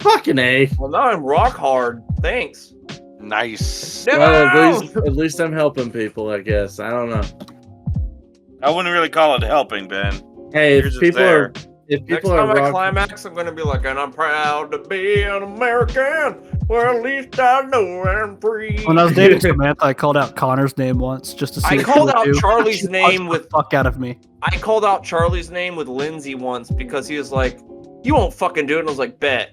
fucking A. Well, now I'm rock hard. Thanks. Nice. No! Well, at least I'm helping people, I guess. I don't know. I wouldn't really call it helping, Ben. Hey, You're if just people there. are if Next people time are I rock, climax, I'm gonna be like, and I'm proud to be an American. Well, at least I know I'm free. When I was dating Samantha, I called out Connor's name once just to see. I what she called would out do. Charlie's She name punched with- the fuck out of me. I called out Charlie's name with Lindsay once because he was like, "You won't fucking do it." And I was like, "Bet."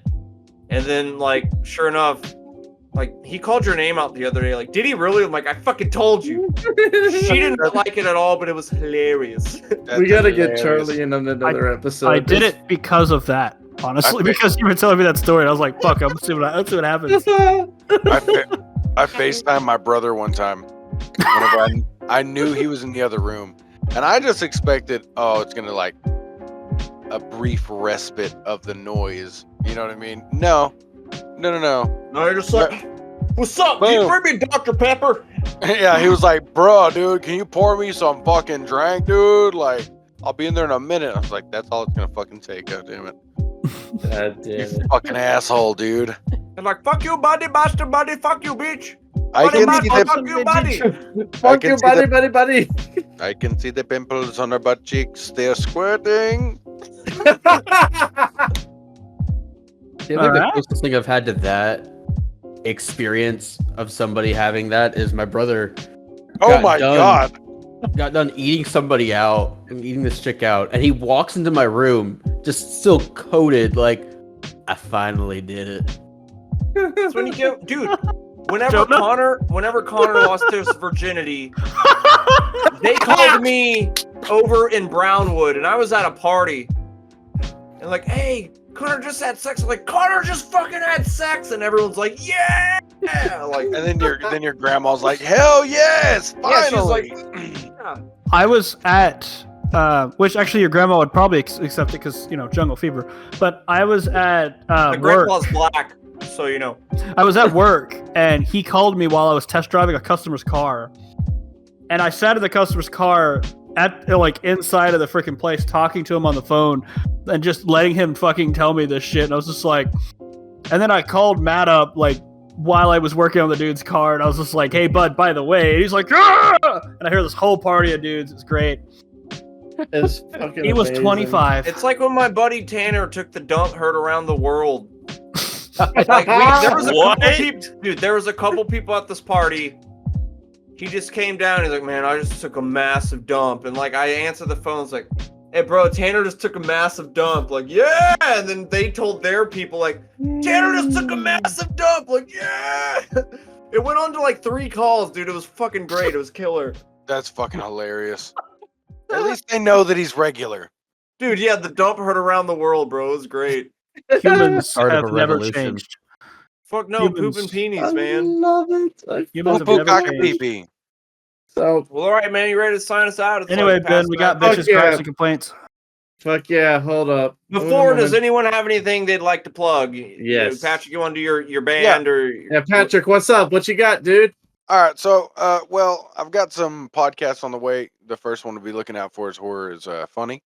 And then, like, sure enough, like he called your name out the other day. Like, did he really? I'm like, I fucking told you. She didn't like it at all, but it was hilarious. we gotta get hilarious. Charlie in on another episode. I did it because of that. Honestly, I- because you were telling me that story, and I was like, "Fuck, let's see what happens." I FaceTimed my brother one time whenever I knew he was in the other room, and I just expected, oh, it's gonna like a brief respite of the noise. You know what I mean? No. No, you're just like, "What's up? Boom. Dude, bring me Dr. Pepper." Yeah, he was like, bro, dude, can you pour me some fucking drink, dude? Like, I'll be in there in a minute. I was like, that's all it's gonna fucking take. God damn it. God damn You it. fucking asshole, dude. And like, "Fuck you, buddy, bastard, buddy. Fuck you, bitch. I Buddy, can bastard, see fuck you, buddy." Fuck can you, see buddy, the- buddy. I can see the pimples on her butt cheeks. They're squirting. I think the Alright. closest thing I've had to that experience of somebody having that is my brother Oh Got my done. god. got done eating somebody out and eating this chick out, and he walks into my room just still coated like, I finally did it. That's when you get, dude. Whenever Jonah? Connor lost his virginity, they called me over in Brownwood, and I was at a party, and like, "Hey, Connor just had sex." I'm like, "Connor just fucking had sex," and everyone's like, "Yeah!" Like, And then your grandma's like, hell yes, yeah, she's finally. like, yeah. I was at, which actually your grandma would probably accept it because jungle fever. But I was at My work. grandpa's black, so you know. I was at work, and he called me while I was test driving a customer's car, and I sat in the customer's car at like inside of the freaking place, talking to him on the phone, and just letting him fucking tell me this shit. And I was just like, and then I called Matt up like while I was working on the dude's car, and I was just like, "Hey, bud, by the way," and he's like, "Ah!" And I hear this whole party of dudes. It's great. It's fucking He was amazing. 25. It's like when my buddy Tanner took the dump heard around the world. Like there was a What? couple people, dude. There was a couple people at this party. He just came down. He's like, "Man, I just took a massive dump," and like I answered the phone. It's like, Hey, bro, Tanner just took a massive dump. Like, yeah! And then they told their people, like, Tanner just took a massive dump. Like, yeah! It went on to like 3 calls, dude. It was fucking great. It was killer. That's fucking hilarious. At least they know that he's regular. Dude, yeah, the dump heard around the world, bro. It was great. Humans Start of have a never revolution. changed. Fuck no, Humans. pooping peenies, I man. love it. Humans have Poo never cock changed. pee. So, Well, all right, man. You ready to sign us out? It's Anyway, like Ben, past we got nine. bitches, yeah. gripes, and complaints. fuck yeah, hold up. Before, does it? anyone have anything they'd like to plug? Yes. Patrick, you want to do your band or? Yeah, Patrick, what's up? What you got, dude? All right, so well, I've got some podcasts on the way. The first one to be looking out for is Horror is Funny,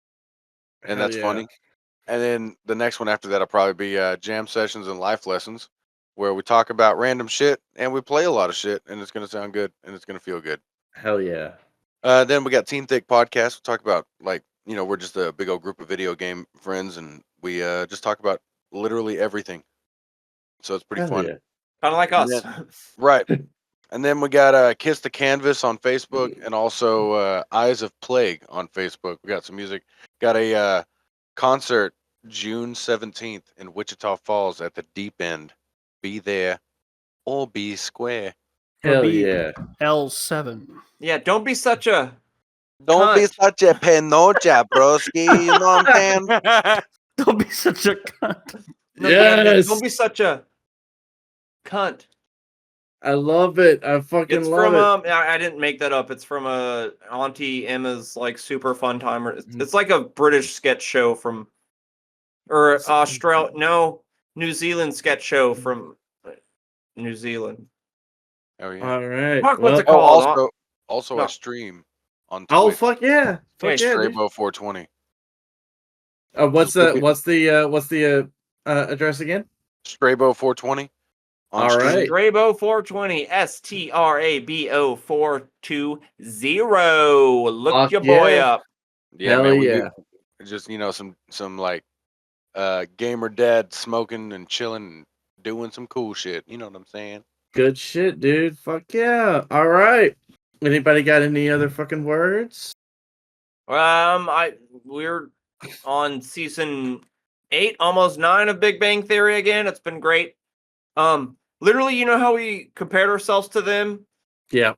and Hell that's yeah. funny. And then the next one after that will probably be Jam Sessions and Life Lessons, where we talk about random shit and we play a lot of shit, and it's gonna sound good and it's gonna feel good. Hell yeah. Then we got Team Thick Podcast. We talk about we're just a big old group of video game friends, and we just talk about literally everything. So it's pretty Hell fun. yeah. Kind of like us. Right. And then we got Kiss the Canvas on Facebook, and also Eyes of Plague on Facebook. We got some music. Got a concert June 17th in Wichita Falls at the Deep End. Be there or be square. Hell be- yeah. L7. Yeah, don't be such a. Don't be Cunt. such a penocha, broski. You know what I'm saying? Don't be such a cunt. No, Yes. Don't be such a cunt. I love it. I fucking It's love from it. I didn't make that up. It's from Auntie Emma's like super fun timer. It's like a British sketch show from or New Zealand sketch show from New Zealand. Oh yeah. All right. Fuck, Well, what's it Oh, called? also No. I stream on oh Twitch. fuck yeah. Fuck Yeah, yeah. dude. Strabo 420. What's the address again? Strabo 420. On All stream. right. Strabo 420 STRABO 420. Look Fuck your boy yeah. up. Yeah, Hell man. We yeah. do just some like gamer dad smoking and chilling and doing some cool shit. You know what I'm saying? Good shit, dude. Fuck yeah. All right. Anybody got any other fucking words? We're on season 8, almost 9 of Big Bang Theory again. It's been great. Literally, you know how we compared ourselves to them? Yeah.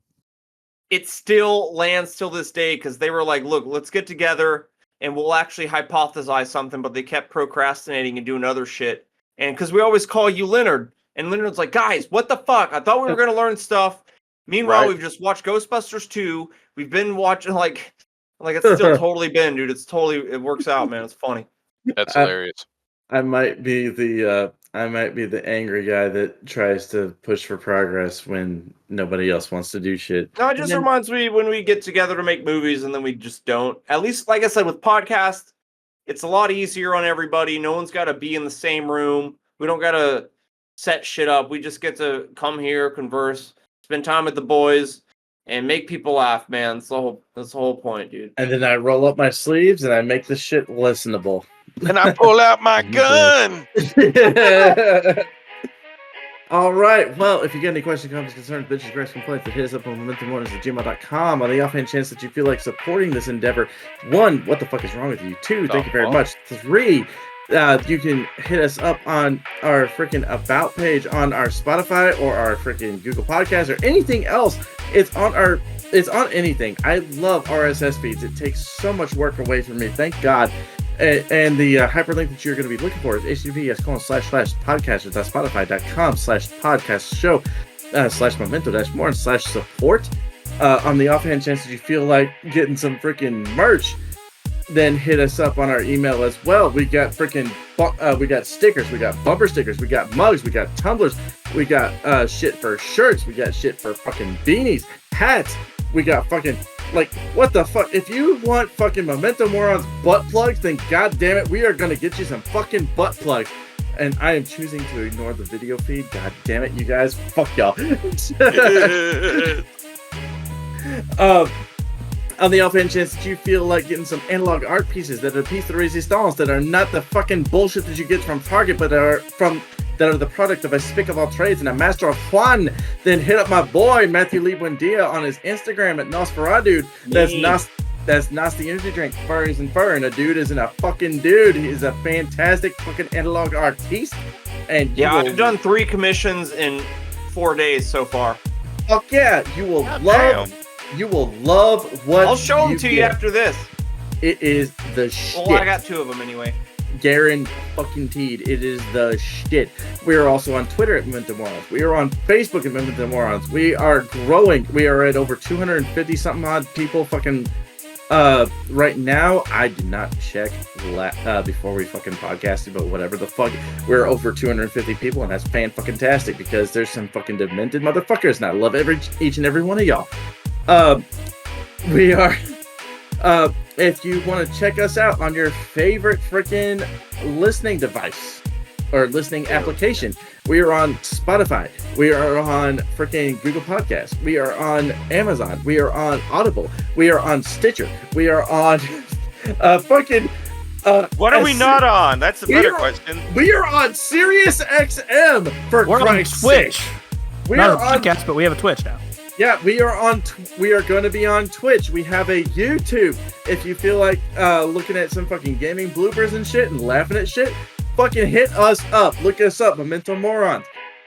It still lands till this day because they were like, look, let's get together and we'll actually hypothesize something, but they kept procrastinating and doing other shit. And because we always call you Leonard, and Leonard's like, guys, what the fuck? I thought we were going to learn stuff. Meanwhile, Right. we've just watched Ghostbusters 2. We've been watching like it's still totally been, dude. It works out, man. It's funny. That's hilarious. I might be the angry guy that tries to push for progress when nobody else wants to do shit. No, it just reminds me when we get together to make movies and then we just don't. At least, like I said, with podcasts, it's a lot easier on everybody. No one's got to be in the same room. We don't got to set shit up. We just get to come here, converse, spend time with the boys, and make people laugh, man. That's the whole point, dude. And then I roll up my sleeves and I make the shit listenable. And I pull out my gun. All right. Well, if you got any questions, comments, concerns, bitches, gripes, complaints, hit us up on momentummornings@gmail.com. On the offhand chance that you feel like supporting this endeavor, 1, what the fuck is wrong with you? 2, thank you very much. 3, you can hit us up on our freaking about page on our Spotify or our freaking Google Podcast or anything else. It's on anything. I love RSS feeds. It takes so much work away from me. Thank God. And the hyperlink that you're going to be looking for is https://podcasters.spotify.com/podcast show /memento-more/support. On the offhand chance that you feel like getting some freaking merch, then hit us up on our email as well. We got freaking we got stickers, we got bumper stickers, we got mugs, we got tumblers, we got shit for shirts, we got shit for fucking beanies, hats, we got fucking like what the fuck. If you want fucking Memento Morons butt plugs, then god damn it, we are gonna get you some fucking butt plugs. And I am choosing to ignore the video feed. God damn it, you guys. Fuck y'all. On the offhand chance that you feel like getting some analog art pieces that are piece de resistance, that are not the fucking bullshit that you get from Target, but that are the product of a spick of all trades and a master of Juan, then hit up my boy Matthew Lee Buendia on his Instagram at Nosferatu. That's That's Nasty Energy Drink, Furries and Fur, and a dude isn't a fucking dude. He's a fantastic fucking analog artiste. And Yeah, I've done 3 commissions in 4 days so far. Fuck yeah, you will God love. damn. You will love what. I'll show them to you get. after this. It is the shit. Well, I got 2 of them anyway. Garen fucking Teed. It is the shit. We are also on Twitter at Memento Morons. We are on Facebook at Memento Morons. We are growing. We are at over 250 something odd people fucking right now. I did not check before we fucking podcasted, but whatever the fuck. We're over 250 people, and that's fan-fucking-tastic because there's some fucking demented motherfuckers, and I love each and every one of y'all. We are... if you want to check us out on your favorite freaking listening device or listening application, we are on Spotify. We are on freaking Google Podcasts. We are on Amazon. We are on Audible. We are on Stitcher. We are on fucking. What are we not on? That's a better question. We are on Sirius XM for We're on Christ's Twitch. sake. We Not are a on. podcast, but we have a Twitch now. Yeah, we are on. We are going to be on Twitch. We have a YouTube. If you feel like looking at some fucking gaming bloopers and shit and laughing at shit, fucking hit us up. Look us up, Memento Morons.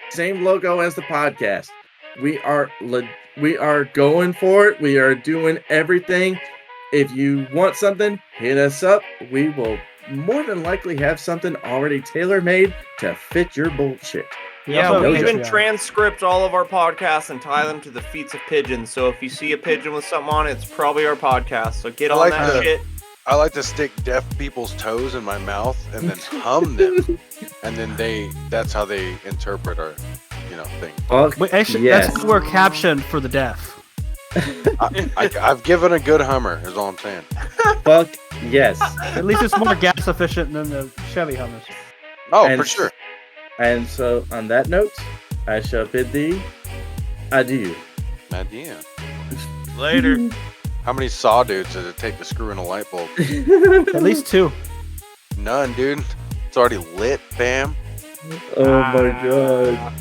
Same logo as the podcast. We are going for it. We are doing everything. If you want something, hit us up. We will more than likely have something already tailor-made to fit your bullshit. Yeah, also we have even Patreon. transcript all of our podcasts and tie them to the feet of pigeons. So if you see a pigeon with something on it, it's probably our podcast. So get I on like that the- shit. I like to stick deaf people's toes in my mouth and then hum them, and then that's how they interpret our, thing. Fuck Wait, actually, yes. that's where captioned for the deaf. I've given a good hummer, is all I'm saying. Fuck yes. At least it's more gas efficient than the Chevy Hummers. Oh, And- for sure. And so, on that note, I shall bid thee adieu. Idea. Later. How many saw dudes does it take to screw in a light bulb? At least 2. None, dude. It's already lit, fam. Oh my god.